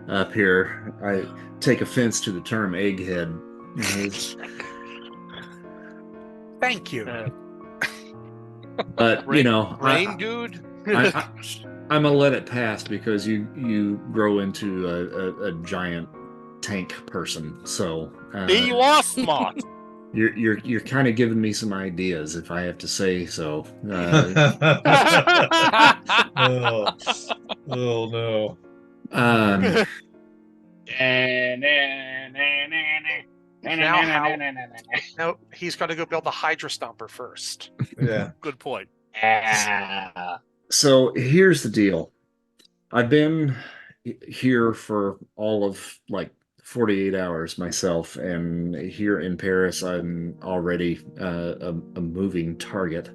up here, I take offense to the term egghead. Thank you. But brain dude. I'm gonna let it pass because you grow into a giant tank person. So you are smart. You're kind of giving me some ideas, if I have to say so. Oh, oh no. Um, Now how? No, he's got to go build the Hydra Stomper first. Yeah. Good point. so here's the deal. I've been here for all of like 48 hours myself, and here in Paris, I'm already a moving target.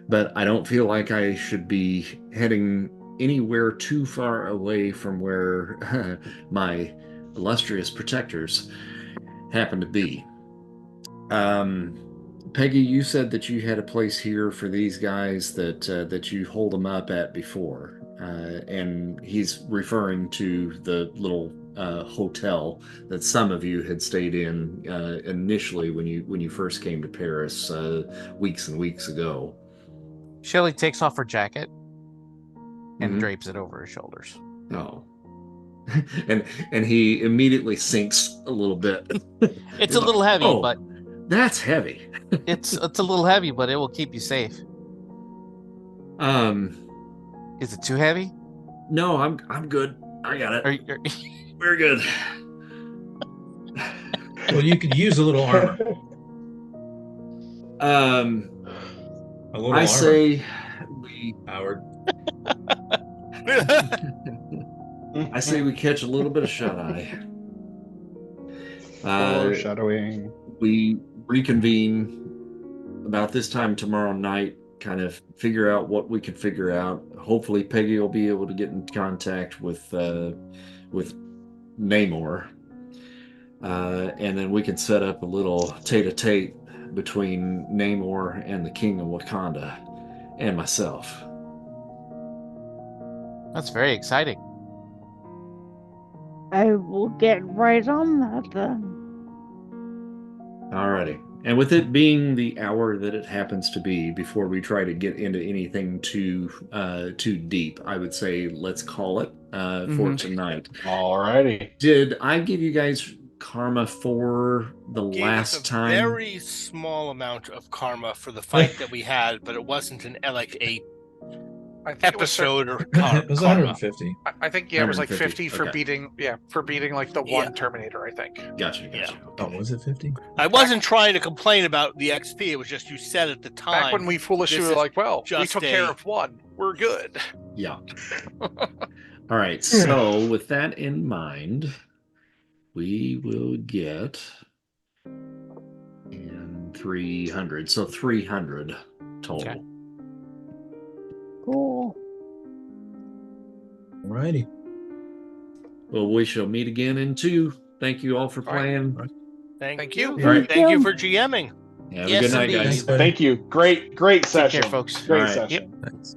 But I don't feel like I should be heading anywhere too far away from where my illustrious protectors happen to be. Peggy, you said that you had a place here for these guys that you hold them up at before, and he's referring to the little hotel that some of you had stayed in initially when you first came to Paris weeks and weeks ago. Shelly takes off her jacket and Mhm. drapes it over her shoulders. Oh. and he immediately sinks a little bit. It's a little heavy, oh, but that's heavy. it's a little heavy, but it will keep you safe. Is it too heavy? No, I'm good. I got it. We're good. Well, you could use a little armor. A little I armor. say we Howard. I say we catch a little bit of shut-eye. Foreshadowing. We reconvene about this time tomorrow night, kind of figure out what we can figure out. Hopefully Peggy will be able to get in contact with Namor. And then we can set up a little tete-a-tete between Namor and the King of Wakanda and myself. That's very exciting. I will get right on that then. Alrighty. And with it being the hour that it happens to be, before we try to get into anything too deep, I would say let's call it for tonight. Alrighty. Did I give you guys karma for the last time? Very small amount of karma for the fight that we had, but it wasn't like a episode or karma. It was 150. I think it was like 150, 50 for okay. beating like the one Terminator, I think. Gotcha. Yeah. Oh, was it 50? I wasn't trying to complain about the XP. It was just you said at the time. Back when we foolishly this were is like, well, we just took care of one. We're good. Yeah. All right. So with that in mind, we will get in 300. So 300 total. Okay. Cool. Alrighty. Well, we shall meet again in 2. Thank you all for playing. Thank you. All right. Thank you for GMing. Have Yes, a good night, indeed. guys. Thanks, buddy. Thank you. Great Take session. care, folks. Great All right. session. Thanks.